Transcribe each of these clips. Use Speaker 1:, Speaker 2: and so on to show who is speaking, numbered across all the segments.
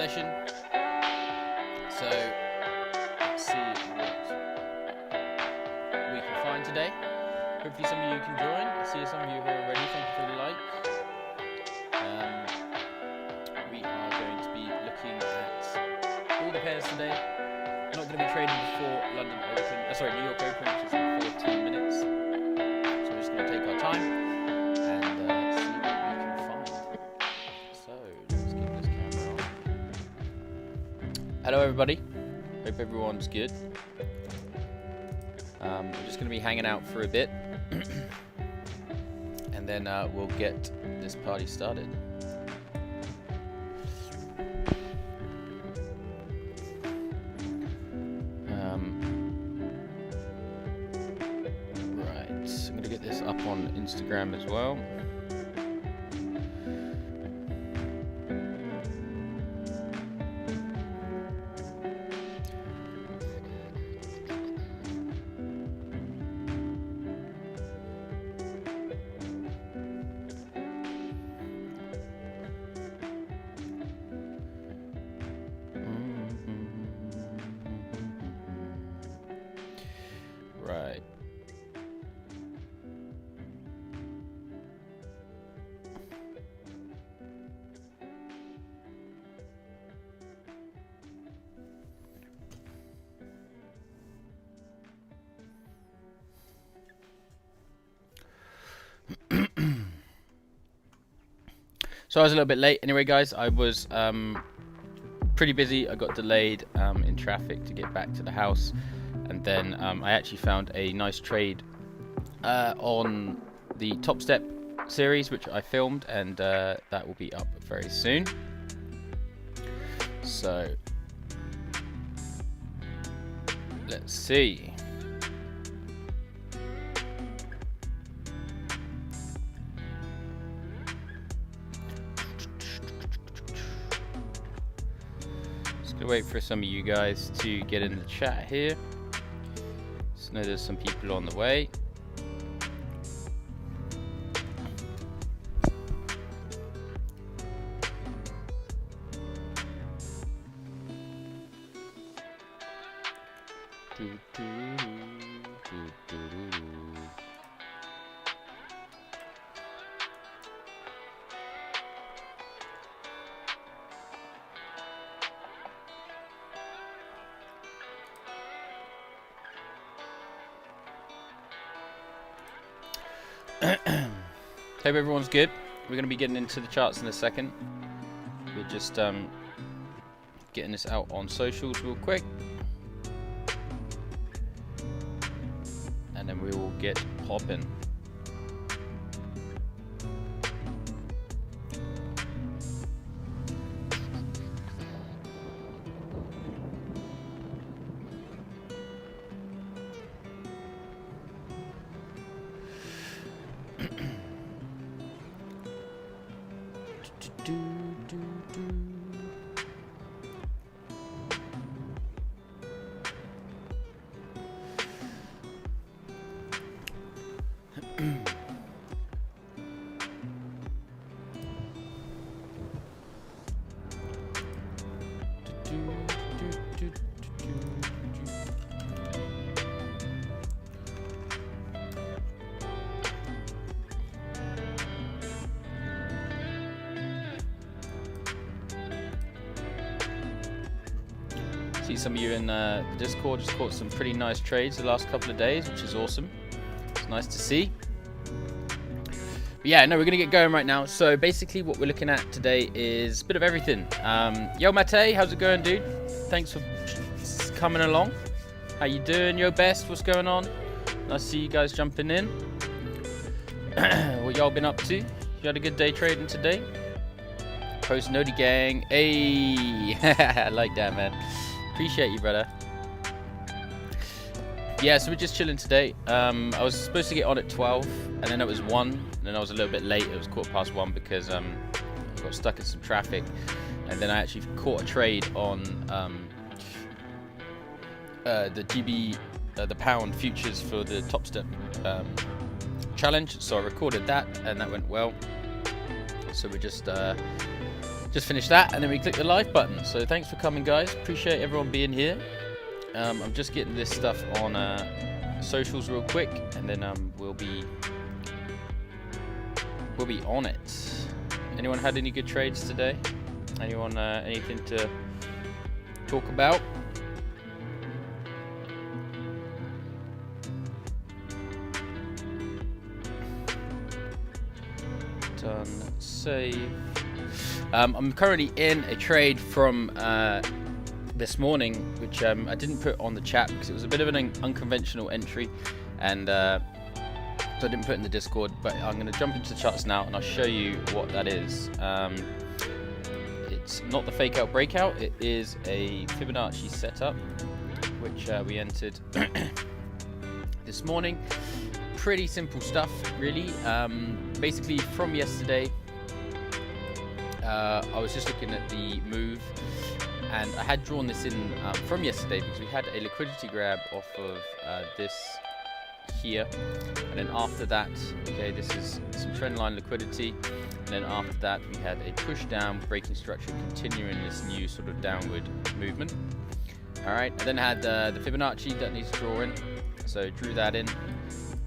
Speaker 1: session. So let's see what we can find today. Hopefully some of you can join. I see some of you here already. Thank you for the like. We are going to be looking at all the pairs today. We're not going to be trading before London Open, New York Open, which is in 14 minutes. So we're just going to take our time and see what we can find. So let's get this camera on. Hello everybody. Hope everyone's good. We're just going to be hanging out for a bit. And then we'll get this party started. Right, I'm going to get this up on Instagram as well. Right. So I was a little bit late. Anyway, guys, I was pretty busy. I got delayed in traffic to get back to the house. And then I actually found a nice trade on the Top Step series, which I filmed, and that will be up very soon. So let's see. Just gonna wait for some of you guys to get in the chat here. I know there's some people on the way. Hope everyone's good. We're going to be getting into the charts in a second. We're just getting this out on socials real quick. And then we will get popping. See some of you in the Discord just caught some pretty nice trades the last couple of days, which is awesome. It's nice to see. But yeah, no, we're gonna get going right now. So basically what we're looking at today is a bit of everything. Yo Mate, how's it going, dude? Thanks for coming along. How you doing? Yo Best, what's going on? Nice to see you guys jumping in. What y'all been up to? You had a good day trading today? Post Nody gang. Hey, I like that, man. Appreciate you, brother. Yeah, so we're just chilling today. I was supposed to get on at 12, and then it was 1, and then I was a little bit late. It was 1:15 because I got stuck in some traffic, and then I actually caught a trade on the GB, the pound futures for the Top Step challenge. So I recorded that, and that went well. So we're just just finished that, and then we click the live button. So thanks for coming, guys. Appreciate everyone being here. I'm just getting this stuff on socials real quick, and then we'll be on it. Anyone had any good trades today? Anyone anything to talk about? Done. Save. I'm currently in a trade from this morning, which I didn't put on the chat because it was a bit of an unconventional entry, and so I didn't put it in the Discord. But I'm going to jump into the charts now, and I'll show you what that is. It's not the fake out breakout. It is a Fibonacci setup, which we entered this morning. Pretty simple stuff, really. Basically, from yesterday, I was just looking at the move, and I had drawn this in from yesterday because we had a liquidity grab off of this here, and then after that, okay, this is some trendline liquidity, and then after that we had a push down, breaking structure, continuing this new sort of downward movement. All right, I then had the Fibonacci that needs to draw in, so drew that in,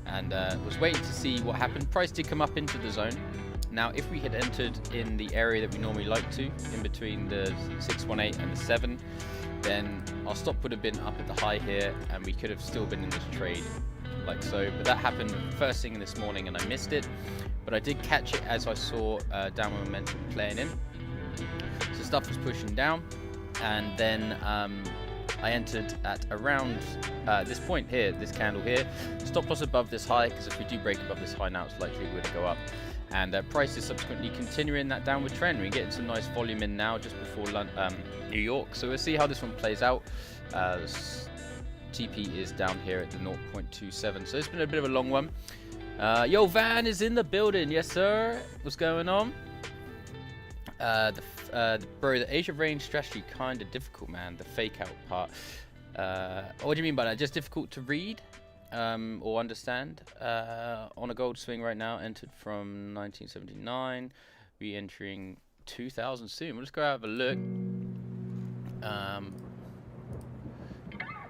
Speaker 1: and was waiting to see what happened. Price did come up into the zone. Now, if we had entered in the area that we normally like to, in between the 618 and the 7, then our stop would have been up at the high here, and we could have still been in this trade like so. But that happened first thing this morning, and I missed it. But I did catch it as I saw downward momentum playing in. So stuff was pushing down, and then I entered at around this point here, this candle here. Stop loss above this high, because if we do break above this high now, it's likely we're going to go up. And price is subsequently continuing that downward trend. We're getting some nice volume in now just before New York. So we'll see how this one plays out. TP is down here at the 0.27. So it's been a bit of a long one. Yo, Van is in the building. Yes, sir. What's going on? Bro, the Asia range strategy kind of difficult, man. The fake out part. What do you mean by that? Just difficult to read? Or understand. On a gold swing right now, entered from 1979, re-entering 2000 soon. We'll just go have a look.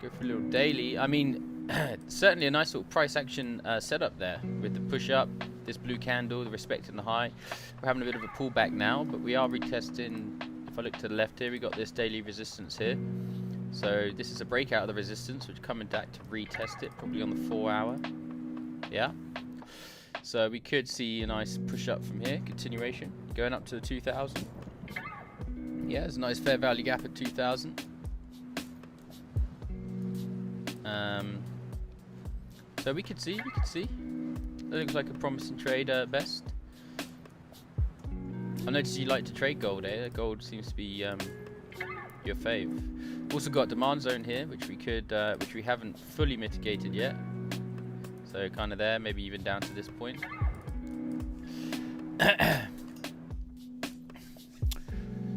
Speaker 1: Go for a little daily. I mean, certainly a nice little price action setup there with the push up, this blue candle, the respecting the high. We're having a bit of a pullback now, but we are retesting. If I look to the left here, we got this daily resistance here. So this is a breakout of the resistance, which coming back to retest it, probably on the 4 hour. Yeah. So we could see a nice push up from here, continuation, going up to the 2000. Yeah, there's a nice fair value gap at 2000. So we could see. That looks like a promising trade at best. I noticed you like to trade gold, eh? Gold seems to be your fave. Also got demand zone here, which we haven't fully mitigated yet. So kind of there, maybe even down to this point.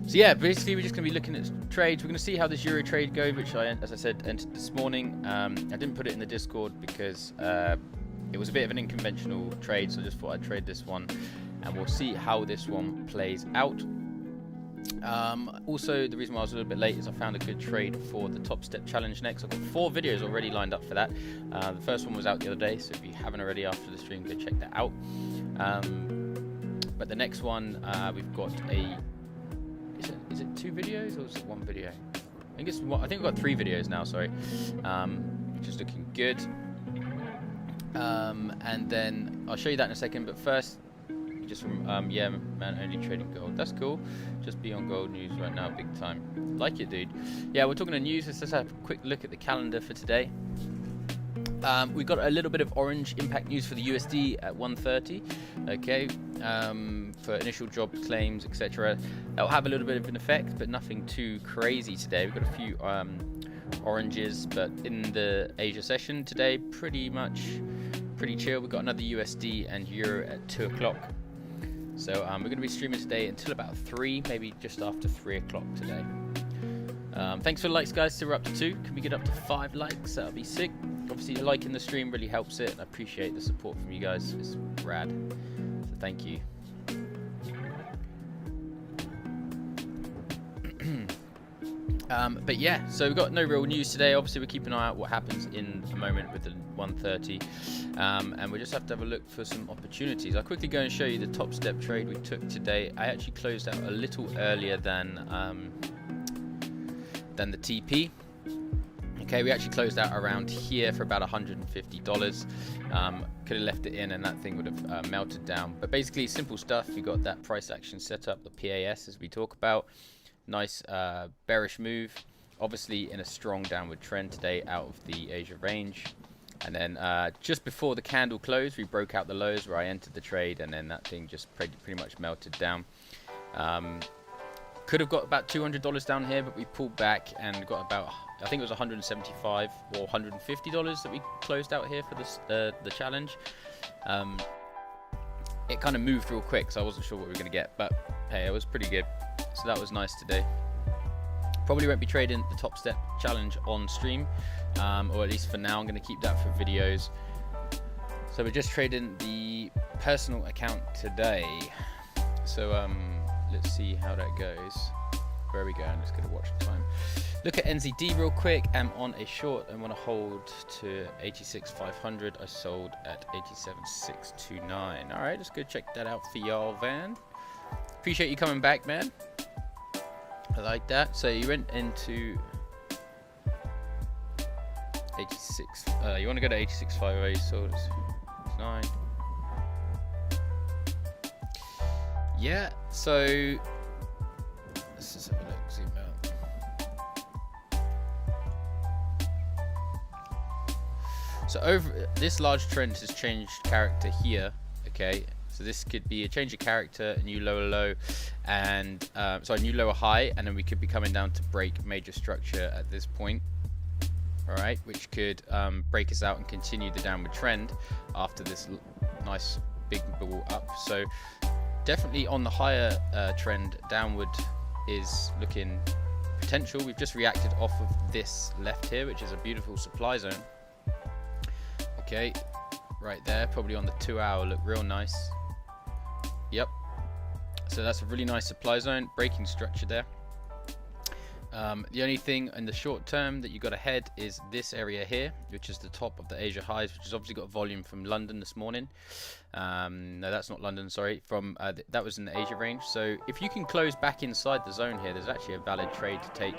Speaker 1: So yeah, basically we're just going to be looking at trades. We're going to see how this Euro trade goes, which as I said, entered this morning. I didn't put it in the Discord because it was a bit of an unconventional trade, so I just thought I'd trade this one, and we'll see how this one plays out. Also, the reason why I was a little bit late is I found a good trade for the Top Step Challenge next. I've got 4 videos already lined up for that. The first one was out the other day, so if you haven't already after the stream, go check that out. But the next one, we've got a... Is it 2 videos or is it 1 video? I think we've got 3 videos now, sorry. Which is looking good. And then I'll show you that in a second, but first, just from yeah, man, only trading gold. That's cool. Just be on gold news right now, big time. Like it, dude. Yeah, we're talking to news. Let's just have a quick look at the calendar for today. We've got a little bit of orange impact news for the USD at 1:30. Okay, for initial job claims, etc. That will have a little bit of an effect, but nothing too crazy today. We've got a few oranges, but in the Asia session today, pretty chill. We've got another USD and Euro at 2 o'clock. So we're going to be streaming today until about 3, maybe just after 3 o'clock today. Thanks for the likes, guys. So we're up to 2. Can we get up to 5 likes? That'll be sick. Obviously, liking the stream really helps it, and I appreciate the support from you guys. It's rad. So thank you. But yeah, so we've got no real news today. Obviously, we're keeping an eye out what happens in a moment with the 130, and we just have to have a look for some opportunities. I'll quickly go and show you the top step trade we took today. I actually closed out a little earlier than the TP. Okay, we actually closed out around here for about $150. Could have left it in and that thing would have melted down. But basically, simple stuff. You got that price action set up, the PAS as we talk about. Nice bearish move, obviously in a strong downward trend today out of the Asia range. And then just before the candle closed, we broke out the lows where I entered the trade, and then that thing just pretty much melted down. Could have got about $200 down here, but we pulled back and got about, I think it was $175 or $150 that we closed out here for this the challenge. It kind of moved real quick, so I wasn't sure what we were going to get, but hey, it was pretty good. So that was nice today. Probably won't be trading the top step challenge on stream, or at least for now. I'm going to keep that for videos. So we're just trading the personal account today. So let's see how that goes. Where are we going? Let's go to watch time. Look at NZD real quick. I'm on a short. I want to hold to 86,500. I sold at 87,629. All right, let's go check that out for y'all, Van. Appreciate you coming back, man. I like that. So you went into 86. You want to go to 86.50. So it's 9. Yeah. So let's just have a look. Zoom out. So over this large trend has changed character here. Okay. So this could be a change of character, a new lower low, and new lower high, and then we could be coming down to break major structure at this point. All right, which could break us out and continue the downward trend after this nice big bubble up. So definitely on the higher trend, downward is looking potential. We've just reacted off of this left here, which is a beautiful supply zone. Okay, right there, probably on the 2 hour, look real nice. Yep, so that's a really nice supply zone, breaking structure there. The only thing in the short term that you got ahead is this area here, which is the top of the Asia highs, which has obviously got volume from London this morning. No, that's not London, sorry, from that was in the Asia range. So if you can close back inside the zone here, there's actually a valid trade to take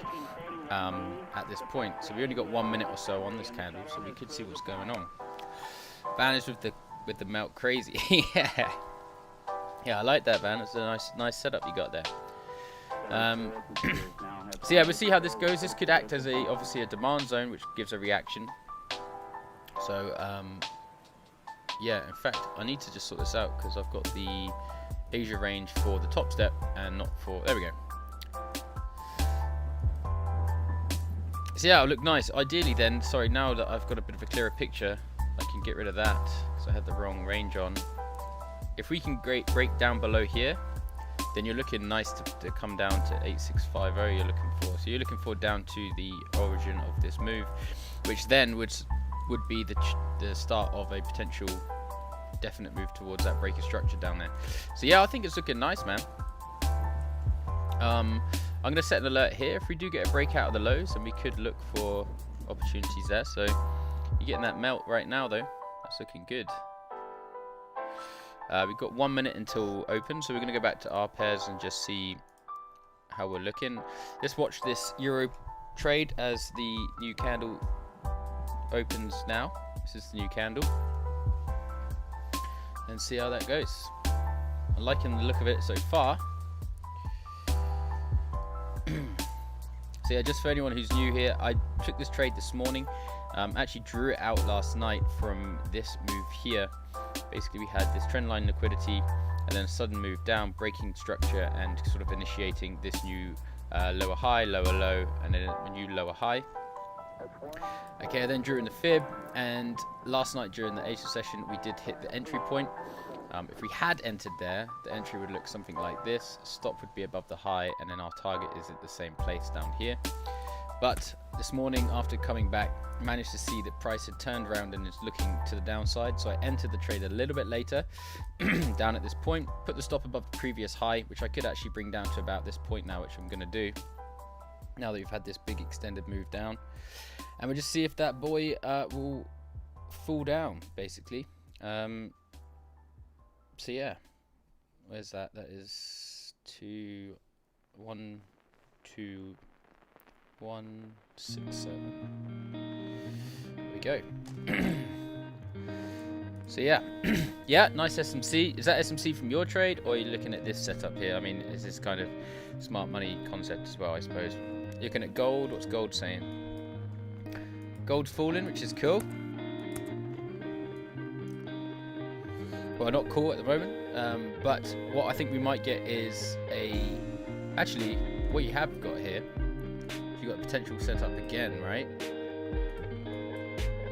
Speaker 1: at this point. So we only got 1 minute or so on this candle, so we could see what's going on. Vanish with the melt crazy. Yeah, I like that, man. It's a nice setup you got there. So yeah, we'll see how this goes. This could act as obviously a demand zone, which gives a reaction. So yeah, in fact, I need to just sort this out because I've got the Asia range for the top step and not for. There we go. So yeah, it'll look nice. Ideally, then, sorry, now that I've got a bit of a clearer picture, I can get rid of that because I had the wrong range on. If we can break down below here, then you're looking nice to come down to 8650 you're looking for. So you're looking for down to the origin of this move, which then would be the start of a potential definite move towards that breaker structure down there. So yeah, I think it's looking nice, man. I'm going to set an alert here. If we do get a breakout of the lows, then we could look for opportunities there. So you're getting that melt right now, though. That's looking good. We've got 1 minute until open, so we're going to go back to our pairs and just see how we're looking. Let's watch this Euro trade as the new candle opens now. This is the new candle. And see how that goes. I'm liking the look of it so far. So yeah, just for anyone who's new here, I took this trade this morning. Actually drew it out last night from this move here. Basically, we had this trend line liquidity and then a sudden move down, breaking structure and sort of initiating this new lower high, lower low, and then a new lower high. Okay, I then drew in the fib, and last night during the Asia session, we did hit the entry point. If we had entered there, the entry would look something like this. Stop would be above the high, and then our target is at the same place down here. But this morning, after coming back, managed to see that price had turned around and is looking to the downside. So I entered the trade a little bit later, down at this point, put the stop above the previous high, which I could actually bring down to about this point now, which I'm going to do. now that we've had this big extended move down, and we'll just see if that boy will fall down, basically. So yeah, where's that? That is 212.167. There we go. So yeah, yeah, nice SMC. Is that SMC from your trade, or are you looking at this setup here? I mean, is this kind of smart money concept as well, I suppose? Looking at gold, what's gold saying? Gold's falling, which is cool. Well, not cool at the moment, but what I think we might get is actually, what you have got here, you've got a potential setup again, right?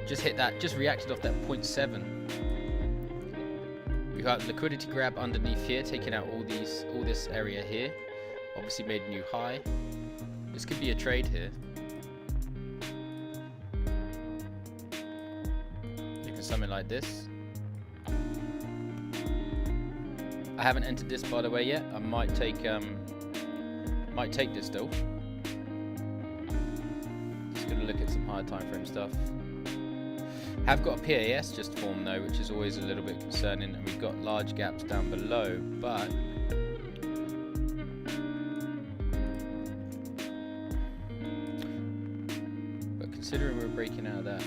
Speaker 1: Just hit that, just reacted off that 0.7. We've got liquidity grab underneath here, taking out all this area here. Obviously made a new high. This could be a trade here. Looking something like this. I haven't entered this, by the way, yet. I might take this still. Just gonna look at some higher time frame stuff. Have got a PAS just formed though, which is always a little bit concerning, and we've got large gaps down below, but considering we're breaking out of that.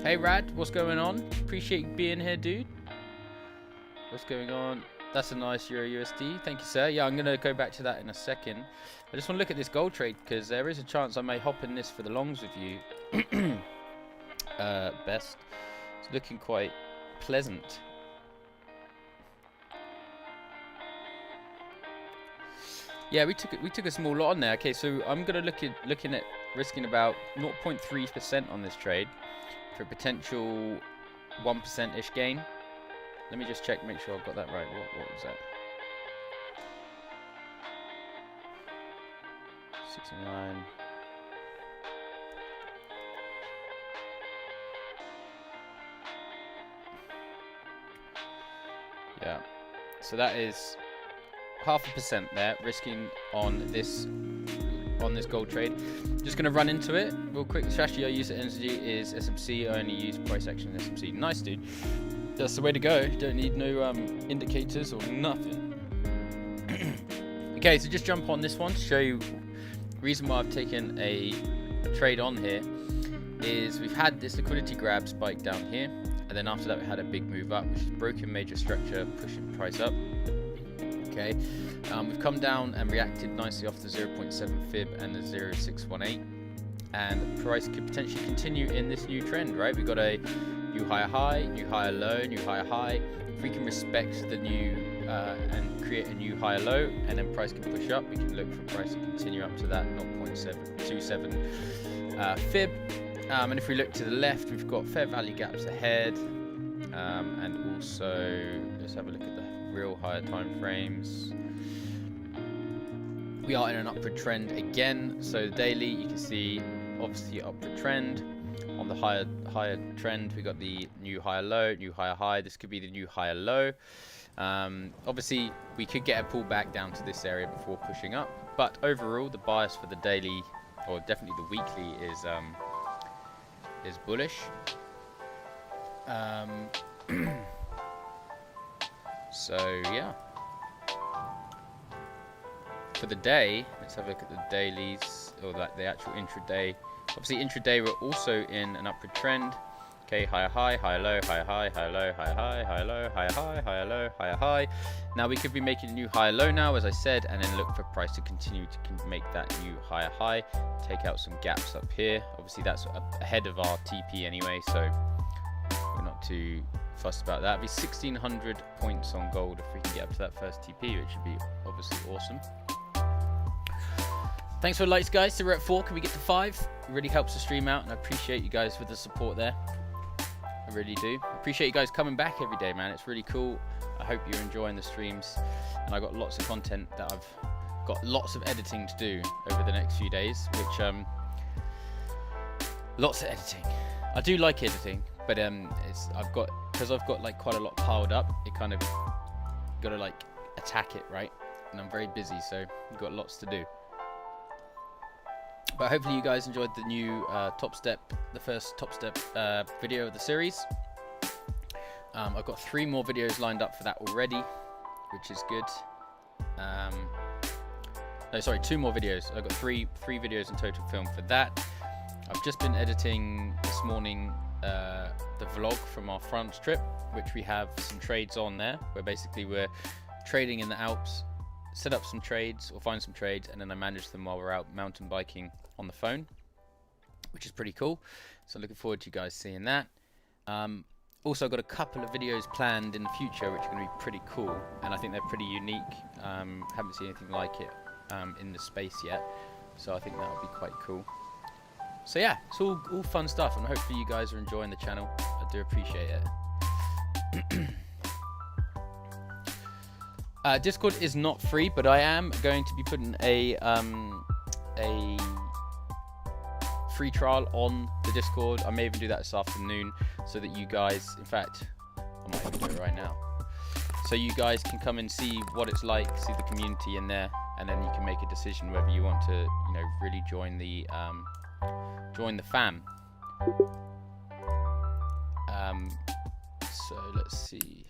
Speaker 1: Hey Rad, what's going on? Appreciate you being here, dude. What's going on? That's a nice Euro USD. Thank you, sir. Yeah, I'm going to go back to that in a second. I just want to look at this gold trade because there is a chance I may hop in this for the longs with you. Best. It's looking quite pleasant. Yeah, we took a small lot on there. Okay, so I'm going to looking at risking about 0.3% on this trade for a potential 1%-ish gain. Let me just check, make sure I've got that right. What was that? 69. Yeah. So that is 0.5% there, risking on this gold trade. Just going to run into it real quick. The strategy I use at energy is SMC. I only use price action and SMC. Nice, dude. That's the way to go. You don't need no indicators or nothing. Okay, so just jump on this one to show you the reason why I've taken a trade on here is we've had this liquidity grab spike down here, and then after that we had a big move up, which is broken major structure, pushing price up. Okay, we've come down and reacted nicely off the 0.7 fib and the 0.618, and the price could potentially continue in this new trend, right? We've got a new higher high, new higher low, new higher high. If we can respect the new and create a new higher low, and then price can push up, we can look for price to continue up to that 0.727 fib. And if we look to the left, we've got fair value gaps ahead, and also let's have a look at the real higher time frames. We are in an upward trend again, so daily you can see obviously upward trend. On the higher trend, we got the new higher low, new higher high. This could be the new higher low. Obviously we could get a pullback down to this area before pushing up, but overall the bias for the daily, or definitely the weekly, is bullish. So yeah, for the day, let's have a look at the dailies, or like the actual intraday. Obviously intraday we're also in an upward trend. Okay, higher high, higher low, higher high, higher low, higher high, higher low, higher high, higher low, higher high. Now we could be making a new higher low now, as I said, and then look for price to continue to make that new higher high. Take out some gaps up here. Obviously that's ahead of our TP anyway, so we're not too fussed about that. It'd be 1,600 points on gold if we can get up to that first TP, which would be obviously awesome. Thanks for the likes, guys. So we're at 4. Can we get to 5? It really helps the stream out, and I appreciate you guys for the support there. I really do. Appreciate you guys coming back every day, man. It's really cool. I hope you're enjoying the streams, and I got lots of content that I've got lots of editing to do over the next few days, which lots of editing. I do like editing, but because I've got like quite a lot piled up, it kind of gotta like attack it, right? and I'm very busy, so we've got lots to do. But hopefully you guys enjoyed the new Top Step, the first Top Step video of the series. I've got 3 more videos lined up for that already, which is good. No, sorry, 2 more videos. I've got three videos in total film for that. I've just been editing this morning the vlog from our France trip, which we have some trades on there, where basically we're trading in the Alps, set up some trades or find some trades, and then I manage them while we're out mountain biking on the phone, which is pretty cool. So looking forward to you guys seeing that. Also, I've got a couple of videos planned in the future which are going to be pretty cool, and I think they're pretty unique. Haven't seen anything like it in the space yet, so I think that would be quite cool. So yeah, it's all fun stuff, and hopefully you guys are enjoying the channel. I do appreciate it. Discord is not free, but I am going to be putting a free trial on the Discord. I may even do that this afternoon, so that you guys, in fact, I might even do it right now, so you guys can come and see what it's like, see the community in there, and then you can make a decision whether you want to, you know, really join the fam. So let's see.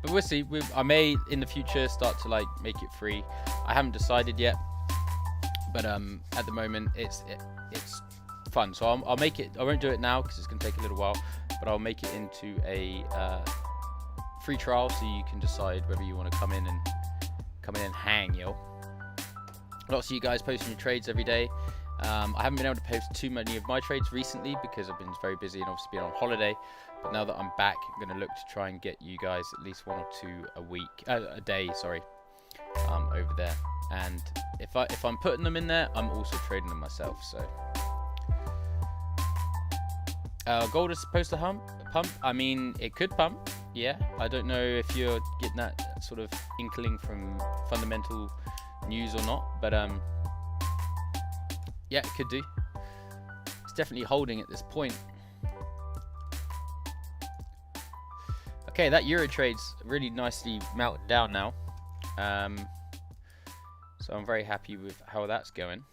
Speaker 1: But we'll see. I may in the future start to like make it free. I haven't decided yet, but at the moment it's fun. So I'll make it. I won't do it now because it's going to take a little while, but I'll make it into a free trial, so you can decide whether you want to come in and hang, yo. Lots of you guys posting your trades every day. I haven't been able to post too many of my trades recently because I've been very busy and obviously been on holiday. But now that I'm back, I'm going to look to try and get you guys at least 1 or 2 a day, sorry, over there. And if I'm putting them in there, I'm also trading them myself. So gold is supposed to pump. I mean, it could pump. Yeah, I don't know if you're getting that sort of inkling from fundamental news or not, but yeah, it could do. It's definitely holding at this point. Okay, that Euro trade's really nicely melted down now, so I'm very happy with how that's going.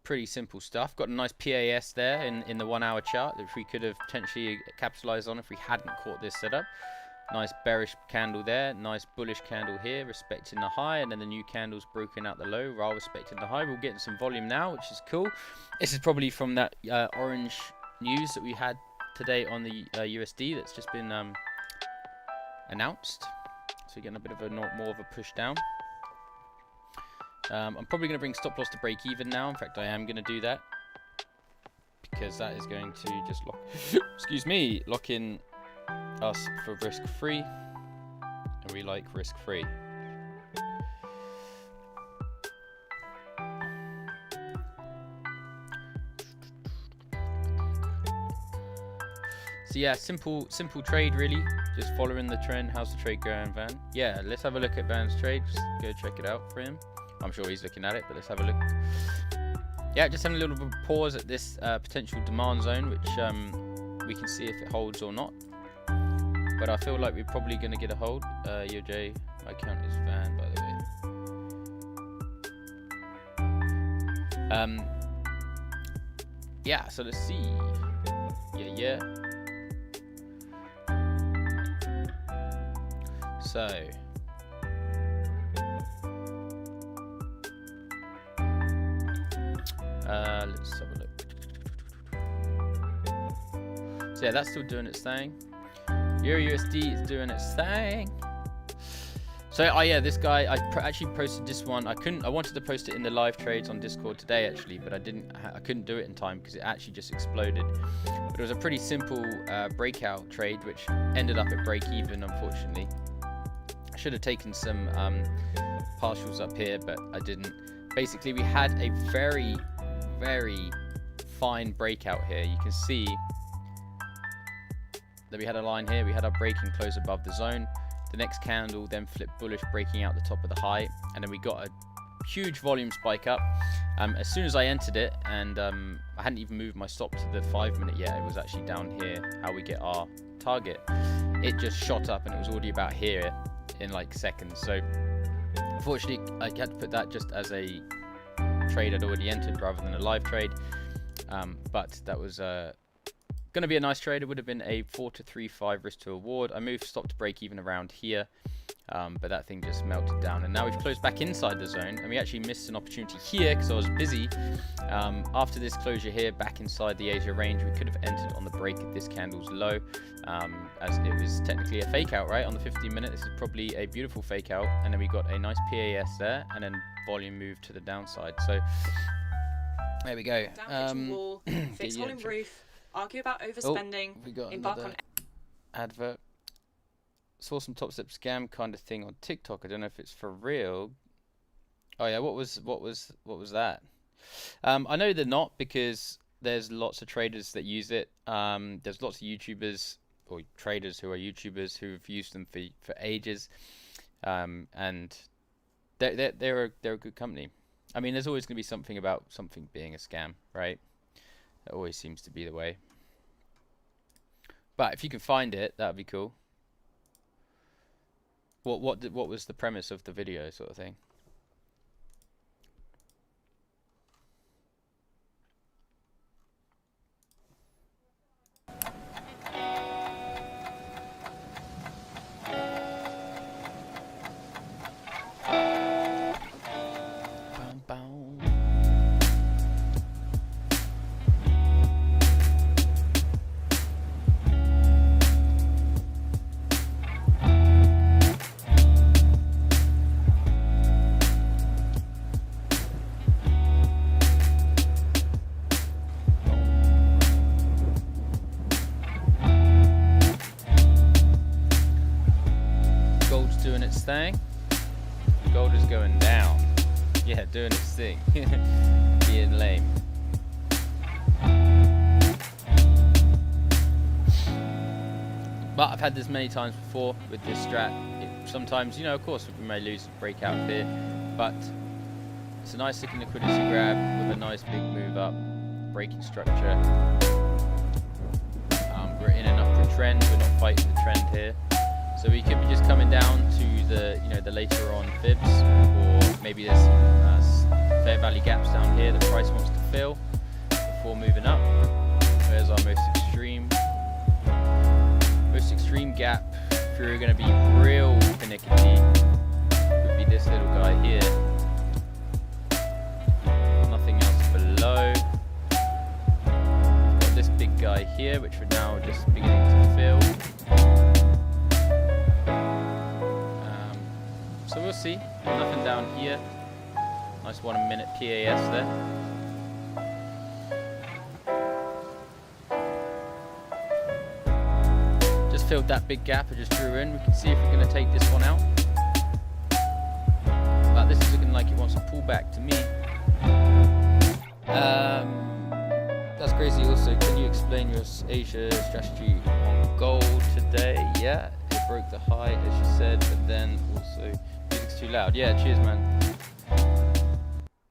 Speaker 1: Pretty simple stuff. Got a nice PAS there in the 1 hour chart, which we could have potentially capitalized on if we hadn't caught this setup. Nice bearish candle there, nice bullish candle here, respecting the high, and then the new candle's broken out the low while respecting the high. We're getting some volume now, which is cool. This is probably from that orange news that we had today on the USD that's just been announced. So we're getting a bit of a more of a push down. I'm probably going to bring stop loss to break even now. In fact, I am going to do that because that is going to just lock in us for risk free, and we like risk free. So yeah, simple trade really, just following the trend. How's the trade going, Van? Yeah, let's have a look at Van's trade. Just go check it out for him. I'm sure he's looking at it, but let's have a look. Yeah, just having a little bit of a pause at this potential demand zone, which we can see if it holds or not. But I feel like we're probably going to get a hold. YoJ, my account is Van, by the way. Yeah, so let's see. Yeah. So let's have a look. So yeah, that's still doing its thing. Euro USD is doing its thing. So yeah, this guy, I actually posted this one. I wanted to post it in the live trades on Discord today actually, but I couldn't do it in time because it actually just exploded. But it was a pretty simple breakout trade which ended up at break even, unfortunately. I should have taken some partials up here, but I didn't. Basically, we had a very fine breakout here. You can see that we had a line here. We had our break and close above the zone. The next candle then flipped bullish, breaking out the top of the high, and then we got huge volume spike up. As soon as I entered it, and I hadn't even moved my stop to the 5 minute yet, it was actually down here, how we get our target. It just shot up and it was already about here in like seconds. So unfortunately I had to put that just as a trade I'd already entered rather than a live trade. But that was going to be a nice trade. It would have been a 4 to 3-5 risk to reward. I moved stop to break even around here. But that thing just melted down, and now we've closed back inside the zone, and we actually missed an opportunity here because I was busy. After this closure here, back inside the Asia range, we could have entered on the break at this candle's low, as it was technically a fake out, right? On the 15 minute, this is probably a beautiful fake out, and then we got a nice PAS there, and then volume moved to the downside. So there we go.
Speaker 2: Down wall, fix volume roof, argue about overspending, embark on
Speaker 1: advert. Saw some top step scam kind of thing on TikTok. I don't know if it's for real. Oh yeah, what was that? I know they're not, because there's lots of traders that use it. There's lots of YouTubers or traders who are YouTubers who've used them for ages, and they're a good company. I mean, there's always going to be something about something being a scam, right? That always seems to be the way. But if you can find it, that'd be cool. What was the premise of the video, sort of thing? Thing. Gold is going down. Yeah, doing its thing. Being lame. But I've had this many times before with this strat. Sometimes, you know, of course, we may lose a breakout here, but it's a nice looking liquidity grab with a nice big move up, breaking structure. We're in an upward trend. We're not fighting the trend here. So we could be just coming down to the, you know, the later on fibs, or maybe there's some fair value gaps down here that price wants to fill before moving up. There's our most extreme gap. If you're going to be real finicky, would be this little guy here. Nothing else below. We've got this big guy here, which we're now just beginning to fill. So we'll see. Nothing down here. Nice 1 minute PAS there. Just filled that big gap I just drew in. We can see if we're going to take this one out. But this is looking like it wants to pull back to me. That's crazy. Also, can you explain your Asia strategy on gold today? Yeah, it broke the high as you said, but then also music's too loud. Yeah, cheers, man.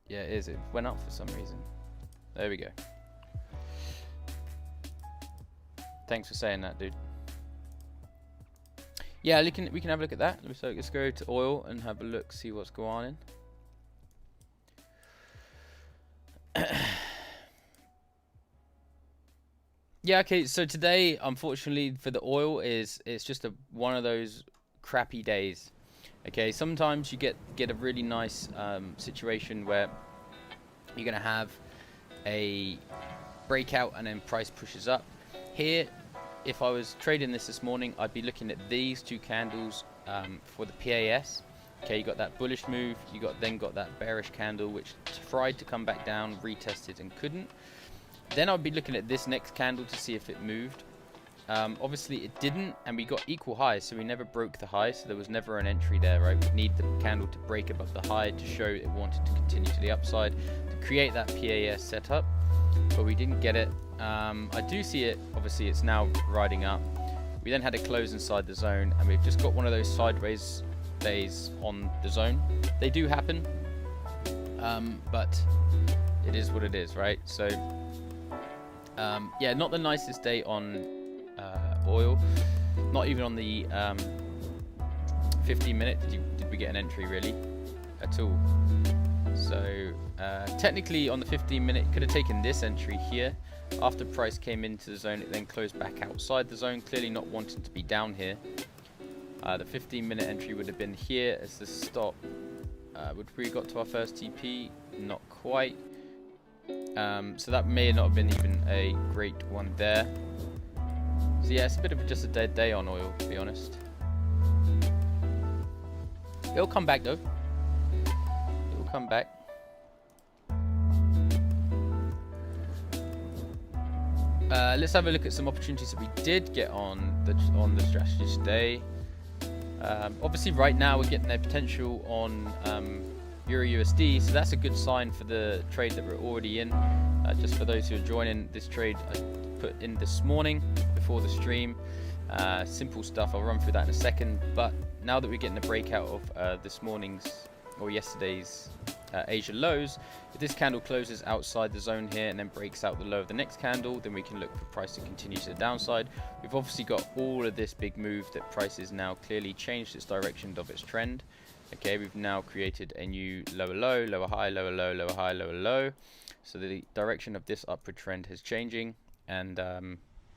Speaker 1: Yeah, it is. It went up for some reason. There we go. Thanks for saying that, dude. Yeah, we can have a look at that. So let's go to oil and have a look, see what's going on. Yeah, okay, so today, unfortunately, for the oil, it's just one of those crappy days. Okay, sometimes you get a really nice situation where you're going to have a breakout and then price pushes up. Here, if I was trading this morning, I'd be looking at these two candles for the PAS. Okay, you got that bullish move, you then got that bearish candle which tried to come back down, retested and couldn't. Then I'd be looking at this next candle to see if it moved. Obviously it didn't, and we got equal highs, so we never broke the high, so there was never an entry there, right? We need the candle to break above the high to show it wanted to continue to the upside, to create that PAS setup, but we didn't get it. I do see it, obviously it's now riding up. We then had a close inside the zone, and we've just got one of those sideways days on the zone. They do happen. but it is what it is, right? So yeah, not the nicest day on oil, not even on the 15-minute did we get an entry really at all. So technically on the 15-minute could have taken this entry here. After price came into the zone, it then closed back outside the zone, clearly not wanting to be down here. The 15-minute entry would have been here as the stop. Would we got to our first TP? Not quite. So that may not have been even a great one there. So yeah, it's a bit of just a dead day on oil, to be honest. It'll come back though. It will come back. Let's have a look at some opportunities that we did get on the strategy today. Obviously, right now we're getting a potential on Euro USD, so that's a good sign for the trade that we're already in. Just for those who are joining this trade, I put in this morning before the stream. Simple stuff. I'll run through that in a second. But now that we're getting the breakout of this morning's or yesterday's Asia lows, if this candle closes outside the zone here and then breaks out the low of the next candle, then we can look for price to continue to the downside. We've obviously got all of this big move that price has now clearly changed its direction of its trend. Okay, we've now created a new lower low, lower high, lower low, lower high, lower low. So the direction of this upward trend is changing, and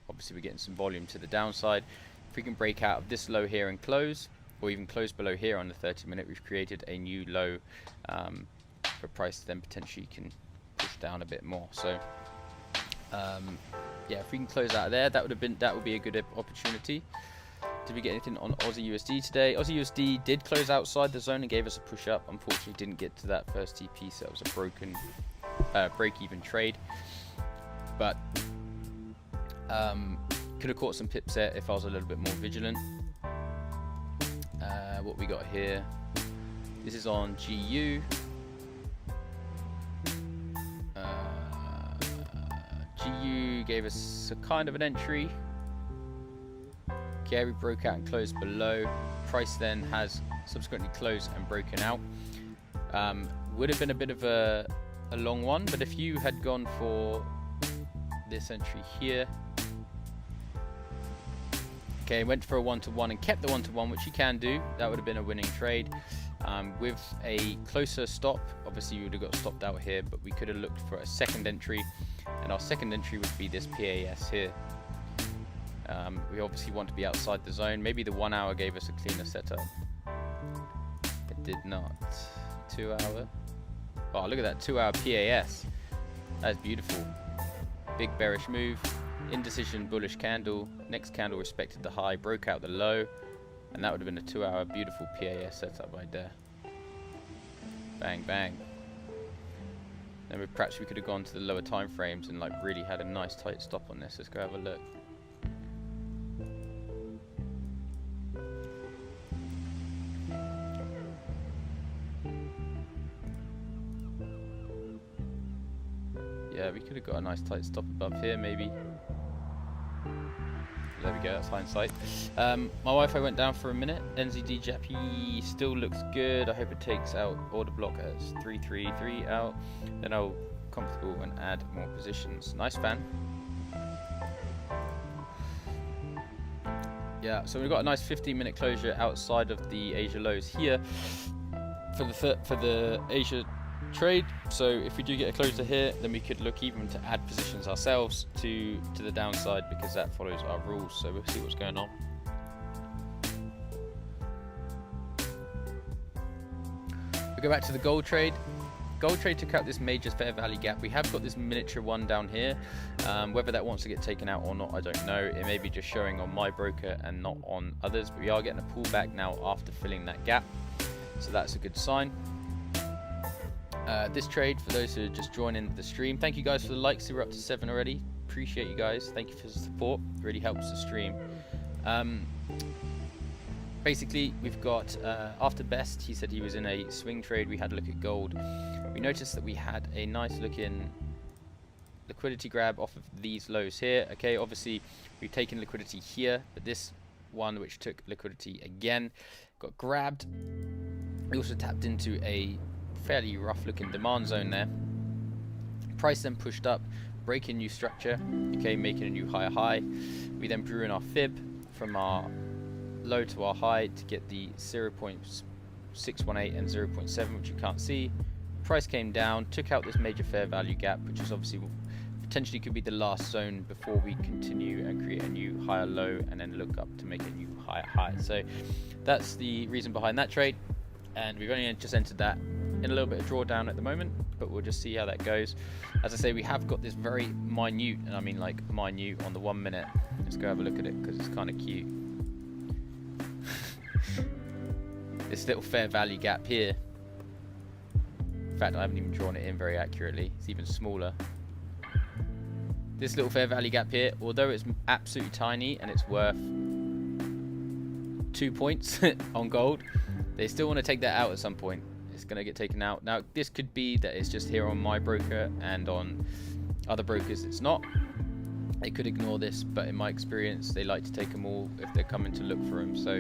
Speaker 1: obviously we're getting some volume to the downside. If we can break out of this low here and close, or even close below here on the 30-minute, we've created a new low for price to then potentially can push down a bit more. So yeah, if we can close out there, that would be a good opportunity. Did we get anything on Aussie USD today? Aussie USD did close outside the zone and gave us a push up. Unfortunately, didn't get to that first TP, so it was a broken break-even trade. But could have caught some pips there if I was a little bit more vigilant. What we got here? This is on GU. GU gave us a kind of an entry. Okay, we broke out and closed below. Price then has subsequently closed and broken out. Would have been a bit of a long one, but if you had gone for this entry here, okay, went for a 1-to-1 and kept the 1-to-1, which you can do, that would have been a winning trade. With a closer stop, obviously you would have got stopped out here, but we could have looked for a second entry, and our second entry would be this PAS here. We obviously want to be outside the zone. Maybe the 1 hour gave us a cleaner setup. It did not. 2 hour. Oh, look at that 2 hour PAS. That's beautiful. Big bearish move. Indecision bullish candle. Next candle respected the high, broke out the low, and that would have been a 2 hour beautiful PAS setup right there. Bang, bang. Then perhaps we could have gone to the lower time frames and like really had a nice tight stop on this. Let's go have a look. Yeah, we could have got a nice tight stop above here, maybe. There we go, that's hindsight. My Wi-Fi went down for a minute. NZD Jappy still looks good. I hope it takes out order block as 333 out. Then I'll comfortable and add more positions. Nice fan. Yeah, so we've got a nice 15-minute closure outside of the Asia lows here for the Asia trade. So if we do get a closure here, then we could look even to add positions ourselves to the downside, because that follows our rules. So we'll see what's going on. We go back to the gold trade. Gold trade took out this major fair value gap. We have got this miniature one down here. Whether that wants to get taken out or not, I don't know. It may be just showing on my broker and not on others, but we are getting a pullback now after filling that gap, so that's a good sign. This trade, for those who are just joining the stream, thank you guys for the likes. We're up to 7 already. Appreciate you guys. Thank you for the support. It really helps the stream. Basically, we've got after Best, he said he was in a swing trade. We had a look at gold. We noticed that we had a nice looking liquidity grab off of these lows here. Okay, obviously we've taken liquidity here, but this one, which took liquidity again, got grabbed. We also tapped into a fairly rough looking demand zone there. Price then pushed up, breaking new structure, okay, making a new higher high. We then drew in our fib from our low to our high to get the 0.618 and 0.7, which you can't see. Price came down, took out this major fair value gap, which is obviously potentially could be the last zone before we continue and create a new higher low and then look up to make a new higher high. So that's the reason behind that trade, and we've only just entered that in a little bit of drawdown at the moment, but we'll just see how that goes. As I say, we have got this very minute, and I mean like minute, on the 1 minute. Let's go have a look at it because it's kind of cute. This little fair value gap here. In fact, I haven't even drawn it in very accurately. It's even smaller. This little fair value gap here, although it's absolutely tiny and it's worth 2 points on gold, they still want to take that out at some point. It's going to get taken out. Now, this could be that it's just here on my broker, and on other brokers it's not. They could ignore this, but in my experience, they like to take them all if they're coming to look for them. So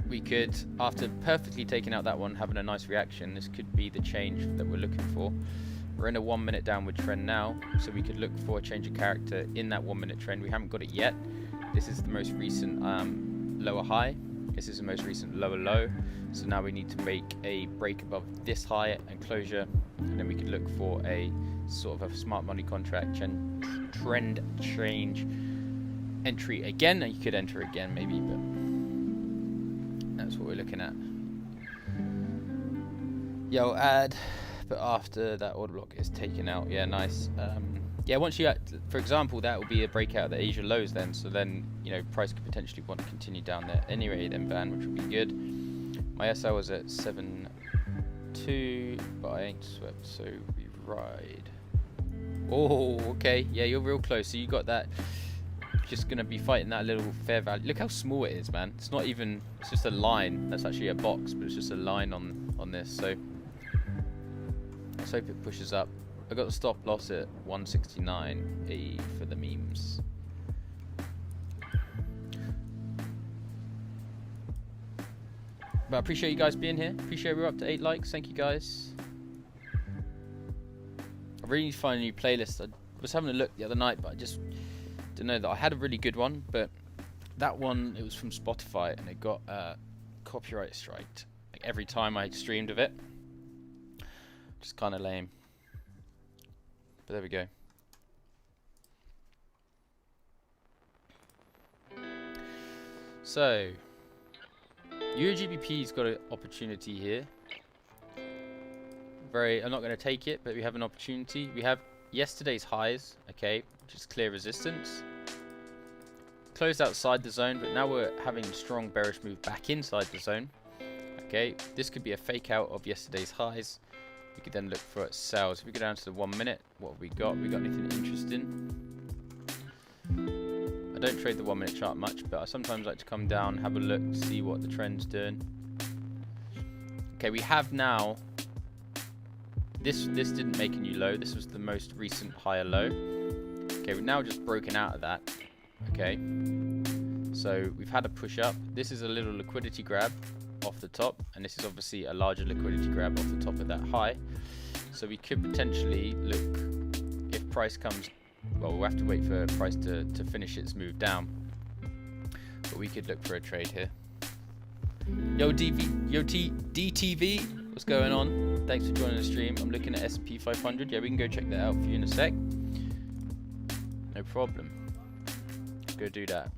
Speaker 1: we could, after perfectly taking out that one, having a nice reaction, this could be the change that we're looking for. We're in a 1 minute downward trend now, so we could look for a change of character in that 1 minute trend. We haven't got it yet. This is the most recent lower high. This is the most recent lower low. So now we need to make a break above this high and closure, and then we could look for a sort of a smart money contract trend change entry again. And you could enter again maybe, but that's what we're looking at. Yeah, I'll add, but after that order block is taken out. Yeah, nice. Yeah, once you, for example, that will be a breakout of the Asia lows then, so then, you know, price could potentially want to continue down there anyway then, Van, which would be good. My SI was at 7.2, but I ain't swept, so we ride. Oh, okay, yeah, you're real close, so you got that. Just going to be fighting that little fair value. Look how small it is, man. It's not even, it's just a line. That's actually a box, but it's just a line on this, so let's hope it pushes up. I got the stop loss at 169 for the memes. But I appreciate you guys being here. Appreciate we're up to 8 likes. Thank you guys. I really need to find a new playlist. I was having a look the other night, but I just didn't know that I had a really good one. But that one, it was from Spotify, and it got copyright striked like every time I streamed of it. Just kind of lame. But there we go. So, EURGBP's got an opportunity here. I'm not going to take it, but we have an opportunity. We have yesterday's highs, okay, which is clear resistance. Closed outside the zone, but now we're having a strong bearish move back inside the zone. Okay, this could be a fake out of yesterday's highs. We could then look for sales. If we go down to the 1 minute, what have we got? We got anything interesting? I don't trade the 1 minute chart much, but I sometimes like to come down, have a look, see what the trend's doing. Okay, we have now. This didn't make a new low. This was the most recent higher low. Okay, we've now just broken out of that. Okay, so we've had a push up. This is a little liquidity grab off the top, and this is obviously a larger liquidity grab off the top of that high. So we could potentially look, if price comes, well, we'll have to wait for price to finish its move down, but we could look for a trade here. Yo DTV, what's going on? Thanks for joining the stream. I'm looking at S&P 500. Yeah, we can go check that out for you in a sec. No problem. Let's go do that.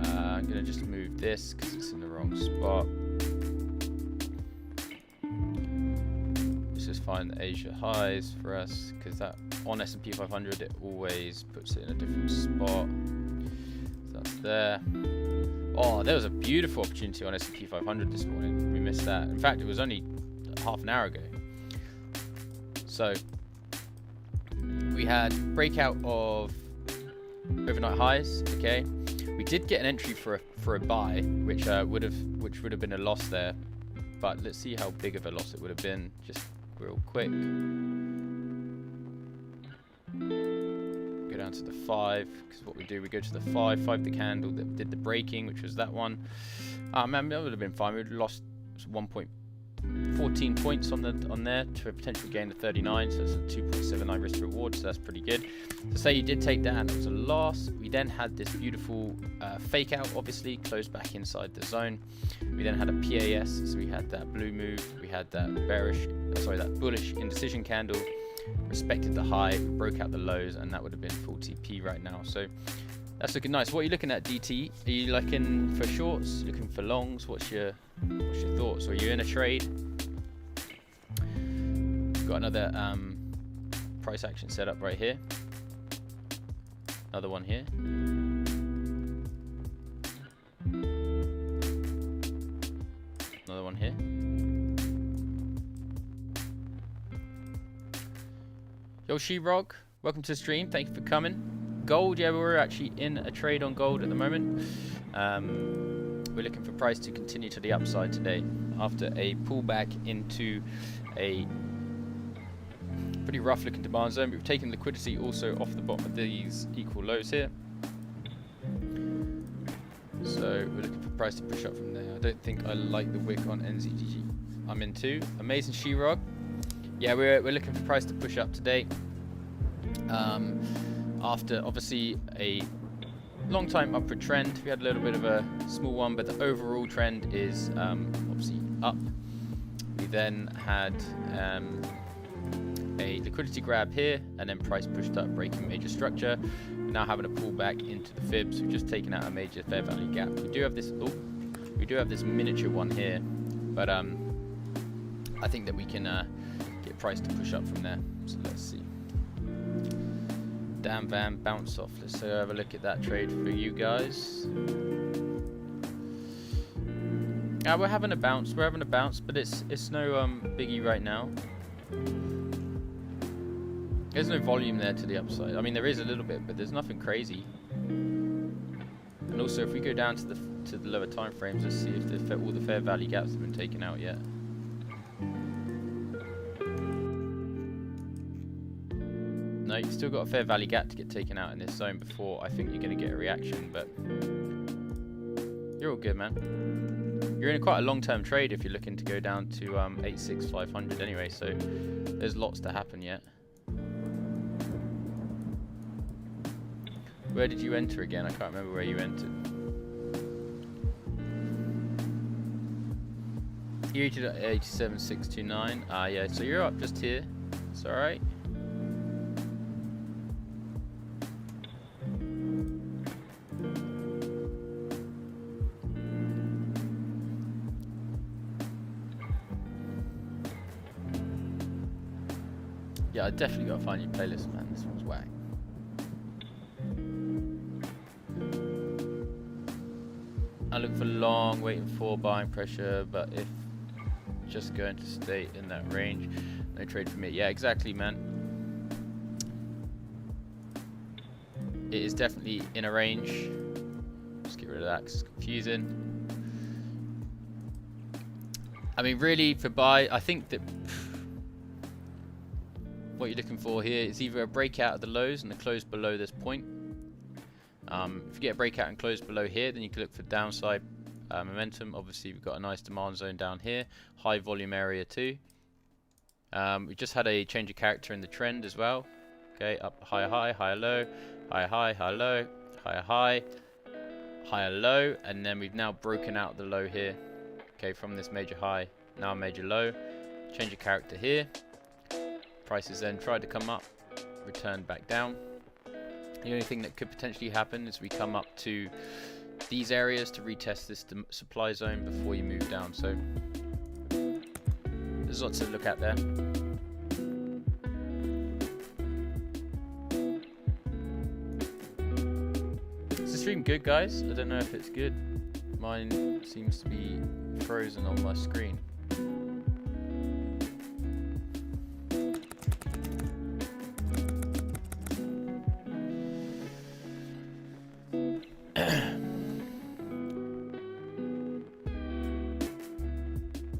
Speaker 1: I'm going to just move this because it's in the wrong spot. Let's just find the Asia highs for us, because that on S&P 500 it always puts it in a different spot. So that's there. Oh, there was a beautiful opportunity on S&P 500 this morning. We missed that. In fact, it was only half an hour ago. So we had breakout of overnight highs. Okay. We did get an entry for a buy, which would have been a loss there, but let's see how big of a loss it would have been. Just real quick. Go down to the 5, because what we do, we go to the 5 the candle that did the breaking, which was that one. Man, that would have been fine. We would have lost 1.14 points on there to a potential gain of 39, so it's a 2.79 risk to reward, so that's pretty good. So say you did take that, and it was a loss. We then had this beautiful fake out, obviously closed back inside the zone. We then had a PAS, so we had that blue move, we had that that bullish indecision candle, respected the high, broke out the lows, and that would have been full TP right now. So that's looking nice. What are you looking at, DT? Are you looking for shorts, looking for longs? What's your thoughts? Are you in a trade? Got another price action set up right here. Another one here. Another one here. Yo, She-Rog, welcome to the stream. Thank you for coming. Gold, yeah, we're actually in a trade on gold at the moment. We're looking for price to continue to the upside today after a pullback into a pretty rough looking demand zone. We've taken liquidity also off the bottom of these equal lows here. So we're looking for price to push up from there. I don't think I like the wick on NZGG. I'm in too. Amazing She-Rog. Yeah, we're looking for price to push up today. After obviously a long time upward trend, we had a little bit of a small one, but the overall trend is obviously up. We then had a liquidity grab here, and then price pushed up, breaking major structure. Now having a pullback into the fibs. We've just taken out a major fair value gap. We do have this miniature one here, but I think that we can get price to push up from there. So let's see. Damn Van bounce off. Let's have a look at that trade for you guys. We're having a bounce, but it's no biggie right now. There's no volume there to the upside. I mean, there is a little bit, but there's nothing crazy. And also, if we go down to the lower time frames, let's see if all the fair value gaps have been taken out yet. No, you've still got a fair value gap to get taken out in this zone before I think you're going to get a reaction, but you're all good, man. You're in quite a long-term trade if you're looking to go down to 86,500 anyway, so there's lots to happen yet. Where did you enter again? I can't remember where you entered. You entered at 87,629. Yeah, so you're up just here. It's alright. Yeah, I definitely gotta find your playlist, man. This one's whack. I look for long, waiting for buying pressure, but if just going to stay in that range, no trade for me. Yeah, exactly, man. It is definitely in a range. Just get rid of that because it's confusing. I mean, really, for buy, I think that what you're looking for here is either a breakout of the lows and a close below this point. If you get a breakout and close below here, then you can look for downside momentum. Obviously, we've got a nice demand zone down here, high volume area too. We just had a change of character in the trend as well. Okay, up higher high, higher low, higher high, higher low, higher high, higher low, and then we've now broken out the low here. Okay, from this major high, now a major low. Change of character here. Prices then tried to come up, returned back down. The only thing that could potentially happen is we come up to these areas to retest this supply zone before you move down. So there's lots to look at there. Is the stream good, guys? I don't know if it's good. Mine seems to be frozen on my screen.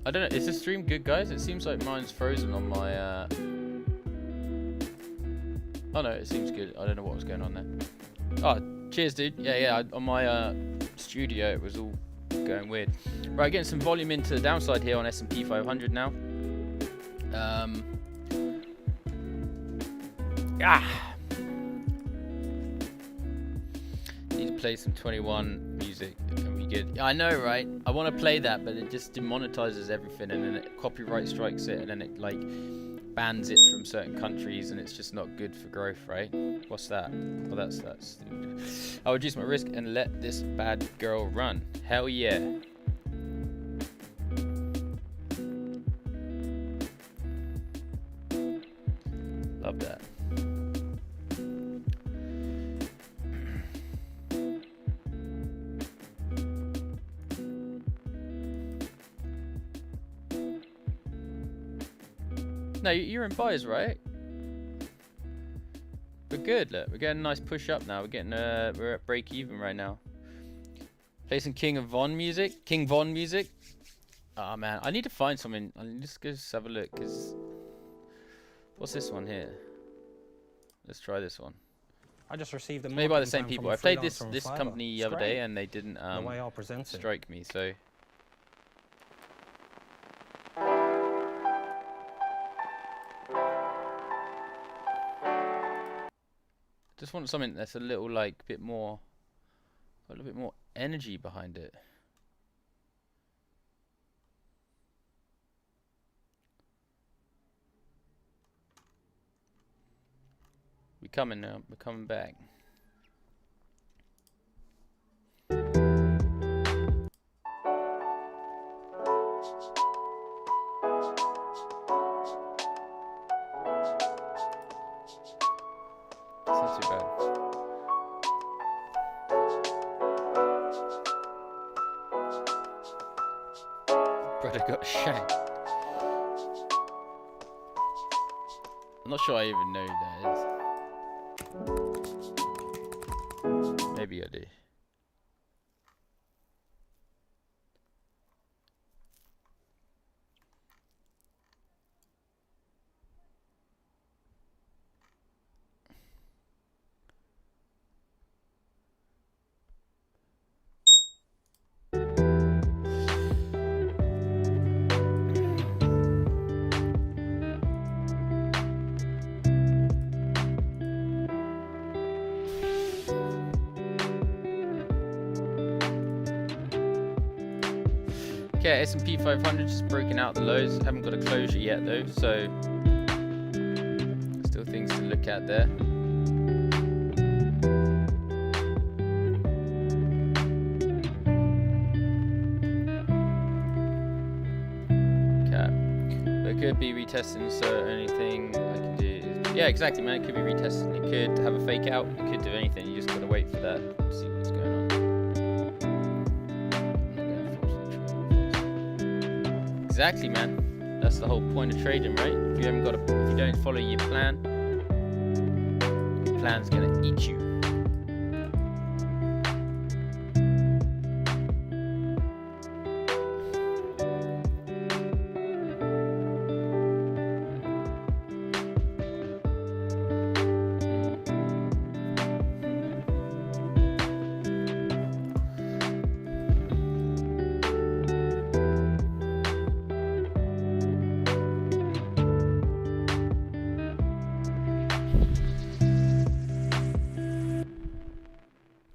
Speaker 1: I don't know, is the stream good, guys? It seems like mine's frozen on my Oh no, it seems good. I don't know what was going on there. Oh, cheers, dude. Yeah. On my studio, it was all going weird. Right, getting some volume into the downside here on S&P 500 now. Need to play some 21 music. Can we get? I know, right? I want to play that, but it just demonetizes everything, and then it copyright strikes it, and then it like bans it from certain countries, and it's just not good for growth, right? What's that? Well, that's I'll reduce my risk and let this bad girl run. Hell yeah. Love that. No, you're in buys, right? We're good. Look, we're getting a nice push up now. We're at break even right now. Play some King Von music. Oh man, I need to find something. I need to just have a look. Cause what's this one here? Let's try this one.
Speaker 3: I just received
Speaker 1: maybe by the same people. I played this company the other day and they didn't strike me. So. Just want something that's a little a little bit more energy behind it. We're coming now. We're coming back. Got shanked. I'm not sure I even know who that is. Maybe I do. Okay, S&P 500 just broken out the lows. Haven't got a closure yet though, so still things to look at there. Okay, it could be retesting, so anything I can do is, yeah, exactly, man. It could be retesting. It could have a fake out. It could do anything. You just gotta wait for that. See what's going on. Exactly, man. That's the whole point of trading, right? If you don't follow your plan, your plan's gonna eat you.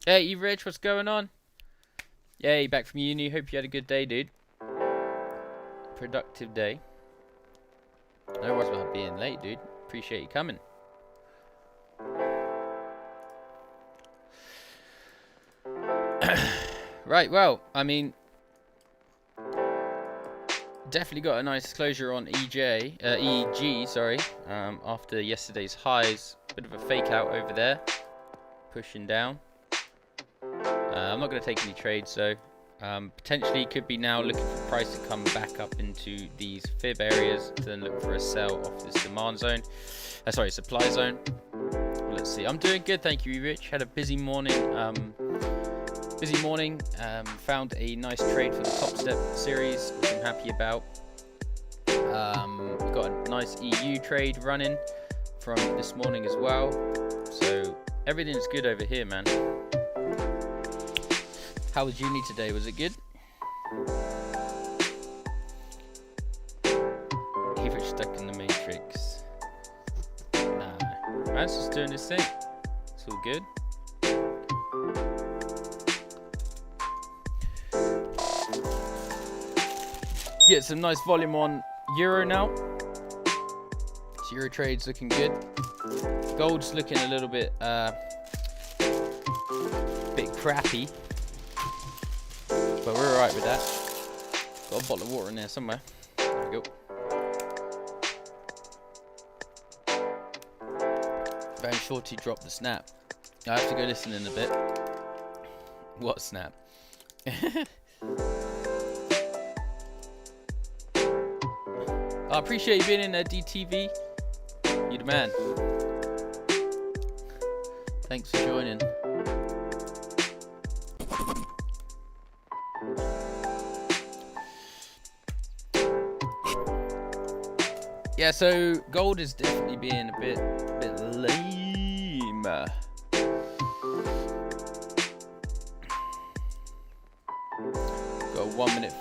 Speaker 1: Hey, you Rich, what's going on? Yay, back from uni. Hope you had a good day, dude. Productive day. No worries about being late, dude. Appreciate you coming. Right, well, I mean, definitely got a nice closure on EG, sorry. After yesterday's highs, bit of a fake out over there, pushing down. I'm not going to take any trades, so potentially could be now looking for price to come back up into these fib areas to then look for a sell off this demand zone. Supply zone. Let's see. I'm doing good, thank you, Rich. Had a busy morning. Found a nice trade for the Top Step series, which I'm happy about. Got a nice EU trade running from this morning as well. So everything's good over here, man. How was uni today? Was it good? Either stuck in the matrix. Nah, man's just doing his thing. It's all good. Get some nice volume on Euro now. So Euro trade's looking good. Gold's looking a little bit crappy, but we're alright with that. Got a bottle of water in there somewhere. There we go. Very Shorty dropped the snap. I have to go listen in a bit. What snap? I appreciate you being in there, DTV. You the man. Thanks for joining. Yeah, so gold is definitely being a bit lame. Got 1 minute.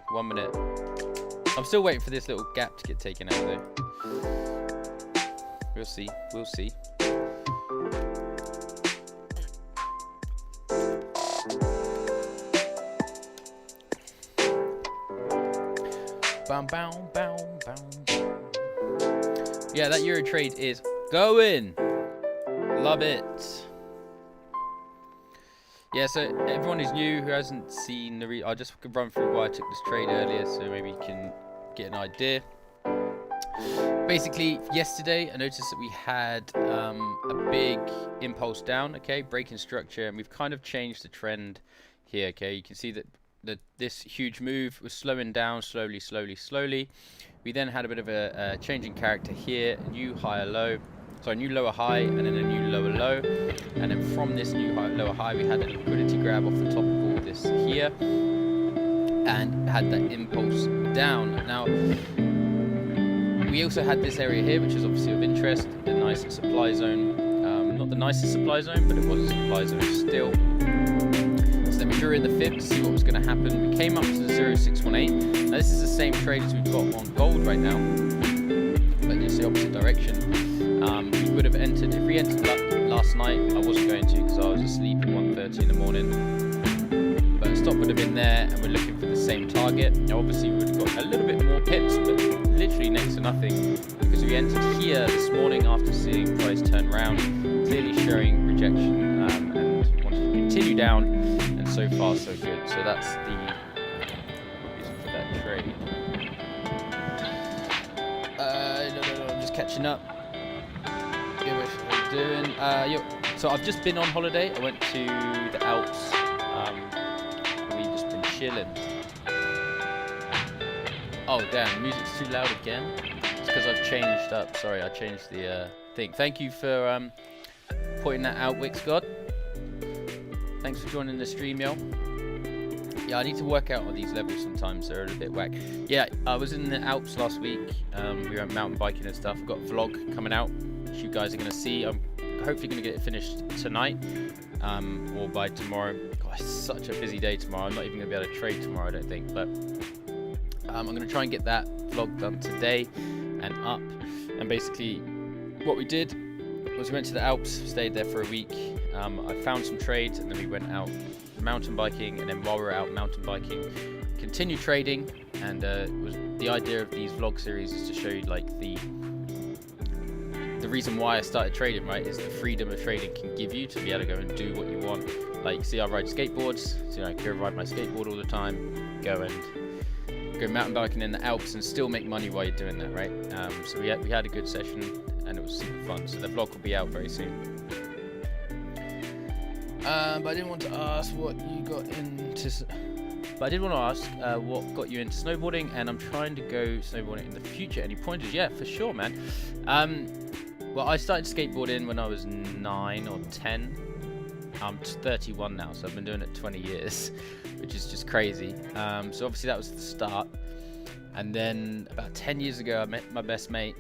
Speaker 1: 1 minute. I'm still waiting for this little gap to get taken out though. We'll see. We'll see. Bam, bam, bam, bam. Yeah, that Euro trade is going. Love it. Yeah, so everyone who's new who hasn't seen the I'll just run through why I took this trade earlier so maybe you can get an idea. Basically, yesterday I noticed that we had a big impulse down, okay, breaking structure, and we've kind of changed the trend here, okay. You can see that this huge move was slowing down slowly. We then had a bit of a change in character here, a new higher low. So a new lower high and then a new lower low, and then from this new lower high we had a liquidity grab off the top of all this here and had that impulse down. Now we also had this area here, which is obviously of interest, the nice supply zone. Not the nicest supply zone, but it was a supply zone still. So then we drew in the fib to see what was going to happen. We came up to the 0618. Now this is the same trade as we've got on gold right now, but it's the opposite direction. We would have entered, if we entered last night, I wasn't going to because I was asleep at 1:30 in the morning, but stop would have been there and we're looking for the same target. Now obviously we would have got a little bit more pips, but literally next to nothing, because we entered here this morning after seeing price turn around, clearly showing rejection and wanted to continue down, and so far so good. So that's the reason for that trade. I'm just catching up. Doing so I've just been on holiday. I went to the Alps. We've just been chilling. Oh damn, the music's too loud again. It's because I've changed up. Sorry, I changed the thing. Thank you for pointing that out, Wix God. Thanks for joining the stream, yo. Yeah, I need to work out on these levels sometimes. They're a bit whack. Yeah, I was in the Alps last week. We went mountain biking and stuff. I've got a vlog coming out, which you guys are going to see. I'm hopefully going to get it finished tonight or by tomorrow. God, it's such a busy day tomorrow. I'm not even going to be able to trade tomorrow, I don't think. But I'm going to try and get that vlog done today and up. And basically, what we did was we went to the Alps, stayed there for a week. I found some trades, and then we went out mountain biking, and then while we were out mountain biking, continued trading. And was the idea of these vlog series is to show you like the reason why I started trading, right, is the freedom of trading can give you to be able to go and do what you want. Like, see, I ride skateboards, so I go ride my skateboard all the time, go mountain biking in the Alps and still make money while you're doing that, right? So we had a good session and it was super fun. So the vlog will be out very soon. But I didn't want to ask what you got into. But I did want to ask what got you into snowboarding, and I'm trying to go snowboarding in the future. Any pointers? Yeah, for sure, man. Well, I started skateboarding when I was 9 or 10. I'm 31 now, so I've been doing it 20 years, which is just crazy. So obviously that was the start. And then about 10 years ago, I met my best mate,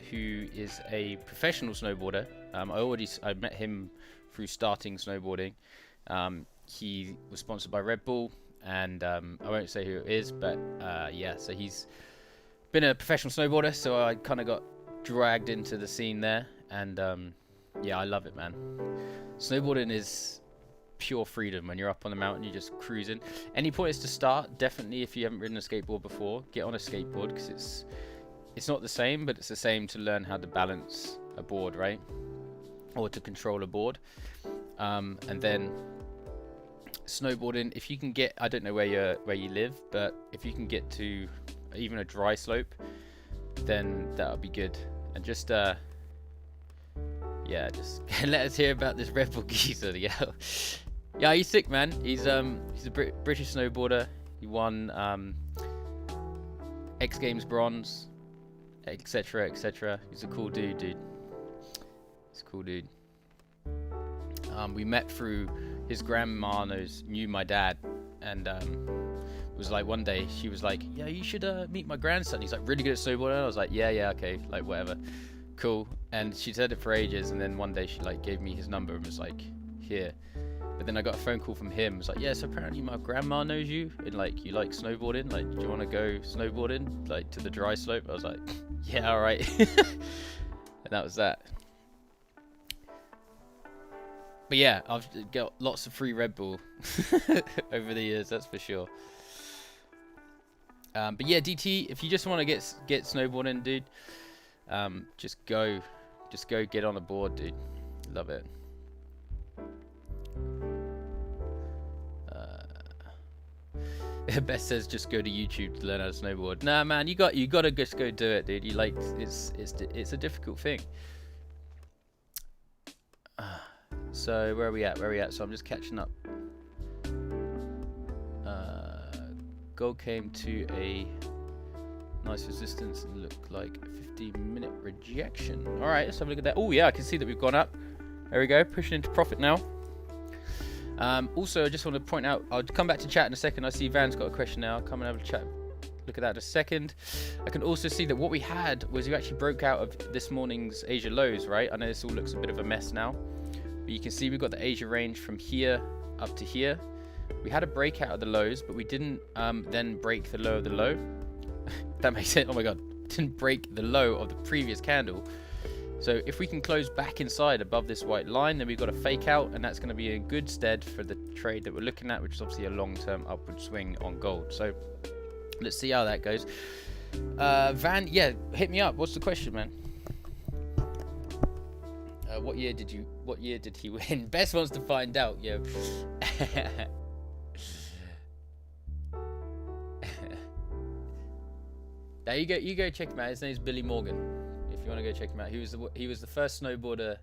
Speaker 1: who is a professional snowboarder. I met him through starting snowboarding. He was sponsored by Red Bull, and I won't say who it is, but yeah, so he's been a professional snowboarder, so I kind of got dragged into the scene there, and yeah, I love it, man. Snowboarding is pure freedom. When you're up on the mountain, you're just cruising. Any point is to start, definitely. If you haven't ridden a skateboard before, get on a skateboard, because it's not the same, but it's the same to learn how to balance a board, right, or to control a board. And then snowboarding, if you can get, I don't know where you live, but if you can get to even a dry slope, then that would be good. And just yeah, just let us hear about this Red Bull geezer. Yeah, he's sick, man. He's a British snowboarder. He won X Games bronze, etc., etc. He's a cool dude. He's a cool dude. We met through his grandma knew my dad, and it was like one day she was like, yeah, you should meet my grandson. He's like really good at snowboarding. I was like, yeah, okay, like whatever, cool. And she said it for ages, and then one day she like gave me his number and was like, here. But then I got a phone call from him. It was like, yeah, so apparently my grandma knows you, and like you like snowboarding. Like, do you want to go snowboarding like to the dry slope? I was like, yeah, all right. And that was that. But yeah, I've got lots of free Red Bull over the years, that's for sure. But yeah, DT, if you just want to get snowboarding, dude, just go get on a board, dude. Love it. Beth says just go to YouTube to learn how to snowboard. Nah, man, you gotta just go do it, dude. It's a difficult thing. So where are we at? So I'm just catching up. Gold came to a nice resistance and looked like a 15-minute rejection. All right, let's have a look at that. Oh yeah, I can see that we've gone up. There we go, pushing into profit now. Also, I just want to point out, I'll come back to chat in a second. I see Van's got a question now. I'll come and have a chat. Look at that in a second. I can also see that what we had was we actually broke out of this morning's Asia lows, right? I know this all looks a bit of a mess now, but you can see we've got the Asia range from here up to here. We had a breakout of the lows, but we didn't then break the low of the low. That makes sense. Oh my god, didn't break the low of the previous candle. So if we can close back inside above this white line, then we've got a fake out, and that's going to be in good stead for the trade that we're looking at, which is obviously a long-term upward swing on gold. So let's see how that goes. Van, yeah, hit me up. What's the question, man? What year did he win? Best wants to find out, yo. Now you go check him out. His name's Billy Morgan. If you want to go check him out, he was the first snowboarder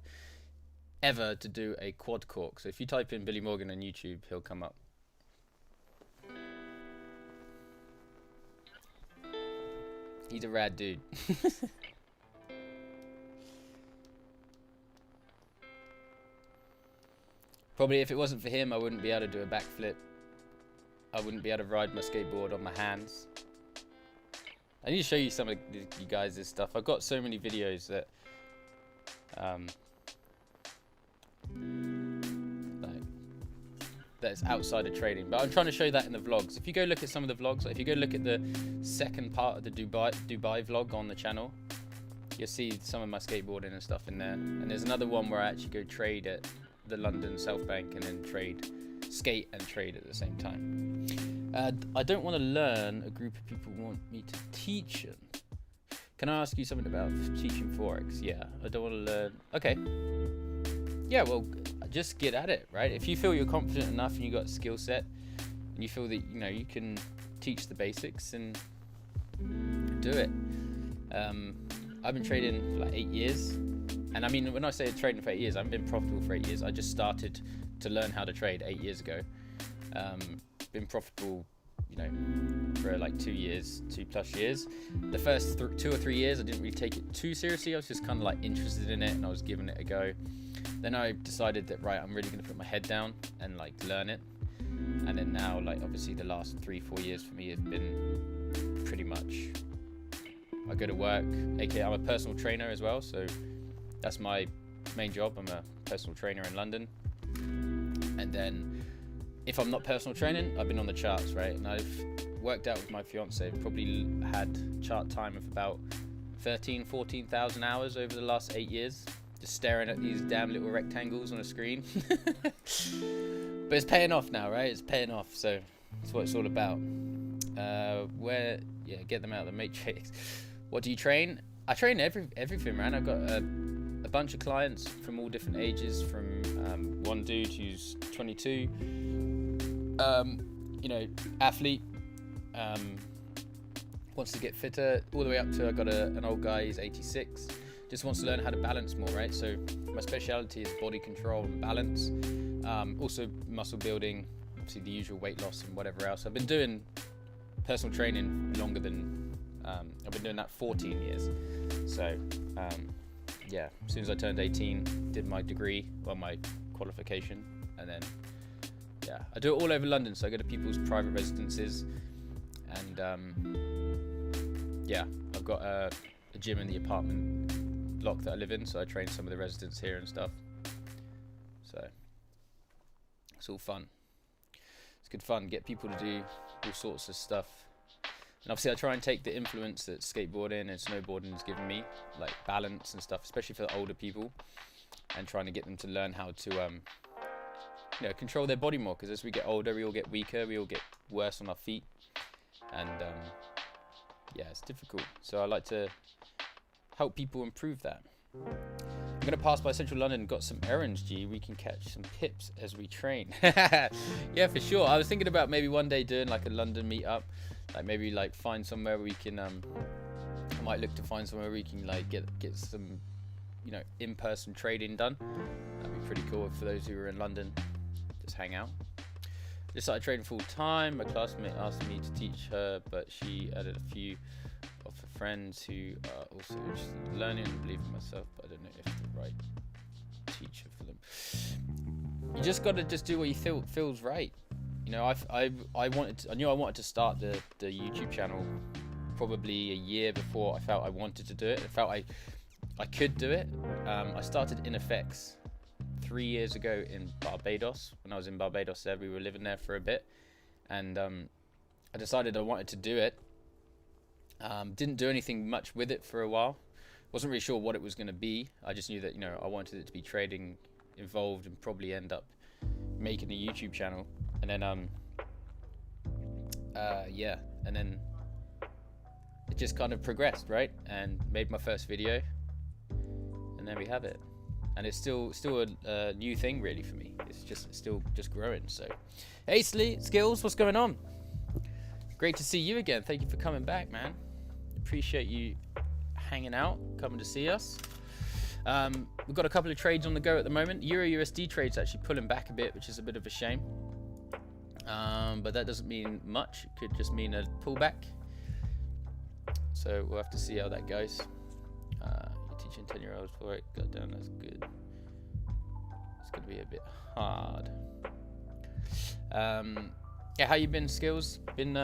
Speaker 1: ever to do a quad cork. So if you type in Billy Morgan on YouTube, he'll come up. He's a rad dude. Probably if it wasn't for him, I wouldn't be able to do a backflip. I wouldn't be able to ride my skateboard on my hands. I need to show you some of you guys this stuff. I've got so many videos that that's outside of trading, but I'm trying to show that in the vlogs. If you go look at some of the vlogs, like if you go look at the second part of the Dubai vlog on the channel, you'll see some of my skateboarding and stuff in there. And there's another one where I actually go trade at the London South Bank and then skate and trade at the same time. I don't want to learn. A group of people want me to teach them. Can I ask you something about teaching Forex? Yeah, I don't want to learn. Okay. Yeah, well, just get at it, right? If you feel you're confident enough and you got a skill set and you feel that you can teach the basics, and do it. I've been trading for like 8 years, and I mean, when I say trading for 8 years, I haven't been profitable for 8 years. I just started to learn how to trade 8 years ago. Been profitable, for like 2 plus years. The first 2 or 3 years, I didn't really take it too seriously. I was just kind of like interested in it, and I was giving it a go. Then I decided that, right, I'm really going to put my head down and like learn it. And then now, like, obviously the last 3-4 years for me have been pretty much, I go to work, aka I'm a personal trainer as well, so that's my main job. I'm a personal trainer in London. And then if I'm not personal training, I've been on the charts, right? And I've worked out with my fiance, probably had chart time of about 14,000 hours over the last 8 years, just staring at these damn little rectangles on a screen. But it's paying off now, right? It's paying off, so that's what it's all about. Get them out of the matrix. What do you train? I train everything, man. I've got a bunch of clients from all different ages, from one dude who's 22, athlete, wants to get fitter, all the way up to, I got an old guy, he's 86, just wants to learn how to balance more, right? So my speciality is body control and balance, also muscle building, obviously the usual weight loss and whatever else. I've been doing personal training longer than, I've been doing that 14 years. So as soon as I turned 18, did my degree, my qualification, and then I do it all over London. So I go to people's private residences, and I've got a gym in the apartment block that I live in, so I train some of the residents here and stuff. So it's all fun. It's good fun, get people to do all sorts of stuff. And obviously I try and take the influence that skateboarding and snowboarding has given me, like balance and stuff, especially for the older people, and trying to get them to learn how to control their body more, because as we get older we all get weaker, we all get worse on our feet, and it's difficult. So I like to help people improve that. I'm going to pass by Central London and got some errands, G. We can catch some pips as we train. Yeah, for sure. I was thinking about maybe one day doing like a London meetup, like maybe like find somewhere where we can I might look to find somewhere where we can like get some in-person trading done. That'd be pretty cool for those who are in London. Just hang out. Just started trading full time. My classmate asked me to teach her, but she added a few of her friends who are also interested in learning and believe in myself, but I don't know if the right teacher for them. You just got to just do what you feels right. I knew I wanted to start the YouTube channel probably a year before I felt I wanted to do it. I felt I could do it. I started in effects 3 years ago in Barbados. When I was in Barbados there, we were living there for a bit, and I decided I wanted to do it. Didn't do anything much with it for a while. Wasn't really sure what it was going to be. I just knew that I wanted it to be trading involved and probably end up making a YouTube channel. And then and then it just kind of progressed, right? And made my first video, and there we have it. And it's still a new thing really for me. It's still growing. So, hey Skills, what's going on? Great to see you again. Thank you for coming back, man. Appreciate you hanging out, coming to see us. We've got a couple of trades on the go at the moment. Euro USD trades actually pulling back a bit, which is a bit of a shame. But that doesn't mean much. It could just mean a pullback. So we'll have to see how that goes. You're teaching 10-year-olds for it. God damn, that's good. It's gonna be a bit hard. How you been, Skills? Been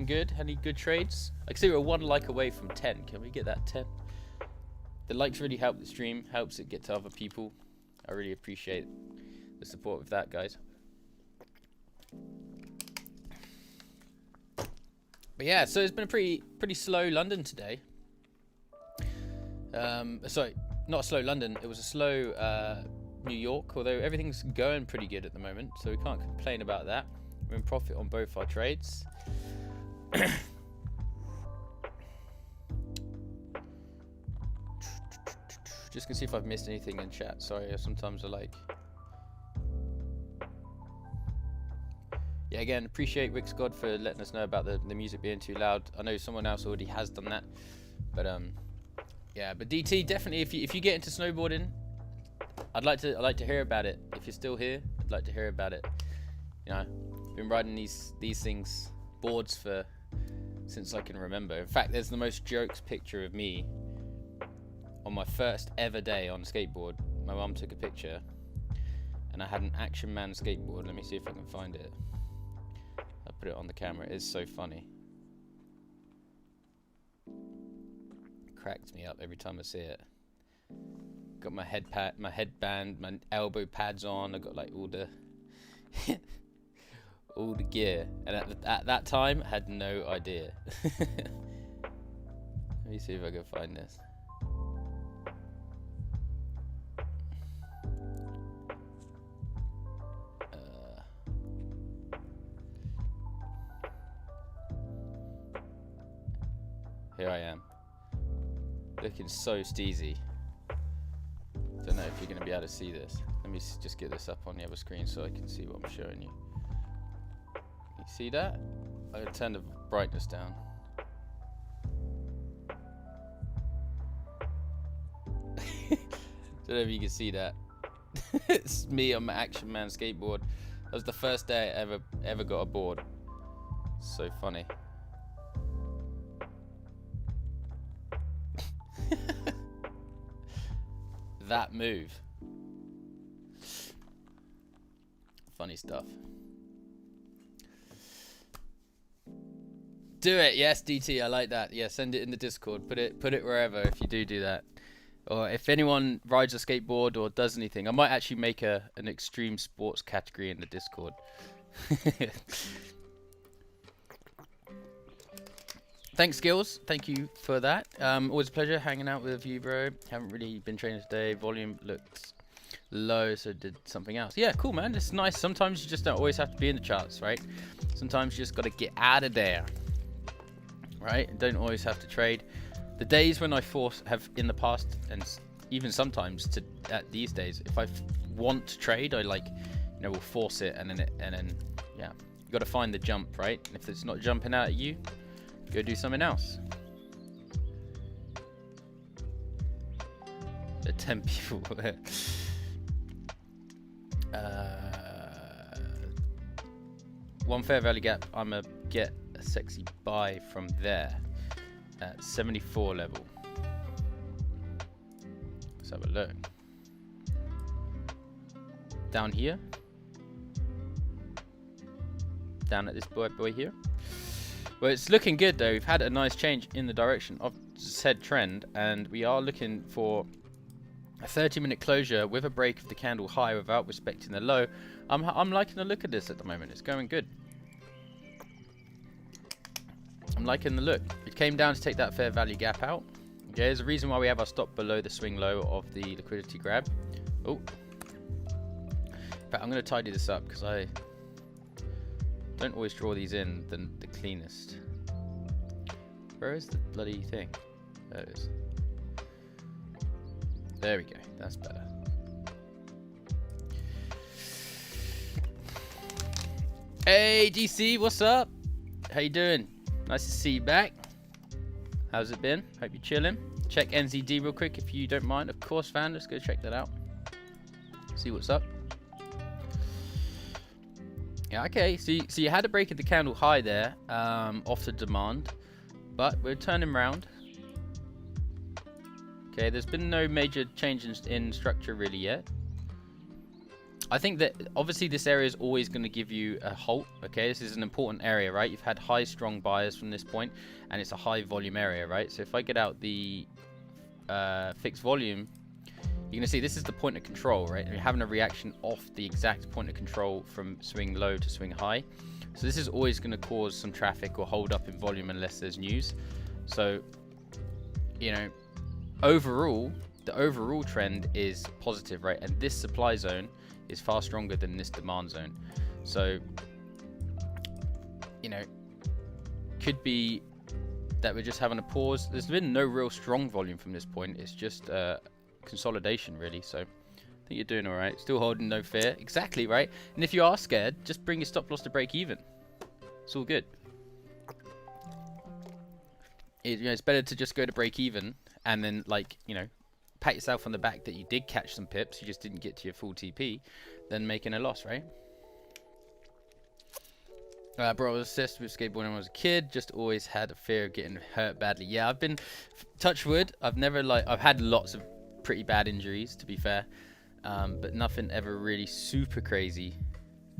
Speaker 1: good? Any good trades? I can see we're 1 like away from 10. Can we get that 10? The likes really help the stream, helps it get to other people. I really appreciate the support with that, guys. But yeah, so it's been a pretty slow London today. Sorry, not a slow London. It was a slow New York, although everything's going pretty good at the moment, so we can't complain about that. We're in profit on both our trades. Just gonna see if I've missed anything in chat. Sorry, sometimes I like. Yeah, again, appreciate Rick's God for letting us know about the music being too loud. I know someone else already has done that, but yeah. But DT, definitely, if you get into snowboarding, I'd like to hear about it. If you're still here, I'd like to hear about it. Been riding these things, boards since I can remember. In fact, there's the most jokes picture of me on my first ever day on a skateboard. My mum took a picture, and I had an Action Man skateboard. Let me see if I can find it. put it on the camera. It's so funny. Cracks me up every time I see it. Got my headband, my elbow pads on. I got like all the all the gear, and at that time I had no idea. Let me see if I can find this. Here I am, looking so steezy. Don't know if you're going to be able to see this. Let me just get this up on the other screen so I can see what I'm showing you. You see that? I'm going to turn the brightness down. Don't know if you can see that. It's me on my Action Man skateboard. That was the first day I ever got a board. So funny. That move. Funny stuff. Do it, yes, DT. I like that. Yeah, send it in the Discord. Put it wherever if you do that. Or if anyone rides a skateboard or does anything, I might actually make an extreme sports category in the Discord. Thanks, Skills. Thank you for that. Always a pleasure hanging out with you, bro. Haven't really been training today. Volume looks low, so did something else. Yeah, cool, man. It's nice. Sometimes you just don't always have to be in the charts, right? Sometimes you just got to get out of there, right? And don't always have to trade. The days when I have in the past, and even sometimes these days, if I want to trade, I will force it, and then yeah, you got to find the jump, right? And if it's not jumping out at you, go do something else. The 10 people. One fair value gap. I'm gonna get a sexy buy from there at 74 level. Let's have a look. Down here. Down at this boy here. Well, it's looking good though. We've had a nice change in the direction of said trend, and we are looking for a 30-minute closure with a break of the candle high without respecting the low. I'm liking the look of this at the moment. It's going good. I'm liking the look. It came down to take that fair value gap out. Okay, there's a reason why we have our stop below the swing low of the liquidity grab. Oh, in fact, I'm going to tidy this up because I don't always draw these in the cleanest. Where is the bloody thing? There it is. There we go. That's better. Hey DC, what's up? How you doing? Nice to see you back. How's it been? Hope you're chilling. Check NZD real quick if you don't mind. Of course, fan. Let's go check that out. See what's up. Yeah, okay. So you had a break at the candle high there, off the demand, but we're turning around. Okay, there's been no major changes in structure really yet. I think that obviously this area is always going to give you a halt. Okay, this is an important area, right? You've had high strong buyers from this point, and it's a high volume area, right? So if I get out the fixed volume, you're going to see this is the point of control, right? And you're having a reaction off the exact point of control from swing low to swing high. So this is always going to cause some traffic or hold up in volume unless there's news. So, you know, overall, the overall trend is positive, right? And this supply zone is far stronger than this demand zone. So, you know, could be that we're just having a pause. There's been no real strong volume from this point. It's just consolidation, really. So, I think you're doing all right. Still holding no fear. Exactly, right? And if you are scared, just bring your stop loss to break even. It's all good. It's better to just go to break even and then, like, you know, pat yourself on the back that you did catch some pips, you just didn't get to your full TP, than making a loss, right? Bro, I was obsessed with skateboarding when I was a kid, just always had a fear of getting hurt badly. Yeah, I've been, touch wood, I've had lots of pretty bad injuries, to be fair, but nothing ever really super crazy.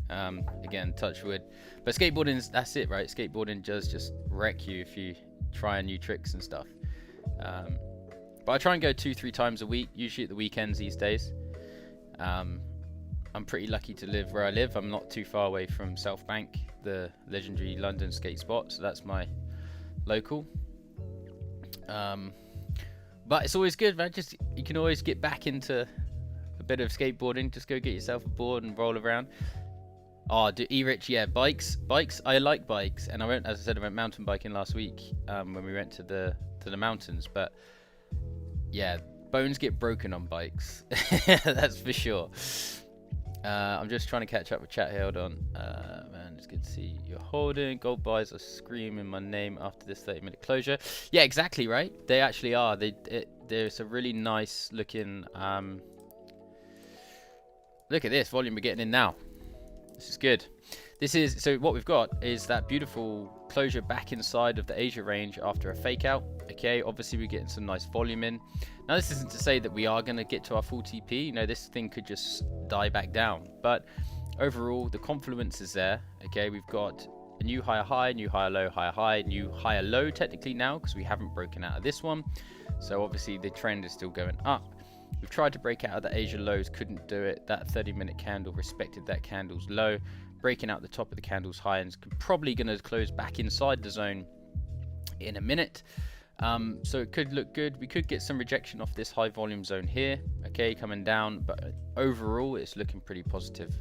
Speaker 1: Again, touch wood. But skateboarding, that's it, right? Skateboarding does just wreck you if you try new tricks and stuff. But I try and go 2-3 times a week, usually at the weekends these days. I'm pretty lucky to live where I live. I'm not too far away from South Bank, the legendary London skate spot, so that's my local. But it's always good, man. Just, you can always get back into a bit of skateboarding. Just go get yourself a board and roll around. Oh, E-Rich, yeah, bikes. I like bikes, and as I said, I went mountain biking last week when we went to the mountains. But yeah, bones get broken on bikes. That's for sure. I'm just trying to catch up with chat here. Hold on. Man, it's good to see you're holding. Gold buys are screaming my name after this 30-minute closure. Yeah, exactly, right? They actually are. There's a really nice looking... look at this volume we're getting in now. This is good. So what we've got is that beautiful closure back inside of the Asia range after a fake out. Okay, obviously we're getting some nice volume in. Now this isn't to say that we are going to get to our full TP. You know, this thing could just die back down. But overall, the confluence is there. Okay, we've got a new higher high, new higher low, higher high, new higher low technically now because we haven't broken out of this one. So obviously the trend is still going up. We've tried to break out of the Asia lows, couldn't do it. That 30-minute candle respected that candle's low. Breaking out the top of the candle's high and probably going to close back inside the zone in a minute. So it could look good. We could get some rejection off this high volume zone here. Okay, coming down, but overall it's looking pretty positive.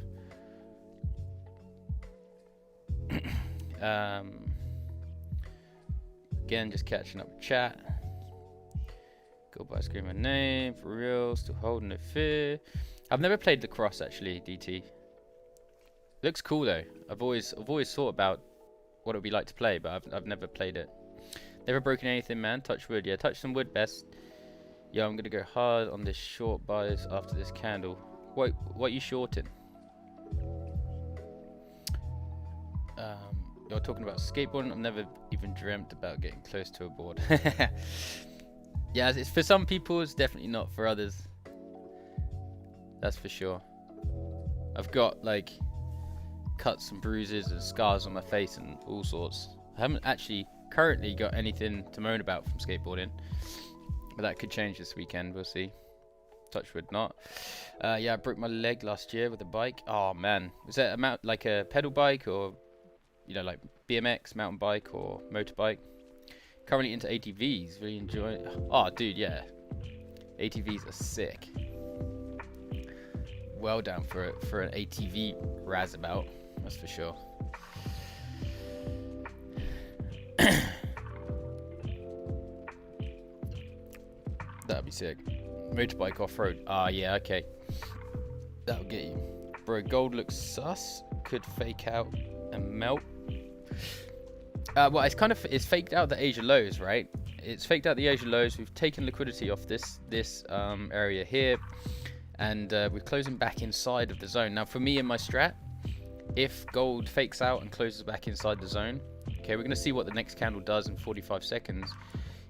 Speaker 1: Again, just catching up with chat. Go by scream my name for real. Still holding no fear. I've never played lacrosse actually, DT. Looks cool though. I've always thought about what it would be like to play, but I've never played it. Never broken anything, man. Touch wood. Yeah, touch some wood best. Yeah, I'm gonna go hard on this short buys after this candle. What are you shorting? You're talking about skateboarding. I've never even dreamt about getting close to a board. Yeah, it's for some people. It's definitely not for others. That's for sure. I've got like cuts and bruises and scars on my face and all sorts. I haven't actually currently got anything to moan about from skateboarding, but that could change this weekend. We'll see. Touch wood, not. Yeah, I broke my leg last year with a bike. Oh man, was that like a pedal bike or, you know, like BMX, mountain bike or motorbike? Currently into ATVs. Really enjoy it. Oh, dude, yeah. ATVs are sick. Well down for an ATV razabout, that's for sure. That'd be sick. Motorbike off-road. Ah, yeah, okay. That'll get you. Bro, gold looks sus. Could fake out and melt. Well, it's faked out the Asia lows, right? It's faked out the Asia lows. We've taken liquidity off this area here, and we're closing back inside of the zone. Now, for me in my strat, if gold fakes out and closes back inside the zone, okay, we're going to see what the next candle does in 45 seconds.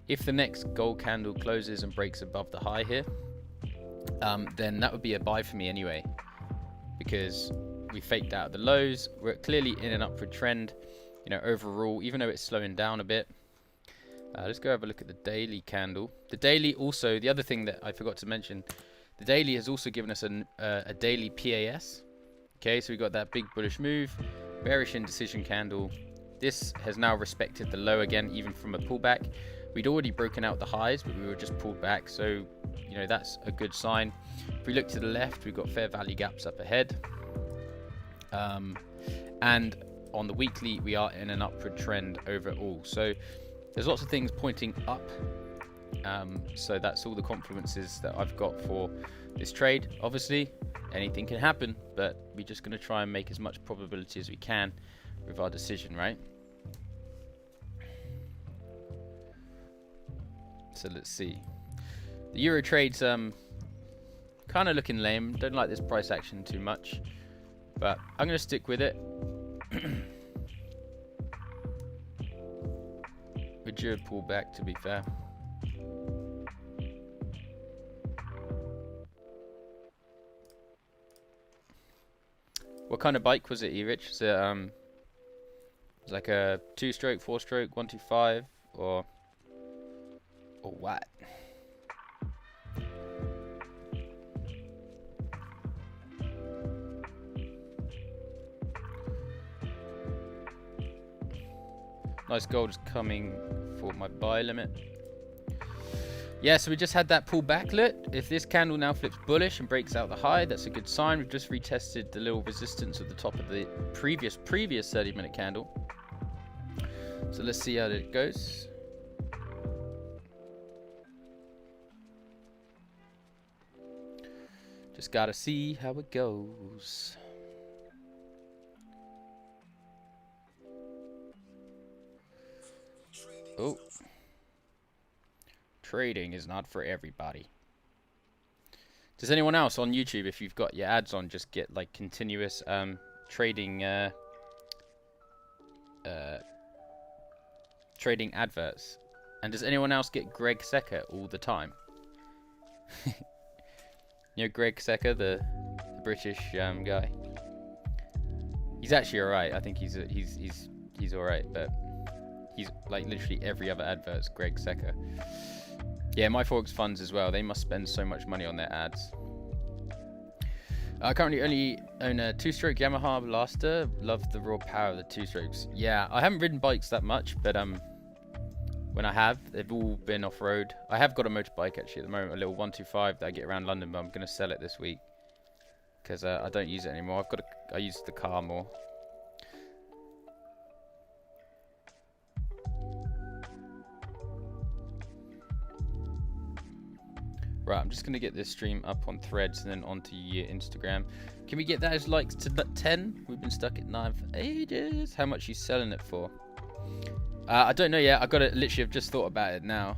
Speaker 1: If the next gold candle closes and breaks above the high here, then that would be a buy for me anyway, because we faked out the lows. We're clearly in an upward trend, you know, overall, even though it's slowing down a bit. Let's go have a look at the daily candle. The daily also, the other thing that I forgot to mention, the daily has also given us a daily PAS. Okay, so we got that big bullish move, bearish indecision candle. This has now respected the low again, even from a pullback. We'd already broken out the highs, but we were just pulled back. So, you know, that's a good sign. If we look to the left, we've got fair value gaps up ahead. And on the weekly, we are in an upward trend overall. So there's lots of things pointing up. So that's all the confluences that I've got for this trade. Obviously, anything can happen, but we're just going to try and make as much probability as we can with our decision, right? So let's see. The Euro trade's kind of looking lame. Don't like this price action too much, but I'm going to stick with it. Madrid pull back, to be fair. What kind of bike was it, E-Rich? Is it like a 2-stroke, 4-stroke, 125, or what? Nice gold is coming for my buy limit. Yeah, so we just had that pull back. Look, if this candle now flips bullish and breaks out the high, that's a good sign. We've just retested the little resistance at the top of the previous 30-minute candle. So let's see how it goes. Just gotta see how it goes. Oh. Trading is not for everybody. Does anyone else on YouTube, if you've got your ads on, just get like continuous trading trading adverts? And does anyone else get Greg Secker all the time? You know Greg Secker, the British guy. He's actually alright. I think he's alright, but he's like literally every other advert's Greg Secker. Yeah, my Forex funds as well. They must spend so much money on their ads. I currently only own a 2-stroke Yamaha Blaster. Love the raw power of the 2-strokes. Yeah, I haven't ridden bikes that much, but when I have, they've all been off-road. I have got a motorbike actually at the moment, a little 125 that I get around London, but I'm gonna sell it this week because I don't use it anymore. I use the car more. Right, I'm just going to get this stream up on Threads and then onto your Instagram. Can we get those likes to 10? We've been stuck at 9 for ages. How much are you selling it for? I don't know yet. I've literally just thought about it now.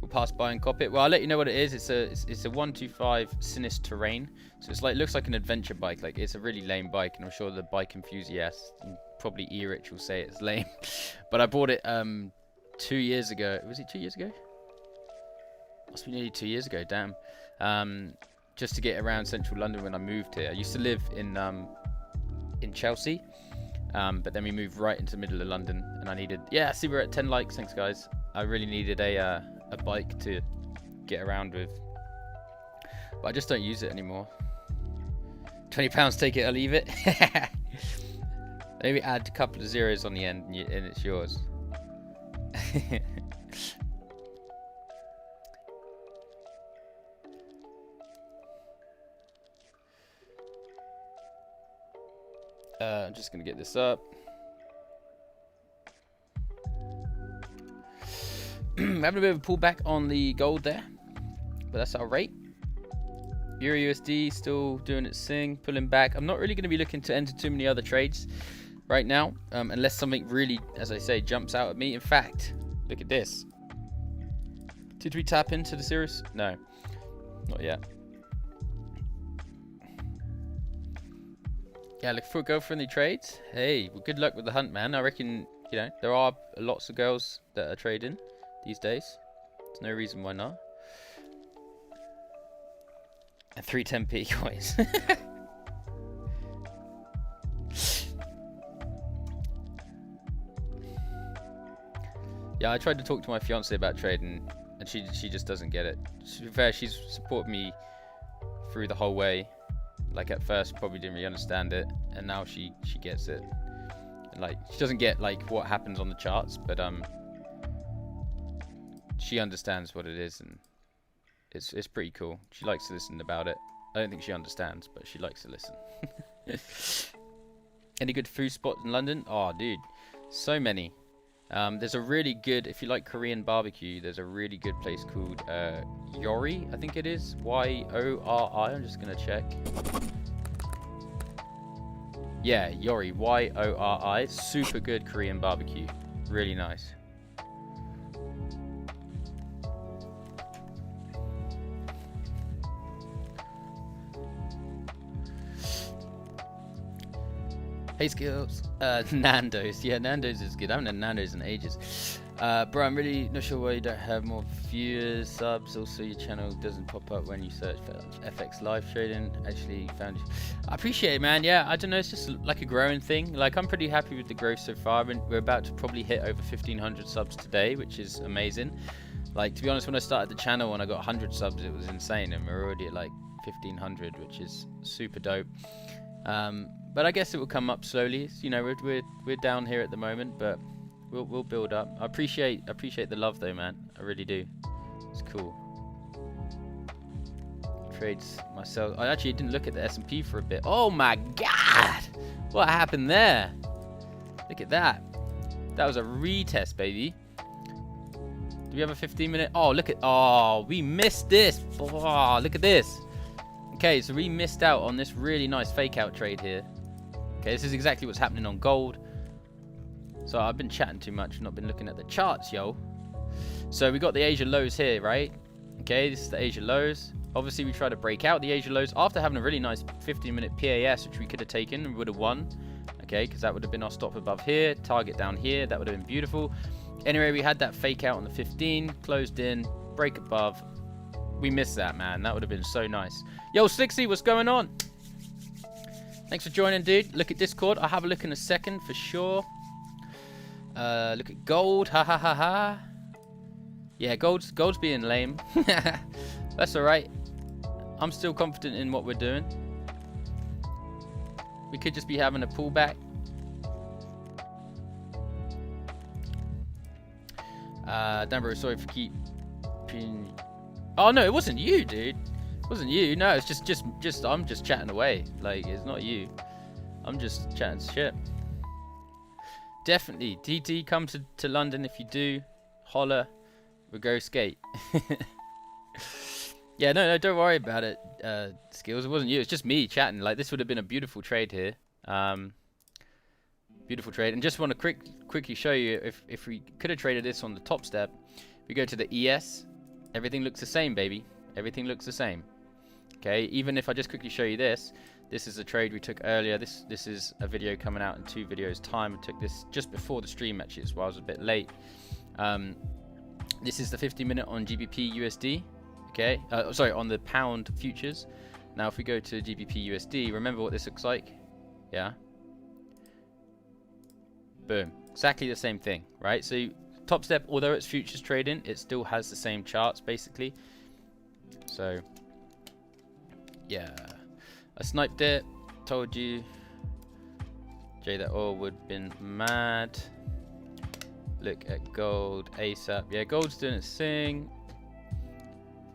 Speaker 1: We'll pass by and cop it. Well, I'll let you know what it is. It's a 125 Sinus Terrain. So it's like, looks like an adventure bike. Like, it's a really lame bike, and I'm sure the bike enthusiasts, and probably E-Rich, will say it's lame. But I bought it 2 years ago. Was it 2 years ago? Must be nearly 2 years ago, damn. Just to get around central London when I moved here. I used to live in Chelsea, but then we moved right into the middle of London, and I needed, yeah, see, we're at 10 likes, thanks guys. I really needed a bike to get around with, but I just don't use it anymore. £20, take it or leave it. Maybe add a couple of zeros on the end and it's yours. I'm just going to get this up. We're having a bit of a pullback on the gold there, but that's our rate. Euro USD still doing its thing, pulling back. I'm not really going to be looking to enter too many other trades right now, unless something really, as I say, jumps out at me. In fact, look at this. Did we tap into the series? No, not yet. Yeah, look for girl-friendly trades. Hey, well, good luck with the hunt, man. I reckon, you know, there are lots of girls that are trading these days. There's no reason why not. And 310p coins. Yeah, I tried to talk to my fiance about trading, and she just doesn't get it. To be fair, she's supported me through the whole way. Like, at first probably didn't really understand it, and now she gets it. And like, she doesn't get like what happens on the charts, but she understands what it is, and it's pretty cool. She likes to listen about it. I don't think she understands, but she likes to listen. Any good food spots in London? Oh, dude, so many. There's a really good, if you like Korean barbecue, there's a really good place called Yori, I think it is. Y-O-R-I. I'm just going to check. Yeah, Yori. Y-O-R-I. Super good Korean barbecue. Really nice. Hey Skills. Nando's. Yeah, Nando's is good. I haven't had Nando's in ages. Bro, I'm really not sure why you don't have more viewers, subs. Also, your channel doesn't pop up when you search for FX live trading. Actually, found you. I appreciate it, man. Yeah, I don't know. It's just like a growing thing. Like, I'm pretty happy with the growth so far. We're about to probably hit over 1,500 subs today, which is amazing. Like, to be honest, when I started the channel, when I got 100 subs, it was insane, and we're already at like 1,500, which is super dope. But I guess it will come up slowly. You know, we're down here at the moment, but we'll build up. I appreciate the love though, man. I really do. It's cool. Trades myself. I actually didn't look at the S&P for a bit. Oh my god! What happened there? Look at that. That was a retest, baby. Do we have a 15-minute? Oh, look at. Oh, we missed this. Oh, look at this. Okay, so we missed out on this really nice fake out trade here. Okay, this is exactly what's happening on gold. So I've been chatting too much, not been looking at the charts, yo. So we got the Asia lows here, right? Okay, this is the Asia lows. Obviously, we tried to break out the Asia lows after having a really nice 15-minute PAS, which we could have taken and would have won. Okay, because that would have been our stop above here, target down here. That would have been beautiful. Anyway, we had that fake out on the 15, closed in, break above. We missed that, man. That would have been so nice. Yo, Slixy, what's going on? Thanks for joining, dude. Look at Discord. I'll have a look in a second for sure. Look at gold. Ha ha ha ha. Yeah, gold's being lame. That's alright. I'm still confident in what we're doing. We could just be having a pullback. Danbro, sorry for keeping. Oh no, it wasn't you, dude. It wasn't you. No, it's just I'm just chatting away. Like, it's not you. I'm just chatting shit. Definitely. DT, come to London if you do. Holler. We'll go skate. Yeah, no, don't worry about it, Skills. It wasn't you. It's just me chatting. Like, this would have been a beautiful trade here. Beautiful trade. And just want to quickly show you if we could have traded this on the top step. We go to the ES. Everything looks the same, baby. Everything looks the same. Okay, even if I just quickly show you this. This is a trade we took earlier. This is a video coming out in 2 videos time. I took this just before the stream, actually. That's why I was a bit late. This is the 50-minute on GBP USD. Okay, sorry, on the pound futures. Now, if we go to GBP USD, remember what this looks like? Yeah. Boom. Exactly the same thing, right? So, top step, although it's futures trading, it still has the same charts, basically. So, yeah. I sniped it. Told you. Jay, that oil would have been mad. Look at gold ASAP. Yeah, gold's doing its thing.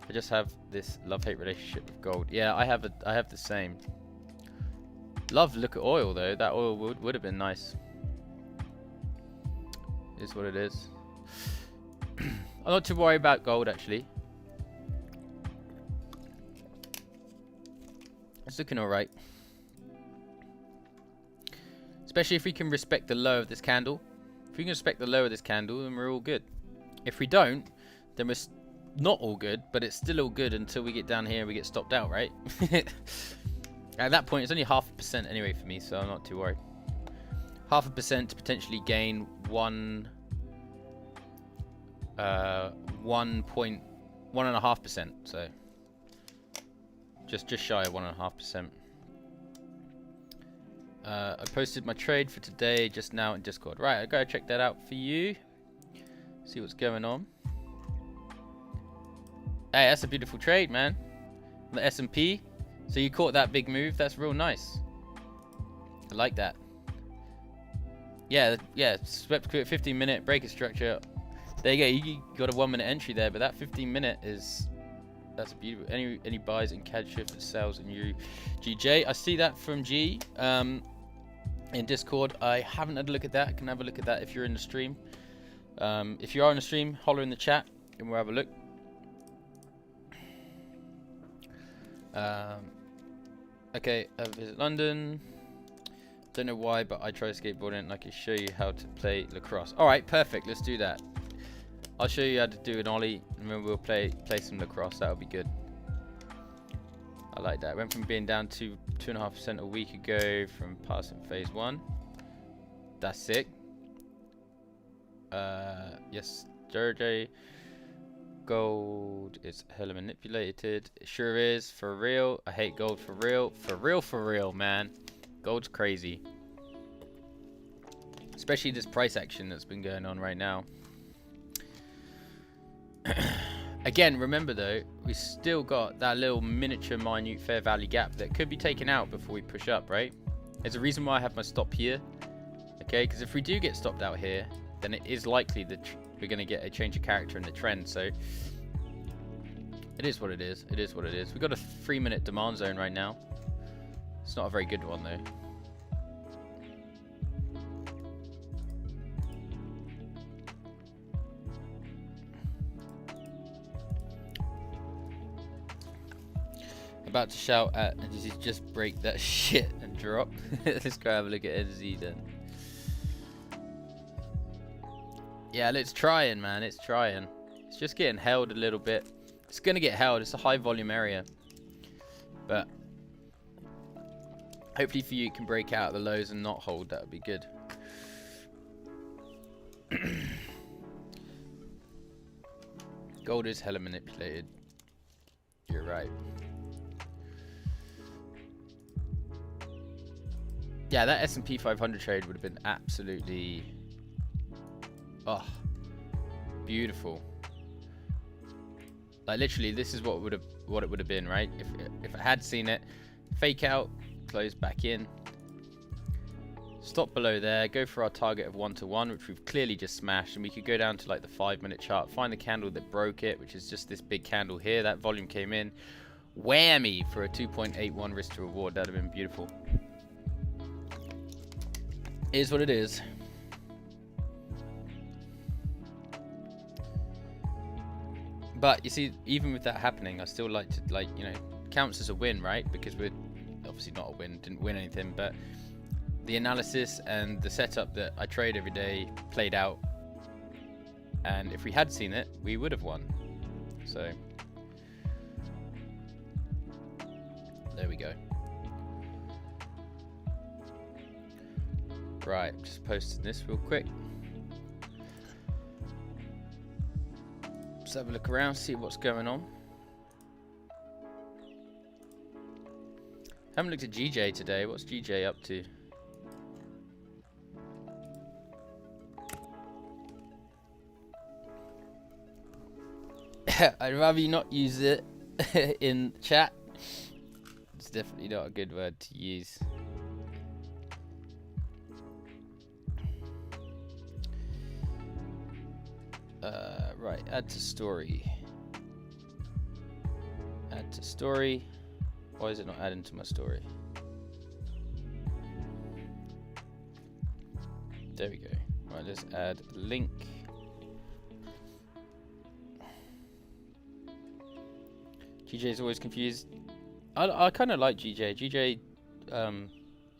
Speaker 1: I just have this love-hate relationship with gold. Yeah, I have the same. Look at oil though. That oil would have been nice. Is what it is. I'm not too worried about gold actually. It's looking alright. Especially if we can respect the low of this candle. If we can respect the low of this candle, then we're all good. If we don't, then we're not all good, but it's still all good until we get down here and we get stopped out, right? At that point, it's only 0.5% anyway for me, so I'm not too worried. 0.5% to potentially gain 1.5%, so just shy of 1.5%. I posted my trade for today just now in Discord. Right, I'll go check that out for you. See what's going on. Hey, that's a beautiful trade, man. The S&P. So you caught that big move. That's real nice. I like that. Yeah. Swept 15-minute breaker structure. There you go. You got a 1-minute entry there, but that 15-minute that's beautiful. Any buys in CAD shift and sales in GJ? I see that from G in Discord. I haven't had a look at that. I can have a look at that if you're in the stream. If you are in the stream, holler in the chat and we'll have a look. Okay, visit London. Don't know why, but I try skateboarding and I can show you how to play lacrosse. Alright, perfect. Let's do that. I'll show you how to do an ollie and then we'll play some lacrosse. That'll be good. I like that. Went from being down to 2.5% a week ago from passing phase 1. That's sick. Yes, Georgie. Gold is hella manipulated. It sure is. For real. I hate gold for real. For real, man. Gold's crazy. Especially this price action that's been going on right now. Again, remember though, we still got that little miniature minute fair value gap that could be taken out before we push up, right? There's a reason why I have my stop here. Okay, because if we do get stopped out here, then it is likely that we're going to get a change of character in the trend. So it is what it is. It is what it is. We've got a 3-minute demand zone right now. It's not a very good one though. About to shout at NZ, just break that shit and drop. Let's go have a look at NZ then. Yeah, it's trying, man. It's trying. It's just getting held a little bit. It's going to get held. It's a high volume area. But hopefully for you, it can break out the lows and not hold. That would be good. Gold is hella manipulated. You're right. Yeah, that S&P 500 trade would have been absolutely, oh, beautiful. Like literally, this is what it would have been, right? If I had seen it, fake out, close back in, stop below there, go for our target of 1-to-1, which we've clearly just smashed, and we could go down to like the 5-minute chart, find the candle that broke it, which is just this big candle here. That volume came in, whammy for a 2.81 risk to reward. That'd have been beautiful. Is what it is. But you see, even with that happening, I still like to, like, you know, counts as a win, right? Because we're obviously not a win, didn't win anything, but the analysis and the setup that I trade every day played out, and if we had seen it, we would have won. So there we go. Right, just posting this real quick. Let's have a look around, see what's going on. Haven't looked at GJ today. What's GJ up to? I'd rather you not use it in chat. It's definitely not a good word to use. Right, add to story. Add to story. Why is it not adding to my story? There we go. Right, let's add link. GJ is always confused. I kind of like GJ. GJ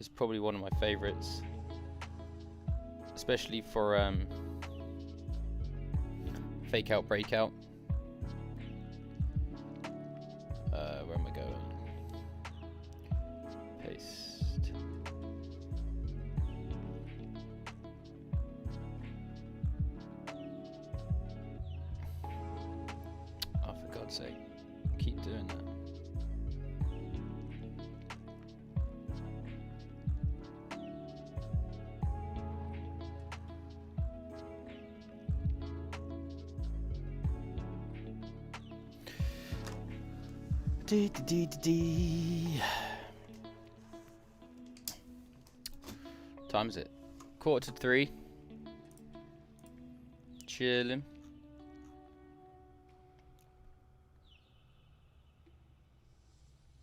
Speaker 1: is probably one of my favorites, especially for fake out, breakout. Where am I going? Paste. Oh, for God's sake. Keep doing that. Time is it? 2:45. Chilling.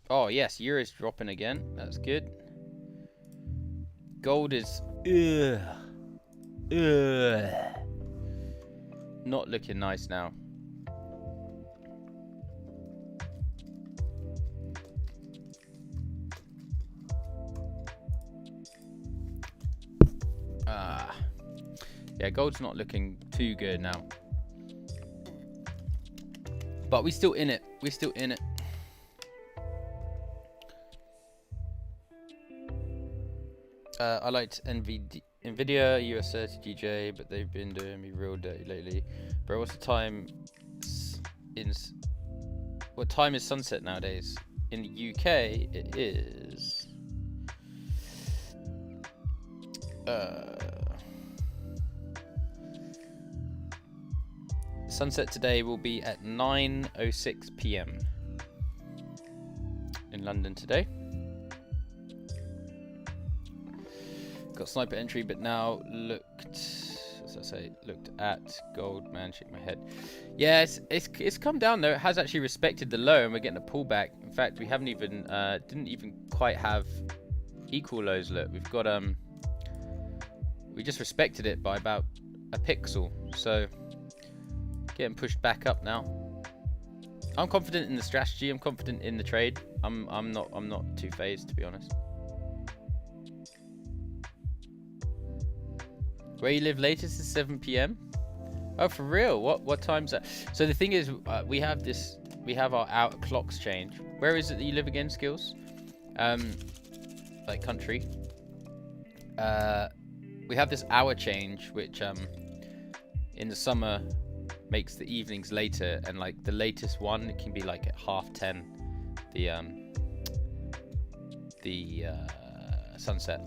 Speaker 1: Oh yes, Euro's dropping again. That's good. Gold is not looking nice now. Yeah, gold's not looking too good now. But we're still in it. We're still in it. I liked Nvidia, US30 GJ, but they've been doing me real dirty lately. Bro, what's the time? What time is sunset nowadays? In the UK, it is. Sunset today will be at 9:06 p.m. in London today. Got sniper entry, but now looked at gold. Man, shake my head. Yeah, it's come down though. It has actually respected the low, and we're getting a pullback. In fact, we haven't even didn't even quite have equal lows. Look, we've got we just respected it by about a pixel. So getting pushed back up now. I'm confident in the strategy. I'm confident in the trade. I'm not too phased, to be honest. Where you live latest is 7 p.m. Oh, for real? What time's that? So the thing is, we have our out clocks change. Where is it that you live again, Skills? Like country. We have this hour change, which in the summer makes the evenings later, and like the latest one, it can be like at 10:30. The sunset.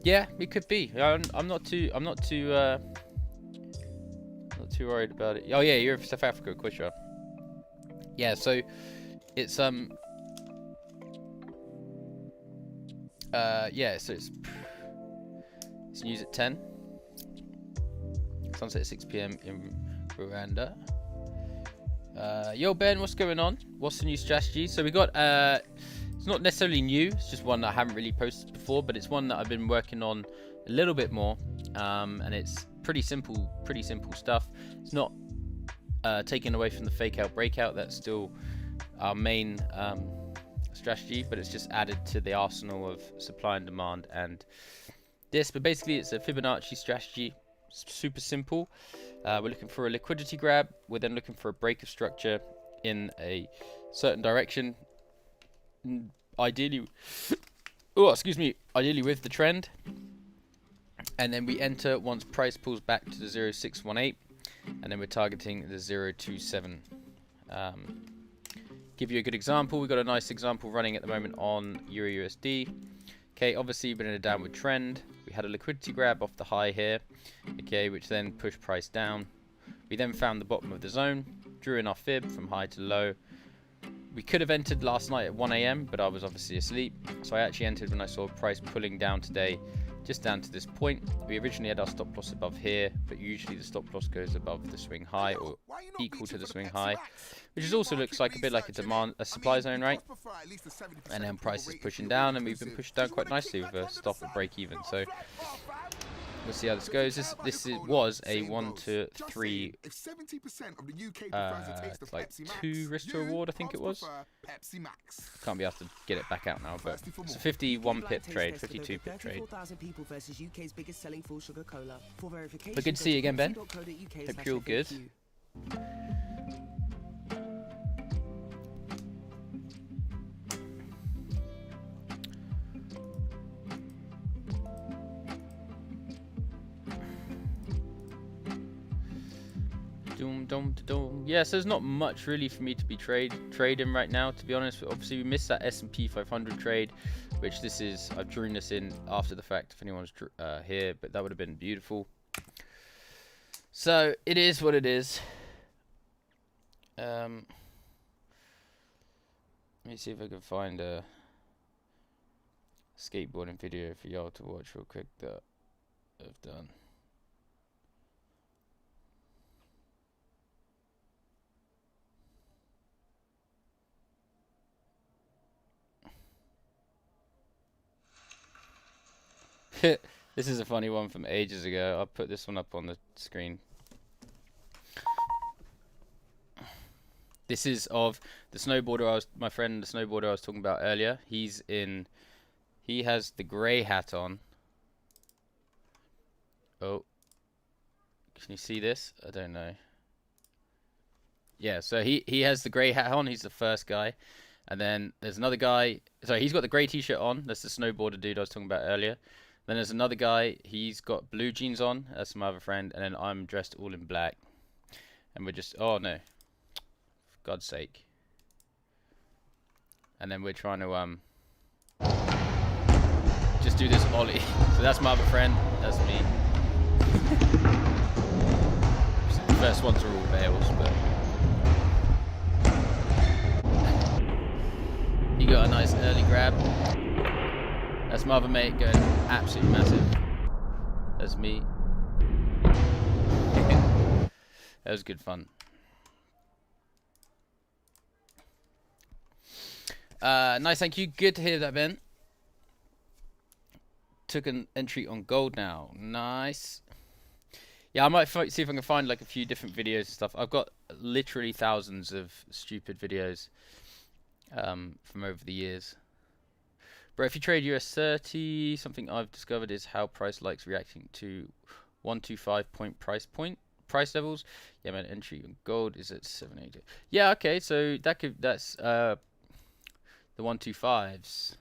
Speaker 1: Yeah, it could be. I'm not too worried about it. Oh yeah, you're in South Africa, of course you are. Yeah, so it's yeah, so it's news at 10. Sunset at 6 p.m. in Rwanda. Yo Ben, what's going on? What's the new strategy? So we got it's not necessarily new, it's just one that I haven't really posted before, but it's one that I've been working on a little bit more, and it's pretty simple stuff. It's not taken away from the fake out breakout. That's still our main strategy, but it's just added to the arsenal of supply and demand and this. But basically it's a Fibonacci strategy, super simple. We're looking for a liquidity grab. We're then looking for a break of structure in a certain direction, ideally ideally with the trend, and then we enter once price pulls back to the 0.618, and then we're targeting the 0.27. Give you a good example. We've got a nice example running at the moment on Euro USD. Okay, obviously we've been in a downward trend. We had a liquidity grab off the high here, okay, which then pushed price down. We then found the bottom of the zone, drew in our fib from high to low. We could have entered last night at 1 a.m, but I was obviously asleep, so I actually entered when I saw price pulling down today, just down to this point. We originally had our stop loss above here, but usually the stop loss goes above the swing high or equal to the swing high, which is also looks like a bit like a supply zone, right? And then price is pushing down, and we've been pushed down quite nicely with a stop at break even. So we'll see how this goes. This was a 1 to 3 like 2 risk to reward, I think it was. Can't be able to get it back out now, but it's a 51 pip trade, 52 pip trade. But good to see you again, Ben. Hope you're all good. Yeah, so there's not much really for me to be trading right now, to be honest. Obviously we missed that S&P 500 trade, which this is, I've drawn this in after the fact if anyone's here, but that would have been beautiful. So it is what it is. Let me see if I can find a skateboarding video for y'all to watch real quick that I've done. This is a funny one from ages ago. I'll put this one up on the screen. This is of the snowboarder my friend, the snowboarder I was talking about earlier. He has the grey hat on. Oh, can you see this? I don't know. Yeah, so he has the grey hat on. He's the first guy. And then there's another guy. Sorry, he's got the grey t-shirt on. That's the snowboarder dude I was talking about earlier. Then there's another guy. He's got blue jeans on. That's my other friend. And then I'm dressed all in black. And we're just... Oh, no. For God's sake. And then we're trying to... just do this ollie. So that's my other friend. That's me. The first ones are all bales, but... He got a nice early grab. That's my other mate going absolutely massive. That's me. That was good fun. Nice, thank you. Good to hear that, Ben. Took an entry on gold now. Nice. Yeah, I might see if I can find like a few different videos and stuff. I've got literally thousands of stupid videos from over the years. Bro, if you trade US 30, something I've discovered is how price likes reacting to 125 price levels. Yeah, man, entry on gold is at 780. Yeah, okay, so that's the 125s.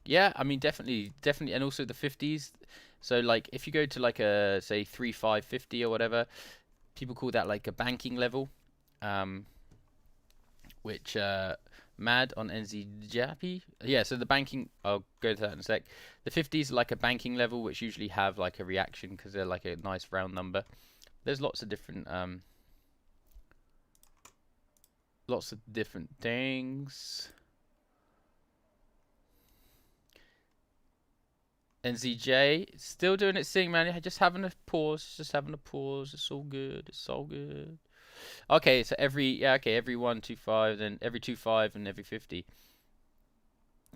Speaker 1: Yeah, I mean definitely, and also the 50s. So like if you go to like a say 3550 or whatever, people call that like a banking level. Which mad on NZJAPI. Yeah, so the banking, I'll go to that in a sec. The 50s are like a banking level, which usually have like a reaction because they're like a nice round number. There's lots of different things. NZJ still doing its thing, man. Just having a pause. It's all good. Okay, so every 125, then every 25, and every 50.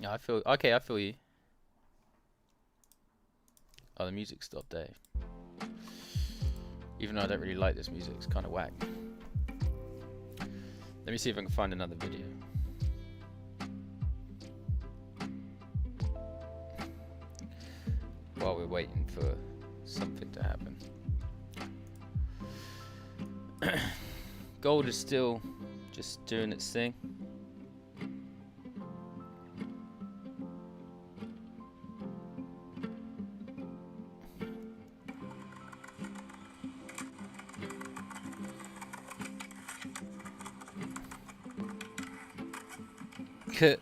Speaker 1: Yeah, I feel you. Oh, the music stopped there. Even though I don't really like this music, it's kind of whack. Let me see if I can find another video. While we're waiting for something to happen. Gold is still just doing its thing.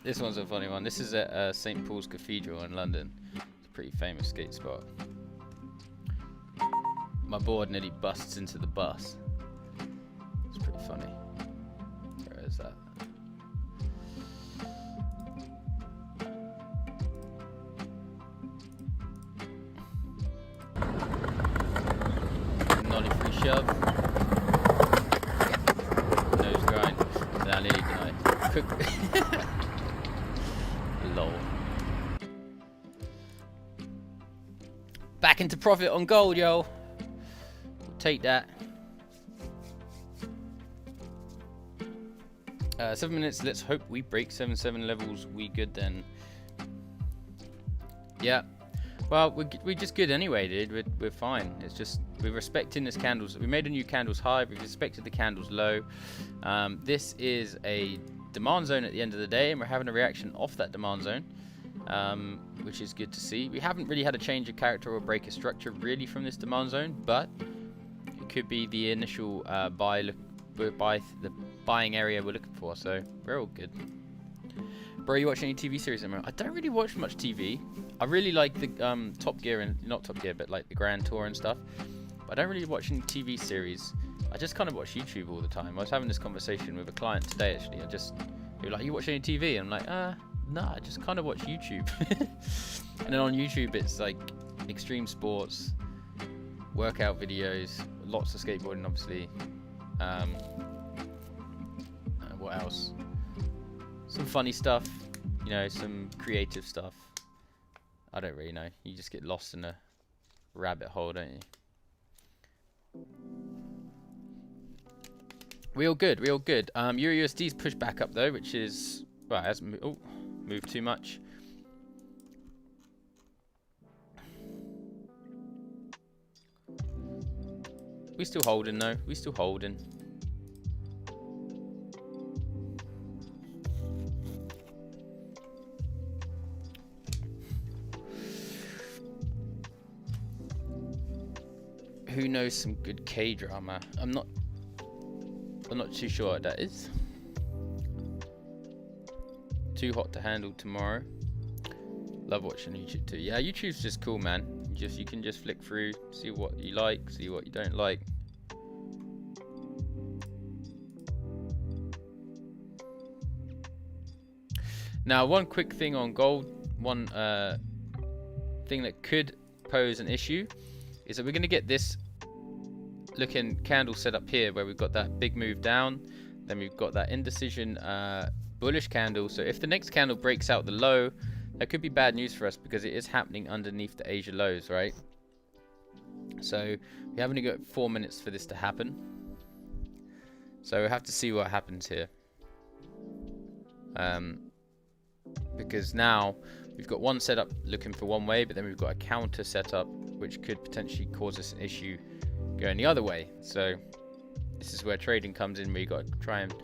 Speaker 1: This one's a funny one. This is at St. Paul's Cathedral in London. It's a pretty famous skate spot. My board nearly busts into the bus. It's pretty funny. Where is that? Nollie free shove. Nose grind. Nah, nearly died. Lol. Back into profit on gold, yo. Take that. 7 minutes. Let's hope we break 7-7 levels. We good then. Yeah. Well, we're just good anyway, dude. We're fine. It's just we're respecting this candles. We made a new candles high. We've respected the candles low. This is a demand zone at the end of the day, and we're having a reaction off that demand zone, which is good to see. We haven't really had a change of character or break of structure really from this demand zone, but it could be the initial the buying area we're looking for. So we're all good. Bro, you watch any TV series anymore? I don't really watch much TV. I really like the Top Gear, and not Top Gear, but like the Grand Tour and stuff. But I don't really watch any TV series. I just kind of watch YouTube all the time. I was having this conversation with a client today, actually. They were like, "You watch any TV?" And I'm like, nah, I just kind of watch YouTube. And then on YouTube, it's like extreme sports, workout videos, lots of skateboarding, obviously. What else? Some funny stuff, you know, some creative stuff. I don't really know. You just get lost in a rabbit hole, don't you? We all good. Euro USD's pushed back up though, which is well, it hasn't moved too much. We still holding though. We still holding. who knows some good K-drama? I'm not too sure what that is. Too hot to handle tomorrow. Love watching YouTube too. Yeah, YouTube's just cool, man. You can just flick through, see what you like, see what you don't like. Now, one quick thing on gold, one thing that could pose an issue is that we're going to get this looking candle set up here where we've got that big move down, then we've got that indecision bullish candle. So if the next candle breaks out the low, that could be bad news for us because it is happening underneath the Asia lows, right? So we have only got 4 minutes for this to happen. So we'll have to see what happens here. Because now we've got one setup looking for one way, but then we've got a counter setup which could potentially cause us an issue going the other way. So this is where trading comes in, where you got to try and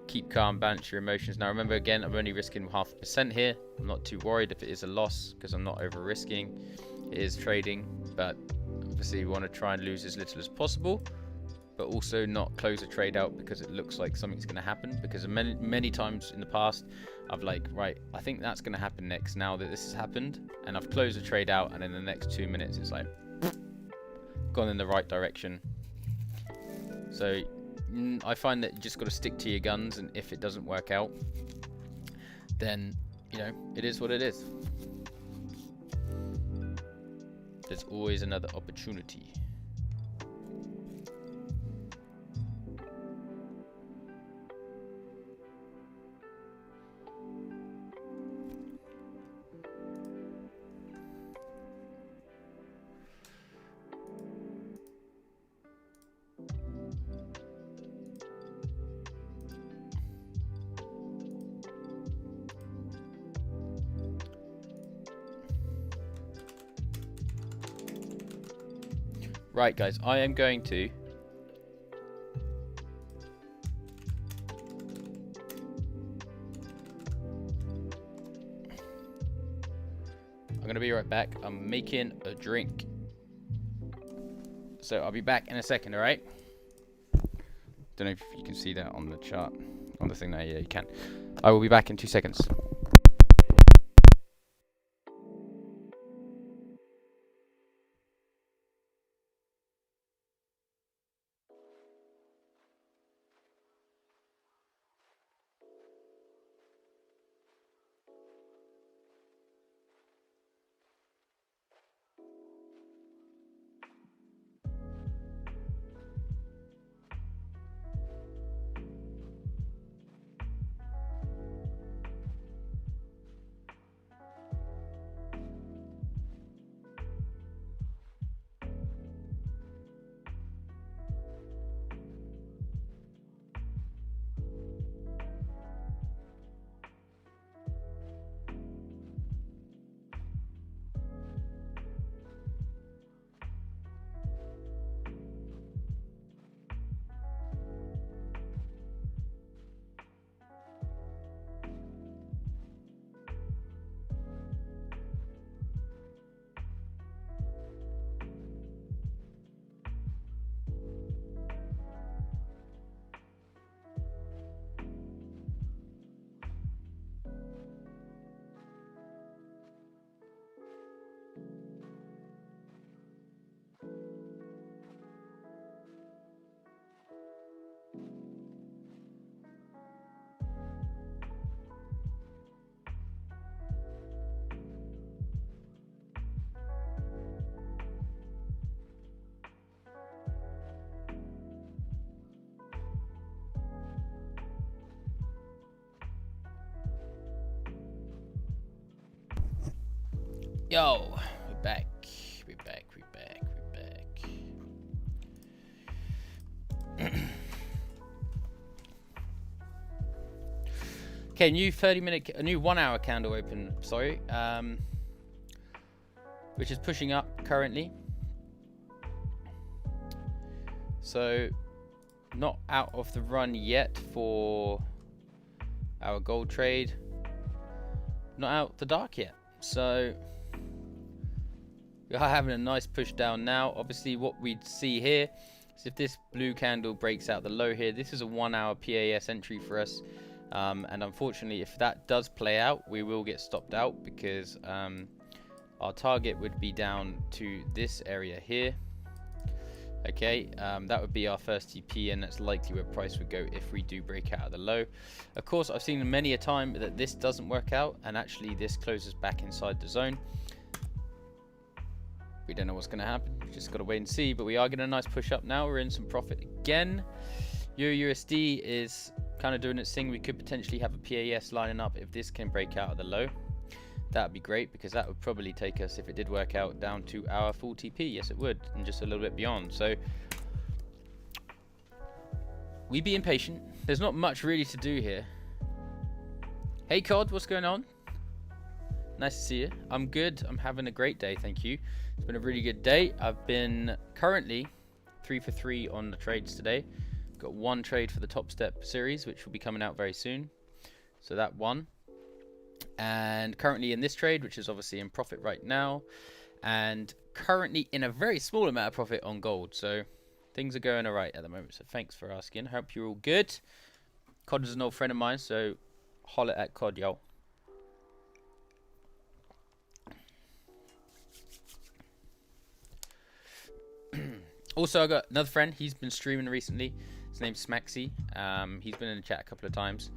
Speaker 1: keep calm, balance your emotions. Now remember, again, I'm only risking 0.5% here. I'm not too worried if it is a loss because I'm not over risking. It is trading, but obviously we want to try and lose as little as possible, but also not close a trade out because it looks like something's going to happen. Because many times in the past I've like, right, I think that's going to happen next now that this has happened, and I've closed the trade out, and in the next 2 minutes it's like gone in the right direction. So I find that you just got to stick to your guns, and if it doesn't work out, then you know it is what it is. There's always another opportunity. Right, guys, I am going to be right back. I'm making a drink, so I'll be back in a second. All right. Don't know if you can see that on the chart, on the thing there. Yeah, you can. I will be back in 2 seconds. Yo, we're back. We're back. Okay, new 30-minute, a new 1 hour candle open. Sorry, which is pushing up currently. So, not out of the run yet for our gold trade. Not out the dark yet. So We are having a nice push down now. Obviously, what we'd see here is if this blue candle breaks out the low here, this is a 1 hour PAS entry for us. And unfortunately, if that does play out, we will get stopped out because our target would be down to this area here. Okay, that would be our first TP, and that's likely where price would go if we do break out of the low. Of course, I've seen many a time that this doesn't work out, and actually this closes back inside the zone. We don't know what's going to happen. We just got to wait and see, but we are getting a nice push up now. We're in some profit again. EURUSD is kind of doing its thing. We could potentially have a PAS lining up if this can break out of the low. That would be great, because that would probably take us, if it did work out, down to our full TP. Yes, it would, and just a little bit beyond. So we be impatient. There's not much really to do here. Hey COD, what's going on? Nice to see you. I'm good. I'm having a great day, thank you. It's been a really good day. I've been currently 3 for 3 on the trades today. Got one trade for the Top Step series, which will be coming out very soon. So that one. And currently in this trade, which is obviously in profit right now, and currently in a very small amount of profit on gold. So things are going all right at the moment. So thanks for asking. Hope you're all good. COD is an old friend of mine, so holler at COD, yo. Also, I got another friend. He's been streaming recently. His name's Smaxy. He's been in the chat a couple of times.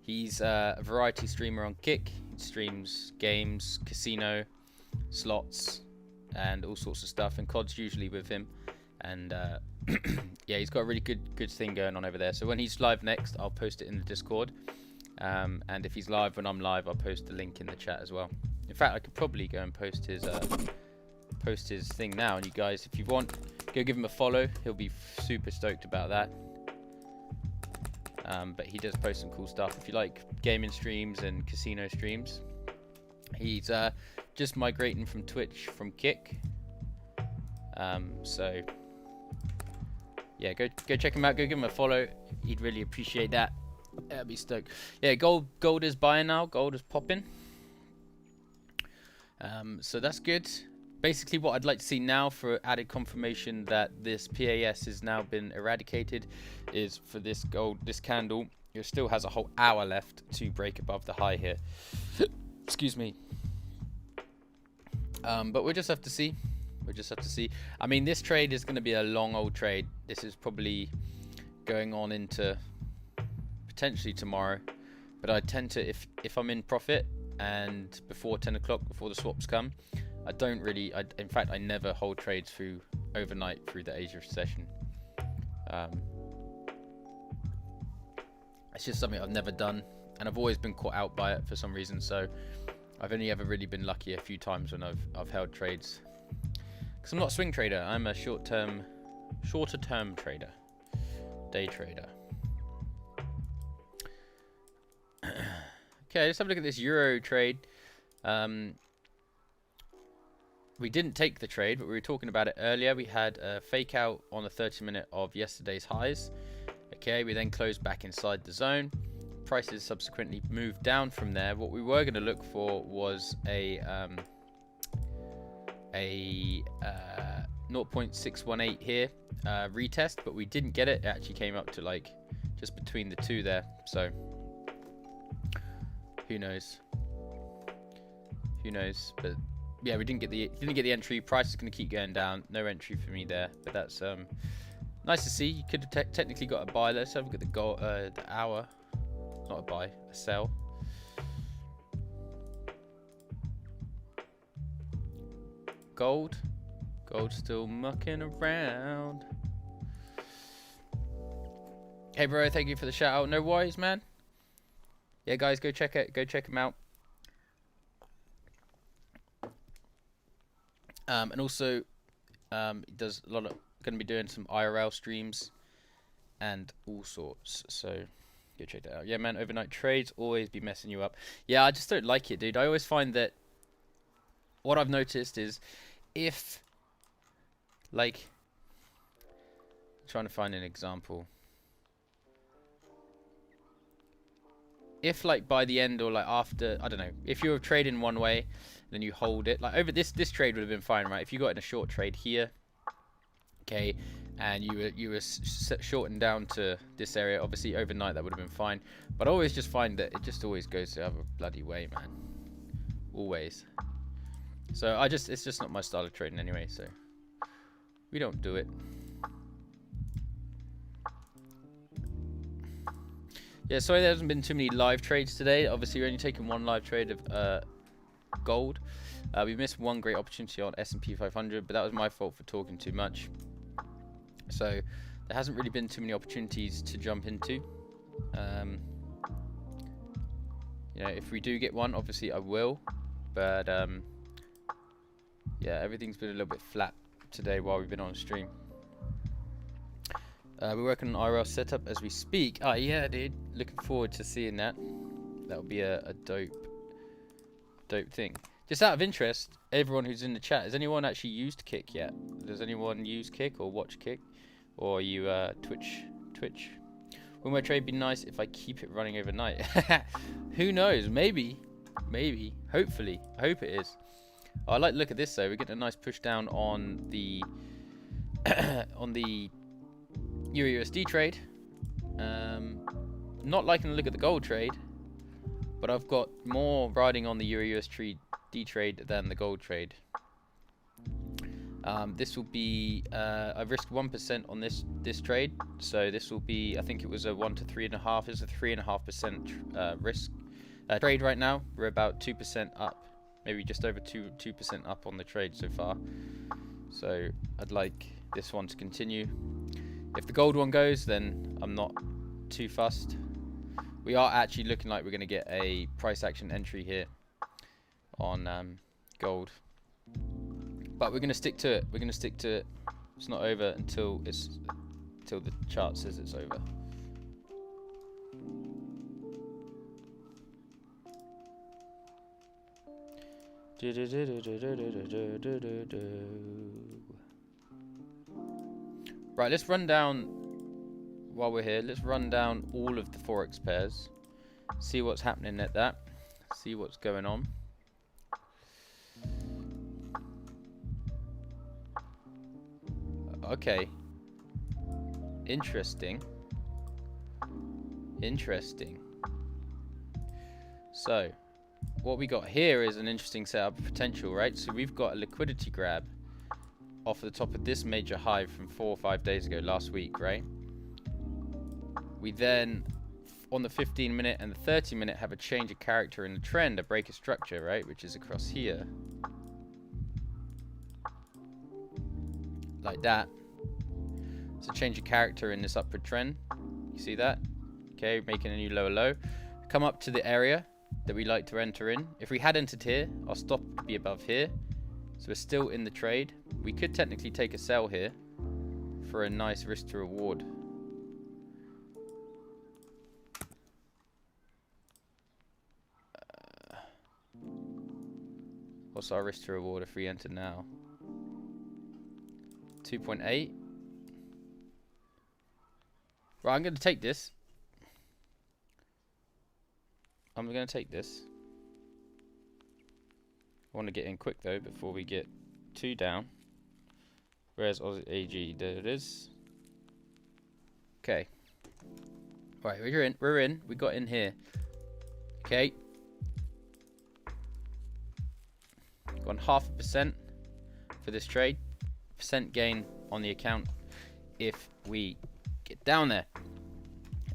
Speaker 1: He's a variety streamer on Kick. He streams games, casino, slots, and all sorts of stuff. And COD's usually with him. And yeah, he's got a really good thing going on over there. So when he's live next, I'll post it in the Discord. And if he's live when I'm live, I'll post the link in the chat as well. In fact, I could probably go and post his thing now. And you guys, if you want, go give him a follow. He'll be super stoked about that. But he does post some cool stuff. If you like gaming streams and casino streams, he's just migrating from Twitch from Kick. So yeah, go check him out. Go give him a follow. He'd really appreciate that. I'd be stoked. Yeah, gold is buying now. Gold is popping. So that's good. Basically, what I'd like to see now for added confirmation that this PAS has now been eradicated is for this candle. It still has a whole hour left to break above the high here. Excuse me. But we'll just have to see. I mean, this trade is going to be a long old trade. This is probably going on into potentially tomorrow. But I tend to, if I'm in profit and before 10 o'clock, before the swaps come, I don't really, in fact, I never hold trades through overnight through the Asia session. It's just something I've never done, and I've always been caught out by it for some reason. So I've only ever really been lucky a few times when I've held trades. Because I'm not a swing trader, I'm a shorter term trader, day trader. Okay, let's have a look at this Euro trade. We didn't take the trade, but we were talking about it earlier. We had a fake out on the 30-minute of yesterday's highs. Okay, we then closed back inside the zone. Prices subsequently moved down from there. What we were going to look for was a 0.618 here retest, but we didn't get it. It actually came up to like just between the two there. So who knows? But yeah, we didn't get the entry. Price is going to keep going down. No entry for me there, but that's nice to see. You could have technically got a buy. Let's have a look at the hour. Not a buy, a sell. Gold still mucking around. Hey bro, thank you for the shout out. No worries, man. Yeah, guys, go check him out. And also, he does a lot of, going to be doing some IRL streams and all sorts. So go check that out. Yeah, man, overnight trades always be messing you up. Yeah, I just don't like it, dude. I always find that what I've noticed is if, like, I'm trying to find an example. If, like, by the end or, like, after, I don't know, if you're trading one way then you hold it. Like over this trade would have been fine, right? If you got in a short trade here, okay, and you were shortened down to this area, obviously overnight that would have been fine. But I always just find that it just always goes the other bloody way, man. Always. So it's just not my style of trading anyway, so we don't do it. Yeah, sorry there hasn't been too many live trades today. Obviously we're only taking one live trade of gold. We missed one great opportunity on S&P 500, but that was my fault for talking too much. So there hasn't really been too many opportunities to jump into. You know, if we do get one, obviously I will. But yeah, everything's been a little bit flat today while we've been on stream. We're working on IRL setup as we speak. Oh yeah, dude. Looking forward to seeing that. That'll be a dope thing. Just out of interest, everyone who's in the chat, has anyone actually used Kick yet? Does anyone use Kick or watch Kick? Or are you Twitch? Will my trade be nice if I keep it running overnight? Who knows? Maybe. Hopefully. I hope it is. Oh, I like to look at this though. We're getting a nice push down on the on the Euro USD trade. Not liking to look at the gold trade, but I've got more riding on the Euro USD trade than the gold trade. This will be I've risked 1% on this trade, so this will be, I think it was a 1 to 3.5. It's a 3.5% risk trade right now. We're about 2% up, maybe just over 2% up on the trade so far. So I'd like this one to continue. If the gold one goes, then I'm not too fussed. We are actually looking like we're going to get a price action entry here on gold. But we're going to stick to it. We're going to stick to it. It's not over until the chart says it's over. Right, let's run down, while we're here, let's run down all of the Forex pairs. See what's happening at that. See what's going on. Okay. Interesting. So, what we got here is an interesting setup potential, right? So we've got a liquidity grab off the top of this major high from 4 or 5 days ago, last week, right? We then, on the 15-minute and the 30-minute, have a change of character in the trend, a break of structure, right? Which is across here. Like that. It's a change of character in this upward trend. You see that? Okay, making a new lower low. Come up to the area that we like to enter in. If we had entered here, our stop would be above here. So we're still in the trade. We could technically take a sell here for a nice risk to reward. What's our risk to reward if we enter now? 2.8. Right, I'm going to take this. I want to get in quick though before we get too down. Where's Aussie AG? There it is. Okay. Right, we're in. We got in here. Okay. Gone 0.5% for this trade. Percent gain on the account if we get down there.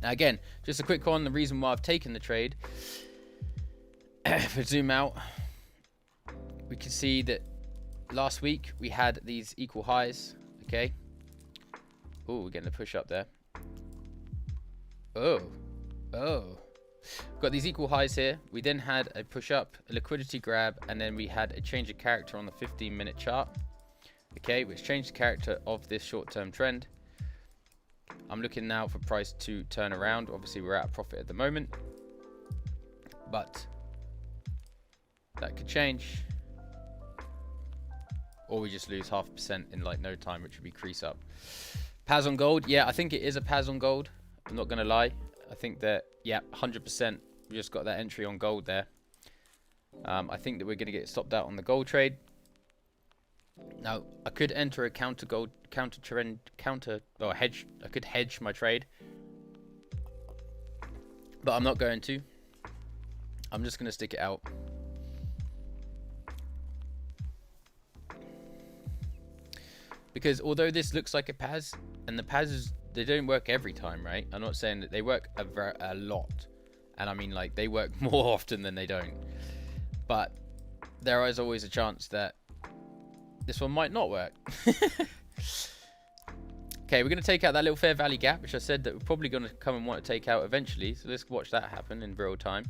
Speaker 1: Now again, just a quick one. The reason why I've taken the trade. If we zoom out, we can see that last week we had these equal highs. Okay. Oh, we're getting a push up there. Oh. Got these equal highs here. We then had a push up, a liquidity grab, and then we had a change of character on the 15-minute chart. Okay, which changed the character of this short-term trend. I'm looking now for price to turn around. Obviously, we're at a profit at the moment, but that could change. Or we just lose 0.5% in like no time, which would be crease up. Paz on gold. Yeah, I think it is a Paz on gold. I'm not going to lie. I think that, yeah, 100%. We just got that entry on gold there. I think that we're going to get stopped out on the gold trade. Now, I could enter a hedge. I could hedge my trade, but I'm not going to. I'm just going to stick it out. Because although this looks like a PAS, and the PASs, they don't work every time, right? I'm not saying that they work a lot. And I mean, like, they work more often than they don't. But there is always a chance that this one might not work. Okay, we're going to take out that little fair value gap, which I said that we're probably going to come and want to take out eventually. So let's watch that happen in real time.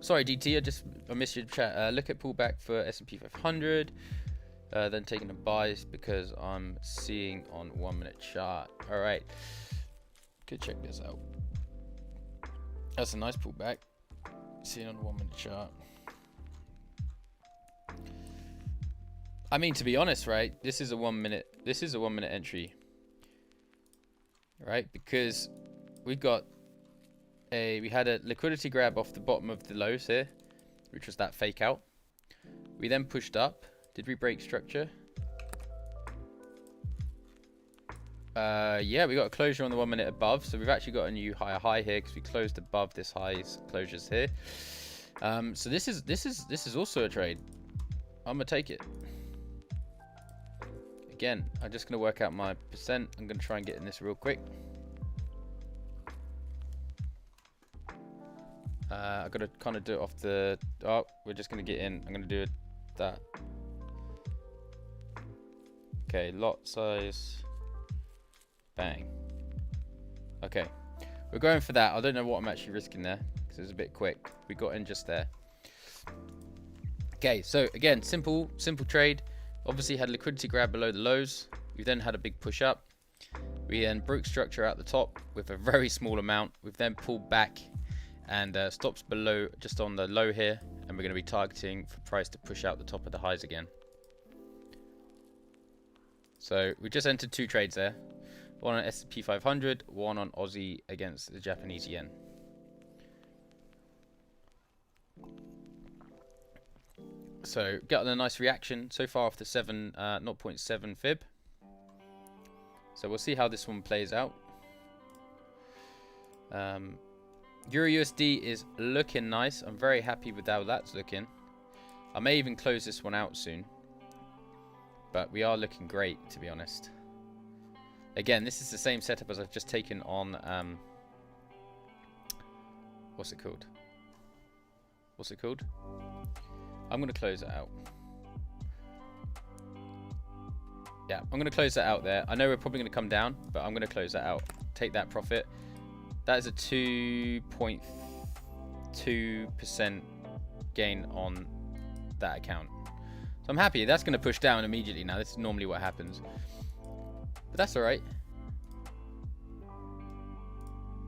Speaker 1: Sorry, DT, I missed your chat. Look at pullback for S&P 500. Then taking a buys because I'm seeing on 1 minute chart. All right, good, check this out. That's a nice pullback. Seeing on the 1 minute chart. I mean, to be honest, right? This is a 1 minute. This is a 1 minute entry, right? Because we had a liquidity grab off the bottom of the lows here, which was that fake out. We then pushed up. Did we break structure? Yeah, we got a closure on the 1 minute above, so we've actually got a new higher high here because we closed above this high's closures here. So this is also a trade. I'm gonna take it. Again, I'm just gonna work out my percent. I'm gonna try and get in this real quick. I gotta kind of do it off the. Oh, we're just gonna get in. I'm gonna do it that. Okay, lot size. Bang. Okay, we're going for that. I don't know what I'm actually risking there because it was a bit quick. We got in just there. Okay, so again, simple trade. Obviously had liquidity grab below the lows. We then had a big push up. We then broke structure out the top with a very small amount. We've then pulled back and stops below, just on the low here, and we're going to be targeting for price to push out the top of the highs again. So we just entered 2 trades there, one on S&P 500, one on Aussie against the Japanese yen. So got a nice reaction so far off the 0.7 fib. So we'll see how this one plays out. Euro USD is looking nice. I'm very happy with how that's looking. I may even close this one out soon. But we are looking great, to be honest. Again, this is the same setup as I've just taken on... what's it called? What's it called? I'm going to close it out. Yeah, I'm going to close that out there. I know we're probably going to come down, but I'm going to close that out. Take that profit. That is a 2.2% gain on that account. So I'm happy. That's going to push down immediately now. This is normally what happens. But that's alright.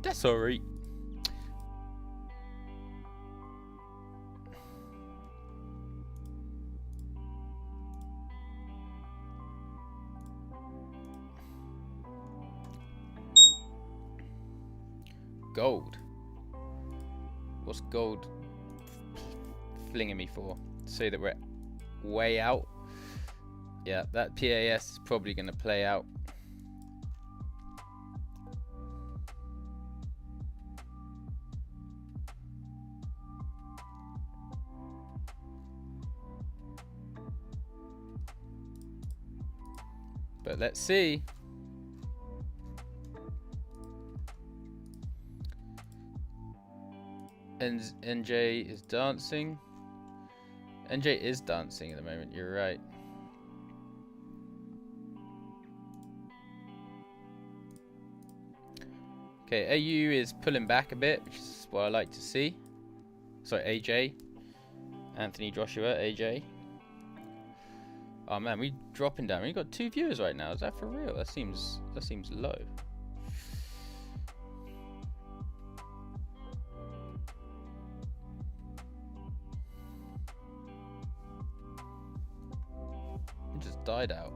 Speaker 1: That's alright. Gold. What's gold flinging me for? To say that we're way out. Yeah, that PAS is probably going to play out. But let's see. NJ is dancing. NJ is dancing at the moment, you're right. Okay, AU is pulling back a bit, which is what I like to see. Sorry, AJ. Anthony Joshua, AJ. Oh man, we dropping down. We got 2 viewers right now. Is that for real? That seems low. It just died out.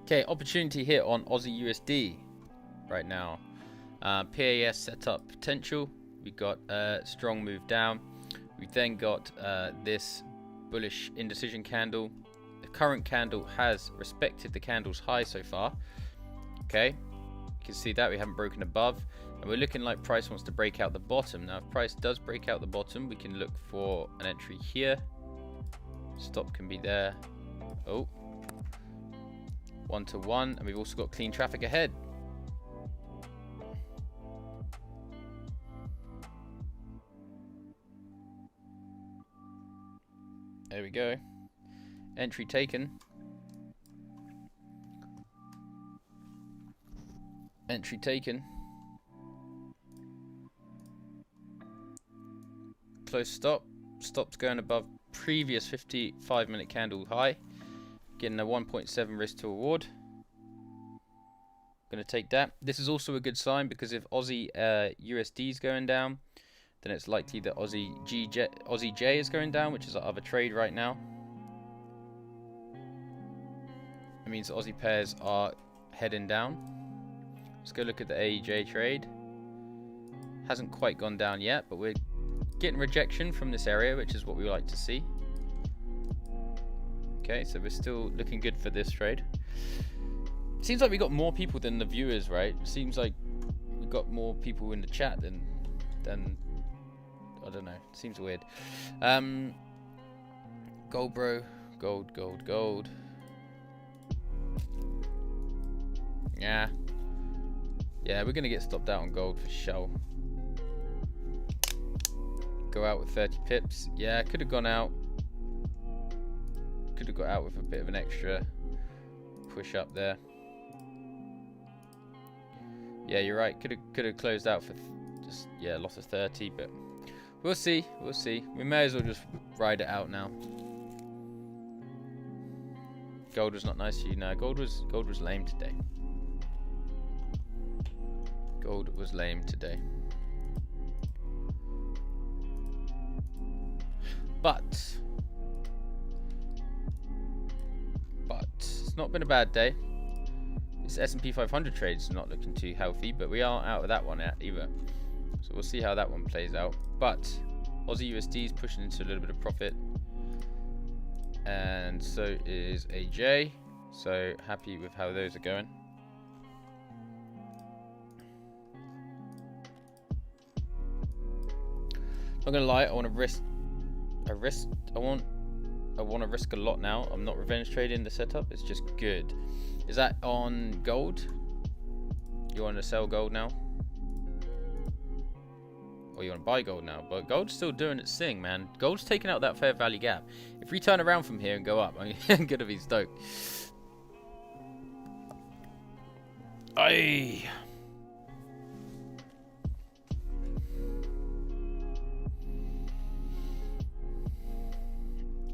Speaker 1: Okay, opportunity here on Aussie USD right now. PAS setup potential. We got a strong move down. We then got this bullish indecision candle. The current candle has respected the candle's high so far. Okay, you can see that we haven't broken above, and we're looking like price wants to break out the bottom. Now, if price does break out the bottom, we can look for an entry here. Stop can be there. Oh. 1-to-1, and we've also got clean traffic ahead. There we go. Entry taken. Entry taken. Close stop. Stop's going above previous 55-minute candle high. Getting a 1.7 risk to reward. Going to take that. This is also a good sign, because if Aussie USD is going down, then it's likely that Aussie J is going down, which is our other trade right now. It means Aussie pairs are heading down. Let's go look at the AEJ trade. Hasn't quite gone down yet, but we're getting rejection from this area, which is what we like to see. Okay, so we're still looking good for this trade. Seems like we got more people than the viewers, right? Seems like we got more people in the chat than I don't know. Seems weird. Gold, bro. Gold. Yeah, we're gonna get stopped out on gold for sure. Go out with 30 pips. Yeah, could have gone out. Could have got out with a bit of an extra push up there. Yeah, you're right. Could have closed out for just loss of 30, but we'll see. We may as well just ride it out now. Gold was not nice to you. No, gold was lame today. Gold was lame today. But it's not been a bad day. This S&P 500 trade's not looking too healthy, but we aren't out of that one yet either. So we'll see how that one plays out. But Aussie USD is pushing into a little bit of profit, and so is AJ. So happy with how those are going. Not gonna lie, I want to risk a lot now. I'm not revenge trading the setup, it's just good. Is that on gold? You want to sell gold now? Or you want to buy gold now? But gold's still doing its thing, man. Gold's taking out that fair value gap. If we turn around from here and go up, I'm gonna be stoked. Aye.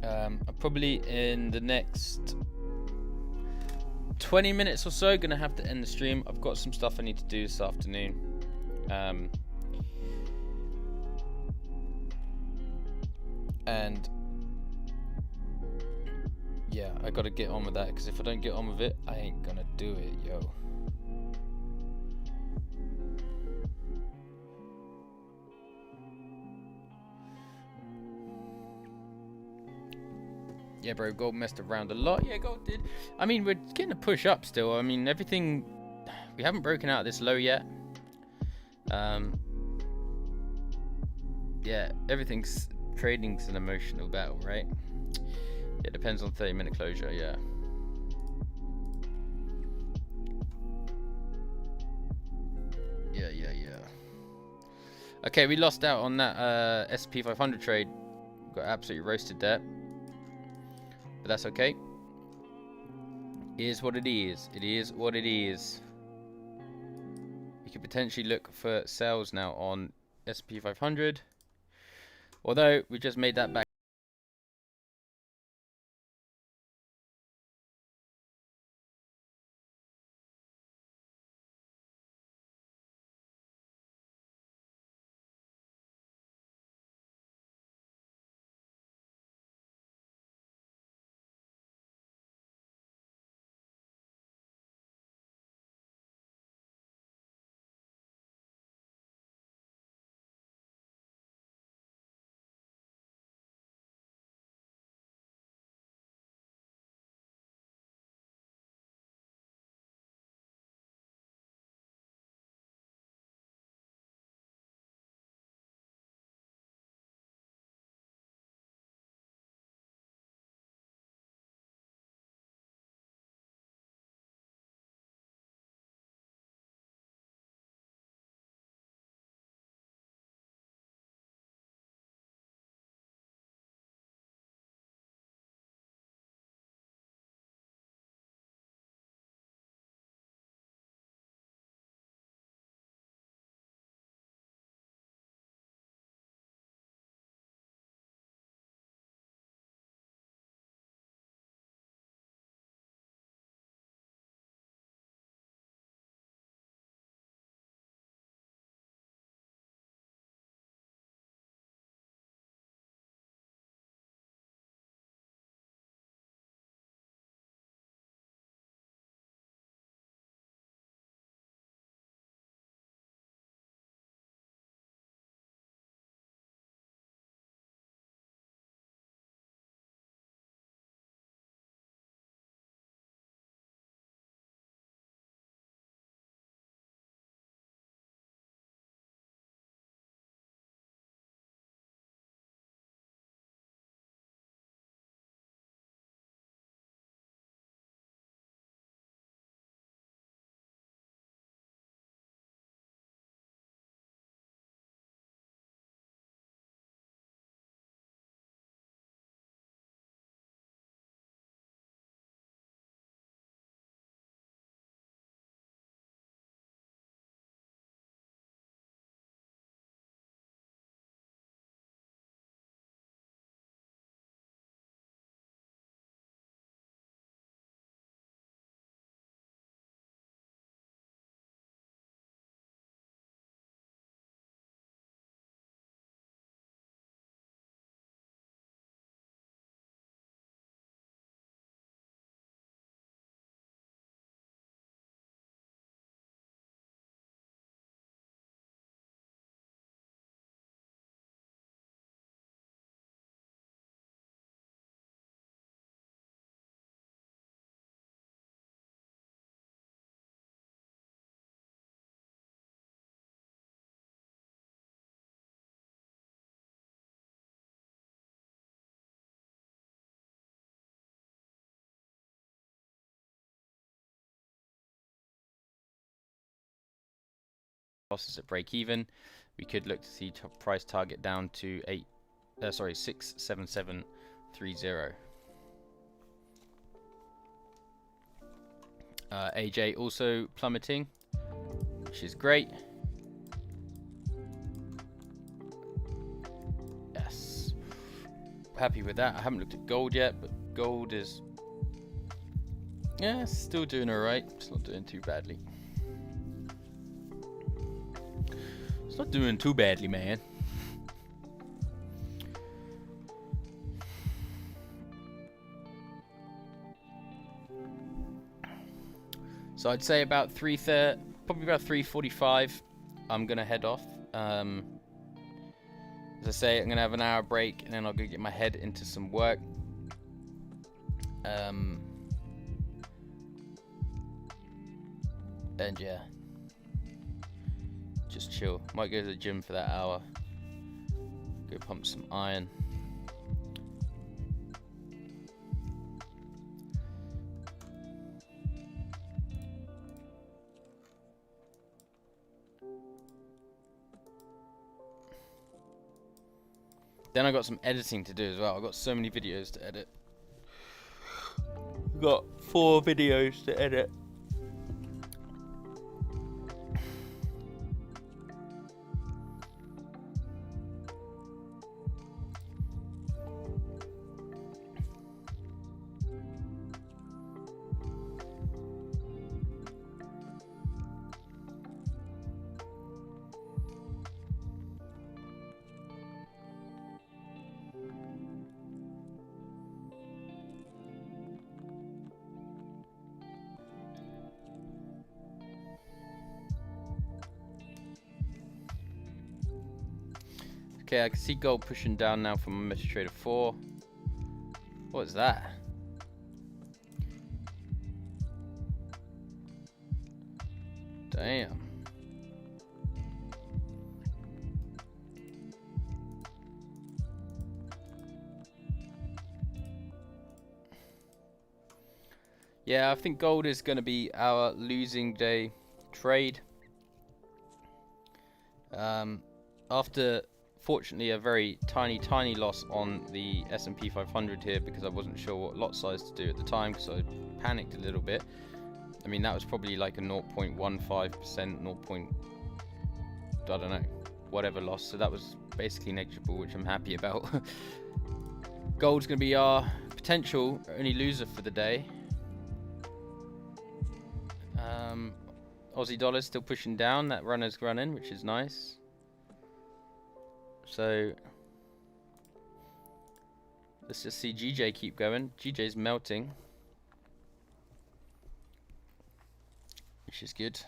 Speaker 1: I'm probably in the next 20 minutes or so gonna have to end the stream. I've got some stuff I need to do this afternoon. And yeah, I gotta get on with that, because if I don't get on with it, I ain't gonna do it, yo. Yeah, bro, gold messed around a lot. Yeah, gold did. I mean, we're getting a push up still. I mean, everything... We haven't broken out this low yet. Yeah, everything's trading's an emotional battle, right? It depends on 30-minute closure. Yeah. Okay, we lost out on that SP 500 trade. Got absolutely roasted there, but that's okay. It is what it is. It is what it is. We could potentially look for sales now on SP 500, although we just made that back. Losses at break even. We could look to see price target down to 67730. AJ also plummeting, which is great. Yes, happy with that. I haven't looked at gold yet, but gold is still doing alright. It's not doing too badly. It's not doing too badly, man. So I'd say about 3:30, probably about 3:45. I'm gonna head off. As I say, I'm gonna have an hour break, and then I'll go get my head into some work. And yeah, just chill. Might go to the gym for that hour. Go pump some iron. Then I got some editing to do as well. I got so many videos to edit. Got 4 videos to edit. Okay, I can see gold pushing down now from MetaTrader 4. What is that? Damn. Yeah, I think gold is going to be our losing day trade. After fortunately a very tiny loss on the S&P 500 here, because I wasn't sure what lot size to do at the time, because I panicked a little bit. I mean, that was probably like a 0.15%, I don't know, whatever loss, so that was basically negligible, which I'm happy about. Gold's going to be our potential only loser for the day. Aussie dollar's still pushing down, that runner's running, which is nice. So let's just see GJ keep going. GJ's melting, which is good.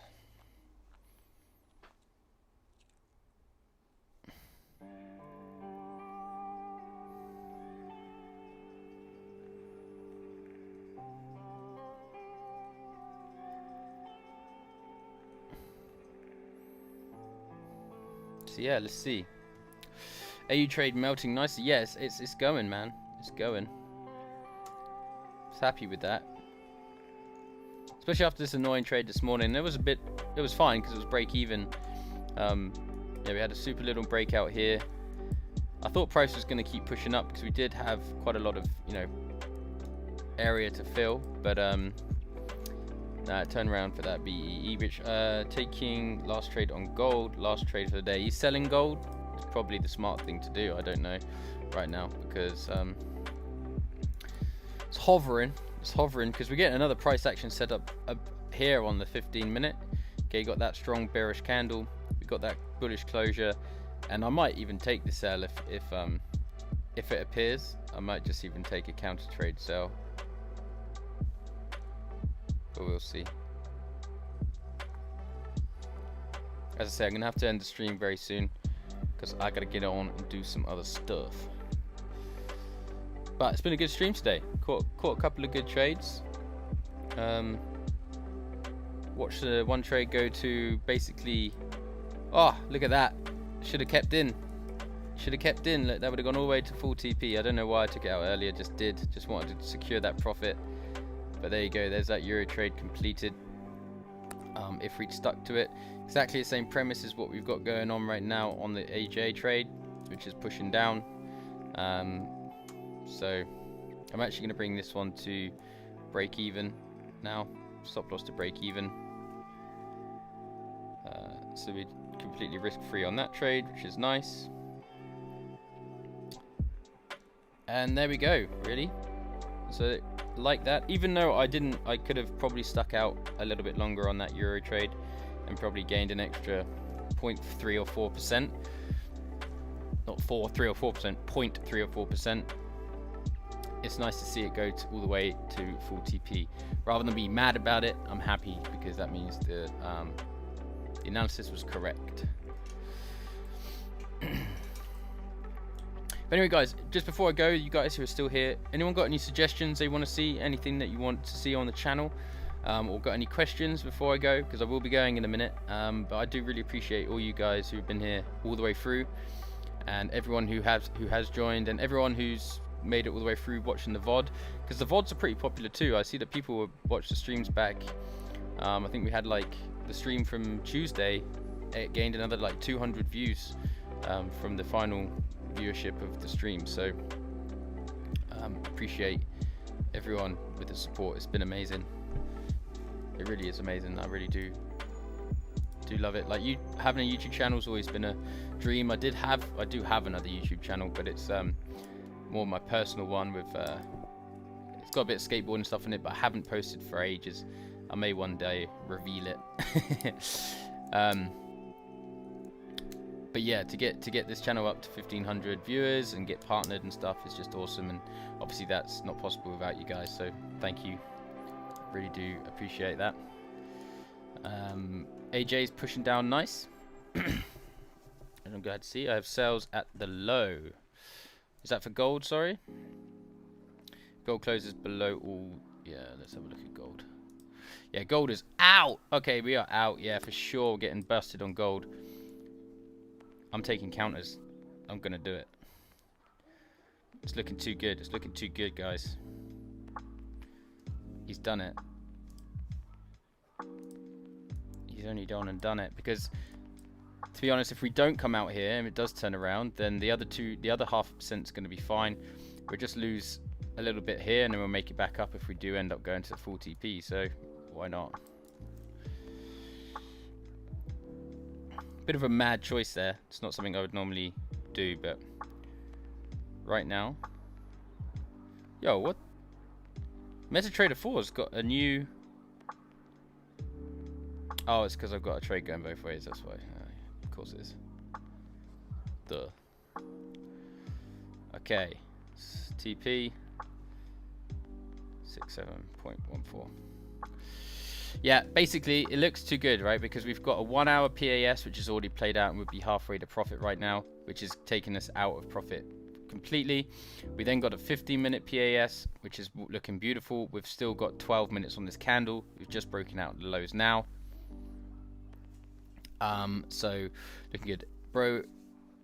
Speaker 1: So yeah, let's see. AU trade melting nicely. Yes, it's going, man. It's going. Just happy with that. Especially after this annoying trade this morning. It was fine because it was break even. Yeah, we had a super little breakout here. I thought price was going to keep pushing up because we did have quite a lot of, you know, area to fill, but turn around for that BEE, which taking last trade on gold, last trade for the day. He's selling gold. It's probably the smart thing to do. I don't know right now because it's hovering. It's hovering because we're getting another price action set up here on the 15-minute. Okay, you got that strong bearish candle. We got that bullish closure, and I might even take the sell if it appears. I might just even take a counter trade sell. But we'll see. As I say, I'm gonna have to end the stream very soon because I gotta get on and do some other stuff. But it's been a good stream today. Caught a couple of good trades. Watched the one trade go to basically. Oh, look at that! Should have kept in. Should have kept in. That would have gone all the way to full TP. I don't know why I took it out earlier. Just did. Just wanted to secure that profit. But there you go, there's that euro trade completed. If we'd stuck to it, exactly the same premise as what we've got going on right now on the AJ trade, which is pushing down. So I'm actually going to bring this one to break even now, stop loss to break even. So we're completely risk free on that trade, which is nice. And there we go, really. So like that, even though I could have probably stuck out a little bit longer on that euro trade and probably gained an extra 0.3 or 4%. Not 3 or 4%, 0.3 or 4%. It's nice to see it go all the way to full TP. Rather than be mad about it, I'm happy because that means the analysis was correct. But anyway, guys, just before I go, you guys who are still here, anyone got any suggestions they want to see, anything that you want to see on the channel, or got any questions before I go, because I will be going in a minute. But I do really appreciate all you guys who've been here all the way through. and everyone who has joined, and everyone who's made it all the way through watching the VOD, because the VODs are pretty popular too. I see that people watch the streams back. I think we had like the stream from Tuesday, it gained another like 200 views from the final viewership of the stream. So appreciate everyone with the support. It's been amazing. It really is amazing. I really do love it. Like, you having a YouTube channel has always been a dream. I do have another YouTube channel, but it's more my personal one with it's got a bit of skateboarding stuff in it, but I haven't posted for ages. I may one day reveal it. But yeah, to get this channel up to 1,500 viewers and get partnered and stuff is just awesome, and obviously that's not possible without you guys, so thank you. Really do appreciate that. AJ's pushing down nice. And I'm glad to see I have sales at the low. Is that for gold? Sorry. Gold closes below all. Yeah, let's have a look at gold. Yeah, gold is out. Okay, we are out. Yeah, for sure. We're getting busted on gold. I'm taking counters. I'm gonna do it. It's looking too good. It's looking too good, guys. He's done it. He's only gone and done it, because to be honest, if we don't come out here and it does turn around, then the other 0.5% is going to be fine. We'll just lose a little bit here, and then we'll make it back up if we do end up going to the full TP. So why not? Bit of a mad choice there. It's not something I would normally do, but right now, yo, what? MetaTrader 4's got a new. Oh, it's because I've got a trade going both ways. That's why. Of course it is. Duh. Okay. TP 67.14. Yeah, basically it looks too good, right? Because we've got a 1 hour PAS which is already played out and would be halfway to profit right now, which is taking us out of profit completely. We then got a 15-minute PAS which is looking beautiful. We've still got 12 minutes on this candle. We've just broken out the lows now. So looking good, bro.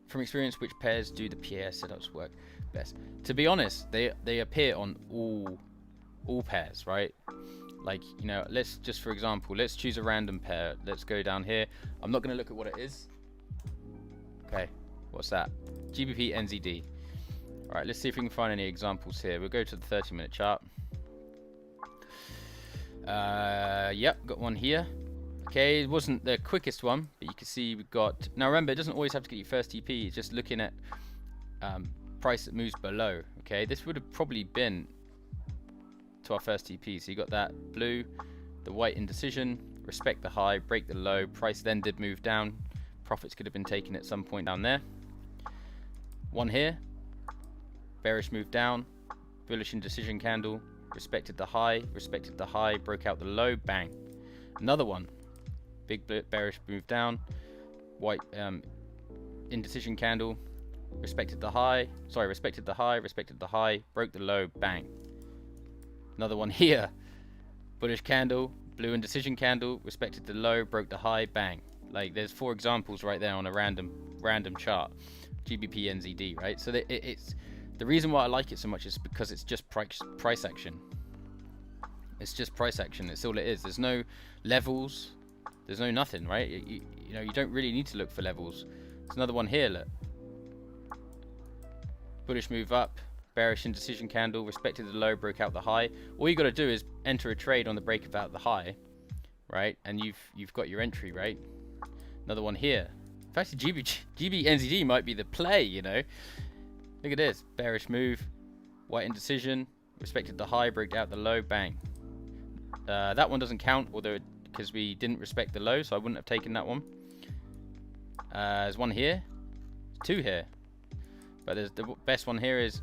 Speaker 1: From experience, which pairs do the PAS setups work best? To be honest, they appear on all pairs, right? Like, you know, let's just, for example, let's choose a random pair. Let's go down here. I'm not going to look at what it is. Okay, what's that? GBP NZD. All right, let's see if we can find any examples here. We'll go to the 30-minute chart. Yep, got one here. Okay, it wasn't the quickest one, but you can see we've got. Now remember, it doesn't always have to get your first TP. It's just looking at price that moves below. Okay, this would have probably been to our first TP. So you got that blue, the white indecision, respect the high, break the low. Price then did move down. Profits could have been taken at some point down there. One here, bearish move down, bullish indecision candle, respected the high, broke out the low, bang. Another one. Big bearish move down, white indecision candle, respected the high, broke the low, bang. Another one here, bullish candle, blue indecision candle, respected the low, broke the high, bang. Like, there's 4 examples right there on a random chart, GBP NZD, right? So it's the reason why I like it so much is because it's just price action. It's just price action. That's all it is. There's no levels. There's no nothing, right? You know, you don't really need to look for levels. There's another one here, look. Bullish move up, bearish indecision candle, respected the low, broke out the high. All you got to do is enter a trade on the break of out the high, right? And you've got your entry, right? Another one here. In fact, GB NZD might be the play, you know. Look at this, bearish move, white indecision, respected the high, broke out the low, bang. That one doesn't count, although because we didn't respect the low, so I wouldn't have taken that one. There's one here, 2 here, but there's the best one here is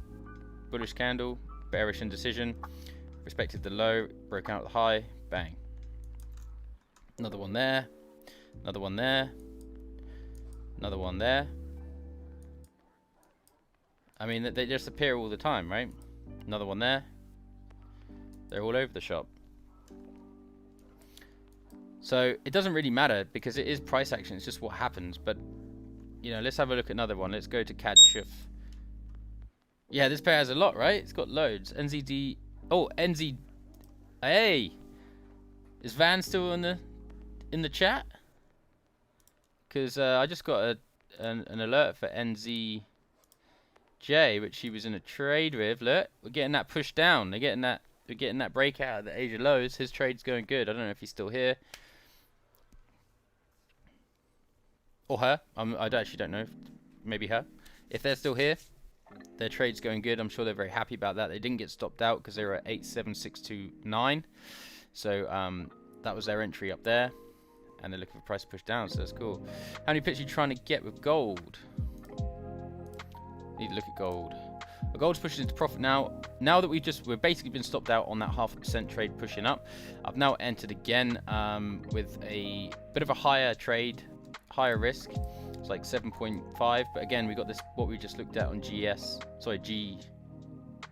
Speaker 1: bullish candle, bearish indecision, respected the low, broke out the high, bang. Another one there, another one there, another one there. I mean, they just appear all the time, right? Another one there. They're all over the shop. So it doesn't really matter because it is price action. It's just what happens. But you know, let's have a look at another one. Let's go to CAD Shuf. Yeah, this pair has a lot, right? It's got loads. NZD. Oh, NZ. Hey, is Van still in the chat? Because I just got an alert for NZJ, which he was in a trade with. Look, we're getting that pushed down. We're getting that breakout of the Asia lows. His trade's going good. I don't know if he's still here. Or her. I actually don't know. Maybe her. If they're still here, their trade's going good. I'm sure they're very happy about that. They didn't get stopped out because they were at 87629. So that was their entry up there. And they're looking for price to push down, so that's cool. How many pips are you trying to get with gold? Need to look at gold. Well, gold's pushing into profit now. Now that we've basically been stopped out on that 0.5% trade pushing up, I've now entered again with a bit of a higher trade, higher risk. It's like 7.5, but again we got this what we just looked at on GBP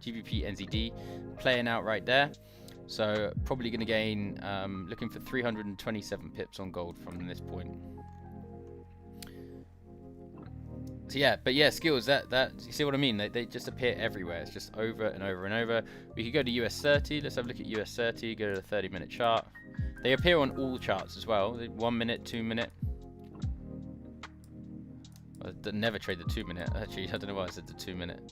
Speaker 1: NZD playing out right there. So probably going to gain, looking for 327 pips on gold from this point. So yeah, but yeah, skills, that you see what I mean? They just appear everywhere. It's just over and over and over. We could go to US 30. Let's have a look at US 30. Go to the 30-minute chart. They appear on all charts as well. 1 minute, 2 minute. I never trade the 2 minute. Actually, I don't know why I said the 2 minute.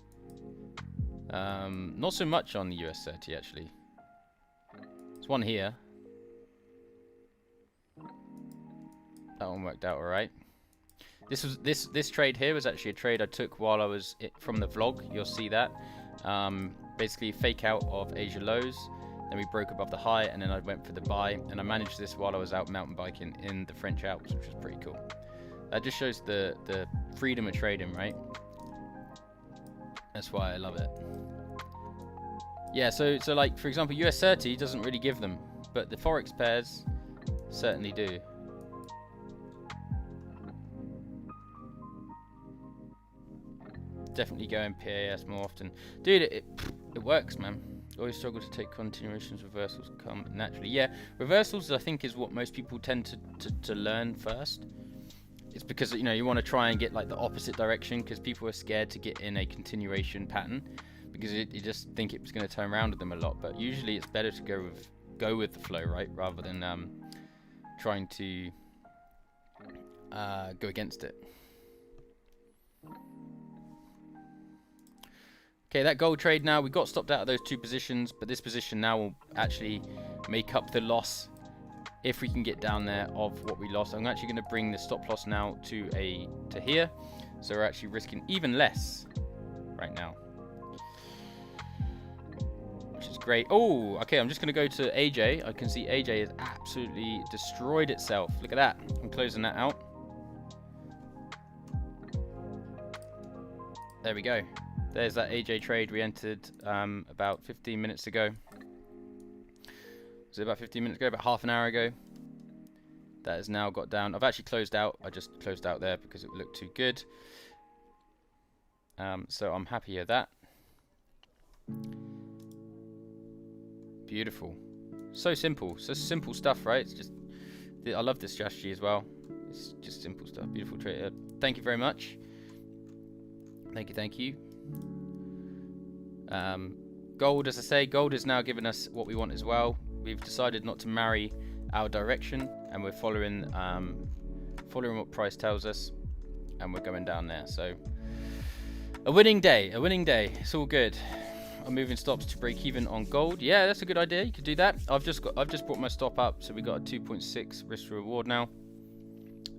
Speaker 1: Not so much on the US 30 actually. There's one here. That one worked out alright. This trade here was actually a trade I took while I was from the vlog. You'll see that. Basically fake out of Asia lows. Then we broke above the high, and then I went for the buy, and I managed this while I was out mountain biking in the French Alps, which was pretty cool. That just shows the freedom of trading, right? That's why I love it. Yeah, so like for example, US 30 doesn't really give them, but the Forex pairs certainly do. Definitely go in PAS more often. Dude, it works, man. Always struggle to take continuations, reversals come naturally. Yeah, reversals I think is what most people tend to learn first. It's because, you know, you want to try and get like the opposite direction because people are scared to get in a continuation pattern because you just think it's going to turn around with them a lot. But usually it's better to go with the flow, right, rather than trying to go against it. Okay, that gold trade now, we got stopped out of those two positions, but this position now will actually make up the loss if we can get down there of what we lost. I'm actually going to bring the stop loss now to here, so we're actually risking even less right now, which is great. Oh, okay, I'm just going to go to AJ. I can see AJ has absolutely destroyed itself. Look at that. I'm closing that out. There we go. There's that AJ trade we entered about 15 minutes ago. Was it about 15 minutes ago? About half an hour ago. That has now got down. I've actually closed out. I just closed out there because it looked too good. So I'm happy with that. Beautiful. So simple. So simple stuff, right? It's just, I love this strategy as well. It's just simple stuff. Beautiful trade. Thank you very much. Thank you. Gold, as I say, gold has now given us what we want as well. We've decided not to marry our direction, and we're following what price tells us, and we're going down there. So a winning day. It's all good. I'm moving stops to break even on gold. Yeah, that's a good idea. You could do that. I've just brought my stop up, so we got a 2.6 risk to reward now.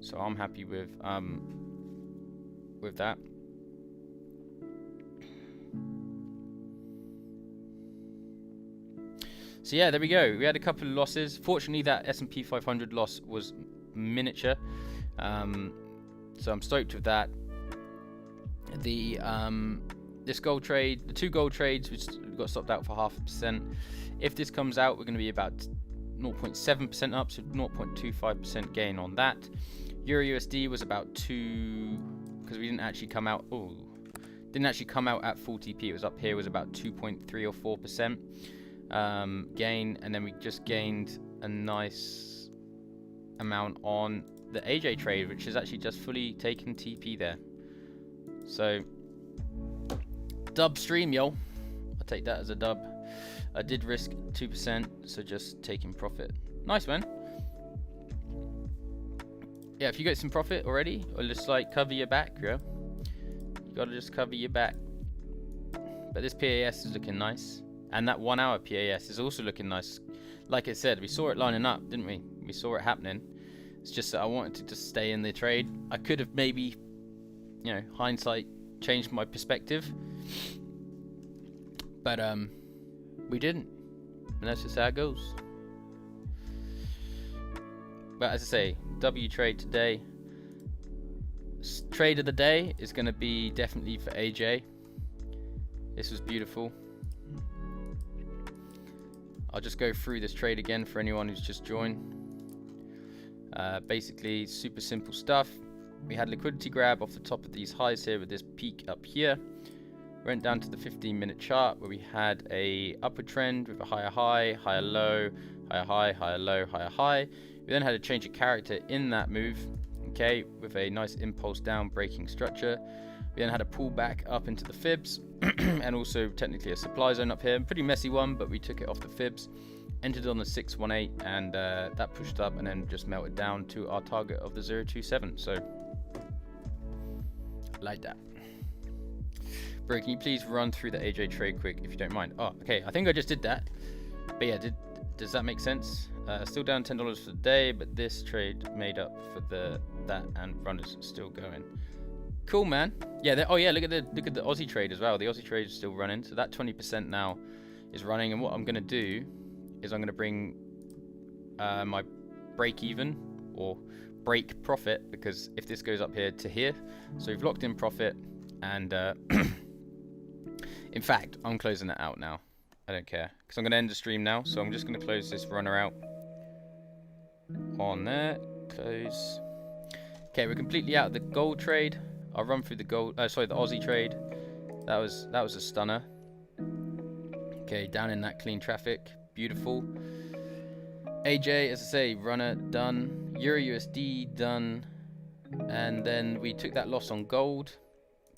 Speaker 1: So I'm happy with that. So yeah, there we go. We had a couple of losses. Fortunately, that S&P 500 loss was miniature. So I'm stoked with that. This gold trade, the two gold trades, which got stopped out for 0.5%. If this comes out, we're going to be about 0.7% up, so 0.25% gain on that. Euro USD was about 2, because we didn't actually come out. Didn't actually come out at full TP. It was up here. It was about 2.3 or 4%. Gain, and then we just gained a nice amount on the AJ trade, which is actually just fully taken TP there. So dub stream, yo. I'll take that as a dub. I did risk 2%, so just taking profit. Nice, man. Yeah, if you get some profit already, or just like cover your back, yeah, you gotta just cover your back. But this PAS is looking nice, and that 1 hour PAS is also looking nice. Like I said, we saw it lining up, didn't we? We saw it happening. It's just that I wanted to just stay in the trade. I could have maybe, you know, hindsight, changed my perspective, but we didn't, and that's just how it goes. But as I say, W trade today. Trade of the day is going to be definitely for AJ. This was beautiful. I'll just go through this trade again for anyone who's just joined. Basically, super simple stuff. We had liquidity grab off the top of these highs here with this peak up here. Went down to the 15-minute chart where we had a upward trend with a higher high, higher low, higher high, higher low, higher high. We then had a change of character in that move, okay, with a nice impulse down breaking structure. We then had a pullback up into the fibs and also technically a supply zone up here. Pretty messy one, but we took it off the fibs. Entered on the 618 and that pushed up and then just melted down to our target of the 027. So, like that. Bro, can you please run through the AJ trade quick if you don't mind? Oh, okay, I think I just did that. But yeah, does that make sense? Still down $10 for the day, but this trade made up for that and run is still going. Cool, man. Yeah. Oh yeah. Look at the Aussie trade as well. The Aussie trade is still running, so that 20% now is running. And what I'm gonna do is I'm gonna bring my break even or break profit, because if this goes up here to here, so we've locked in profit, and in fact, I'm closing it out now. I don't care, because I'm going to end the stream now, so I'm just going to close this runner out. On there, close. Okay, we're completely out of the gold trade. I'll run through the gold, the Aussie trade. That was a stunner. Okay, down in that clean traffic, beautiful. AJ, as I say, runner done. Euro USD done, and then we took that loss on gold,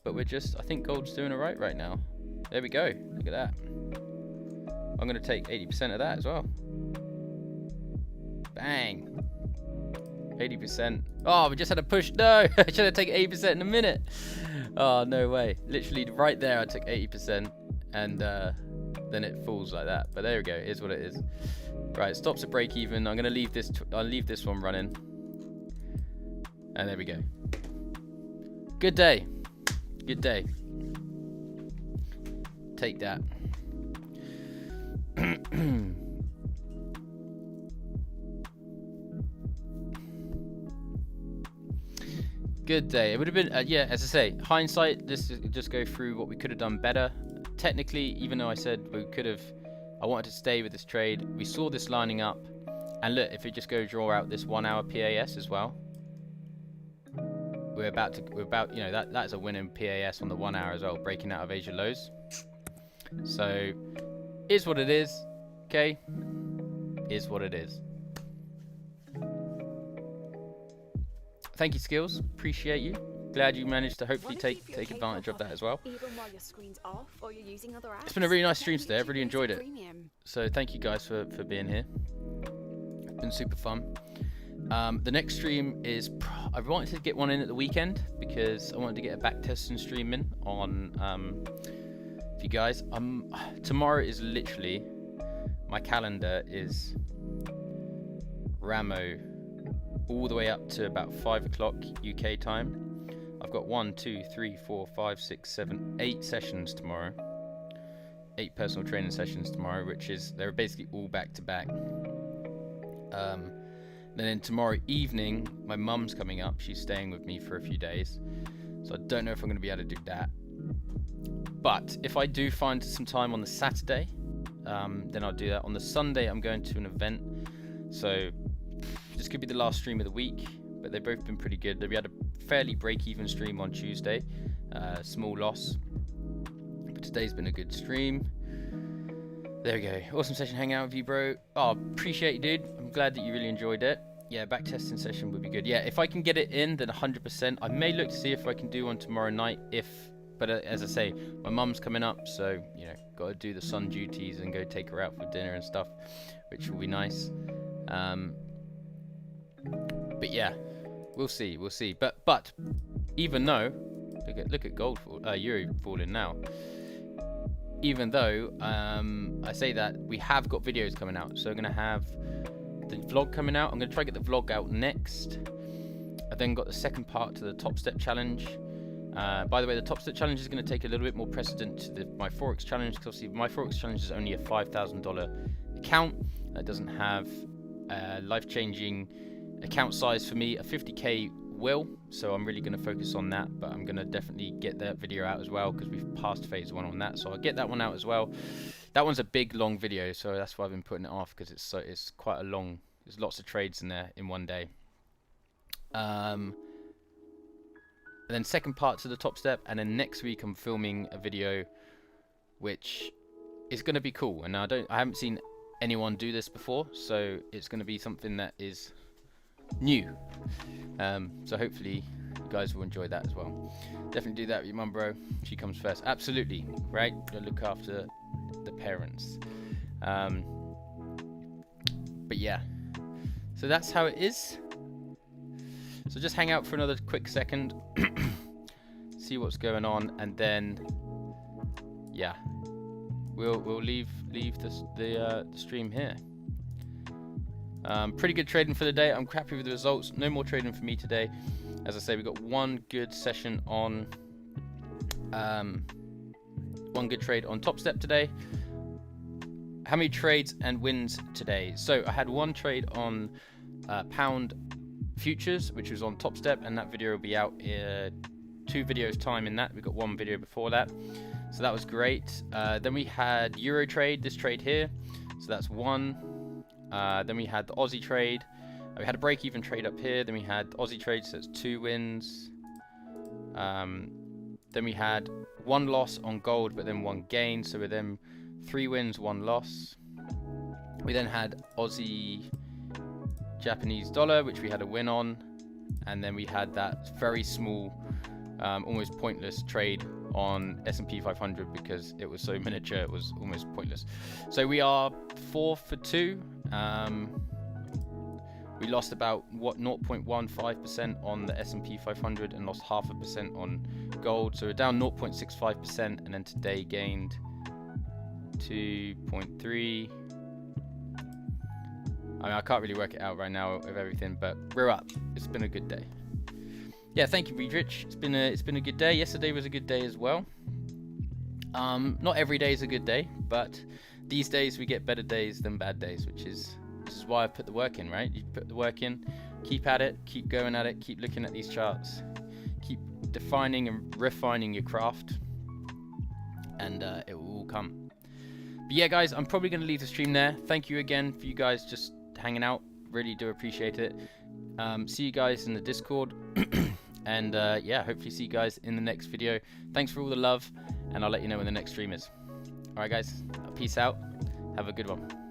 Speaker 1: but I think gold's doing alright right now. There we go. Look at that. I'm going to take 80% of that as well. Bang. 80%. Oh, we just had a push. No, I should have taken 80% in a minute. Oh, no way. Literally right there, I took 80%, and then it falls like that. But there we go. It is what it is. Right, stops at break even. I'm going to leave this. I'll leave this one running. And there we go. Good day. Good day. Take that. Good day. It would have been, yeah, as I say, hindsight, just go through what we could have done better. Technically, even though I said we could have, I wanted to stay with this trade, we saw this lining up. And look, if we just go draw out this 1 hour PAS as well, we're about, you know, that's a win in PAS on the 1 hour as well, breaking out of Asia lows. So, is what it is, okay? Is what it is. Thank you, Skills. Appreciate you. Glad you managed to hopefully take advantage of that as well.
Speaker 3: Even while your screen's off or you're using other apps.
Speaker 1: It's been a really nice stream today. I've really enjoyed it. So thank you guys for being here. It's been super fun. The next stream is, I wanted to get one in at the weekend because I wanted to get a back testing stream in on for you guys. Tomorrow is literally, my calendar is Ramo all the way up to about 5 o'clock UK time. I've got 1, 2, 3, 4, 5, 6, 7, 8 sessions tomorrow. 8 personal training sessions tomorrow, which is, they're basically all back to back. Then tomorrow evening, my mum's coming up. She's staying with me for a few days. So I don't know if I'm going to be able to do that. But if I do find some time on the Saturday, then I'll do that. On the Sunday, I'm going to an event. So this could be the last stream of the week, but they've both been pretty good. We had a fairly break-even stream on Tuesday. Small loss. But today's been a good stream. There we go. Awesome session hanging out with you, bro. Oh, appreciate you, dude. I'm glad that you really enjoyed it. Yeah, back testing session would be good. Yeah, if I can get it in, then 100%. I may look to see if I can do one tomorrow night. But as I say, my mum's coming up, so you know, got to do the son duties and go take her out for dinner and stuff, which will be nice. But yeah, we'll see. But even though, look at gold euro falling now. Even though I say that, we have got videos coming out, so we're gonna have the vlog coming out. I'm going to try to get the vlog out next. I then got the second part to the top step challenge. By the way, the top step challenge is going to take a little bit more precedent to my Forex challenge, because obviously my Forex challenge is only a $5,000 account. That doesn't have a life-changing account size for me. A 50k will, so I'm really going to focus on that, but I'm going to definitely get that video out as well, because we've passed phase 1 on that, so I'll get that one out as well. That one's a big long video, so that's why I've been putting it off, because it's quite a long, there's lots of trades in there in one day. And then second part to the top step, and then next week I'm filming a video which is going to be cool, and I haven't seen anyone do this before, so it's going to be something that is new. So hopefully you guys will enjoy that as well. Definitely do that with your mum, bro. She comes first. Absolutely, right? Gotta look after the parents. But yeah, so that's how it is. So just hang out for another quick second, see what's going on, and then yeah, we'll leave the stream here. Pretty good trading for the day. I'm happy with the results. No more trading for me today. As I say, we got one good session on one good trade on top step today. How many trades and wins today? So I had one trade on pound futures, which was on top step, and that video will be out in 2 videos time. In that, we got 1 video before that, so that was great. Then we had euro trade, this trade here, so that's 1. Then we had the Aussie trade. We had a break-even trade up here. Then we had Aussie trade, so that's 2 wins. Then we had 1 loss on gold, but then 1 gain, so with them 3 wins, 1 loss. We then had Aussie Japanese dollar, which we had a win on, and then we had that very small, almost pointless trade on S&P 500 because it was so miniature, it was almost pointless. So we are 4 for 2. We lost about 0.15% on the S&P 500 and lost 0.5% on gold, so we're down 0.65%, and then today gained 2.3. I mean, I can't really work it out right now of everything, but we're up. It's been a good day. Yeah, thank you, Friedrich. It's been a good day. Yesterday was a good day as well. Not every day is a good day, but these days we get better days than bad days, which is why I put the work in, right? You put the work in, keep at it, keep going at it, keep looking at these charts, keep defining and refining your craft, and it will all come. But yeah, guys, I'm probably going to leave the stream there. Thank you again for you guys just hanging out. Really do appreciate it. See you guys in the Discord. And yeah, hopefully see you guys in the next video. Thanks for all the love, and I'll let you know when the next stream is. Alright guys, peace out. Have a good one.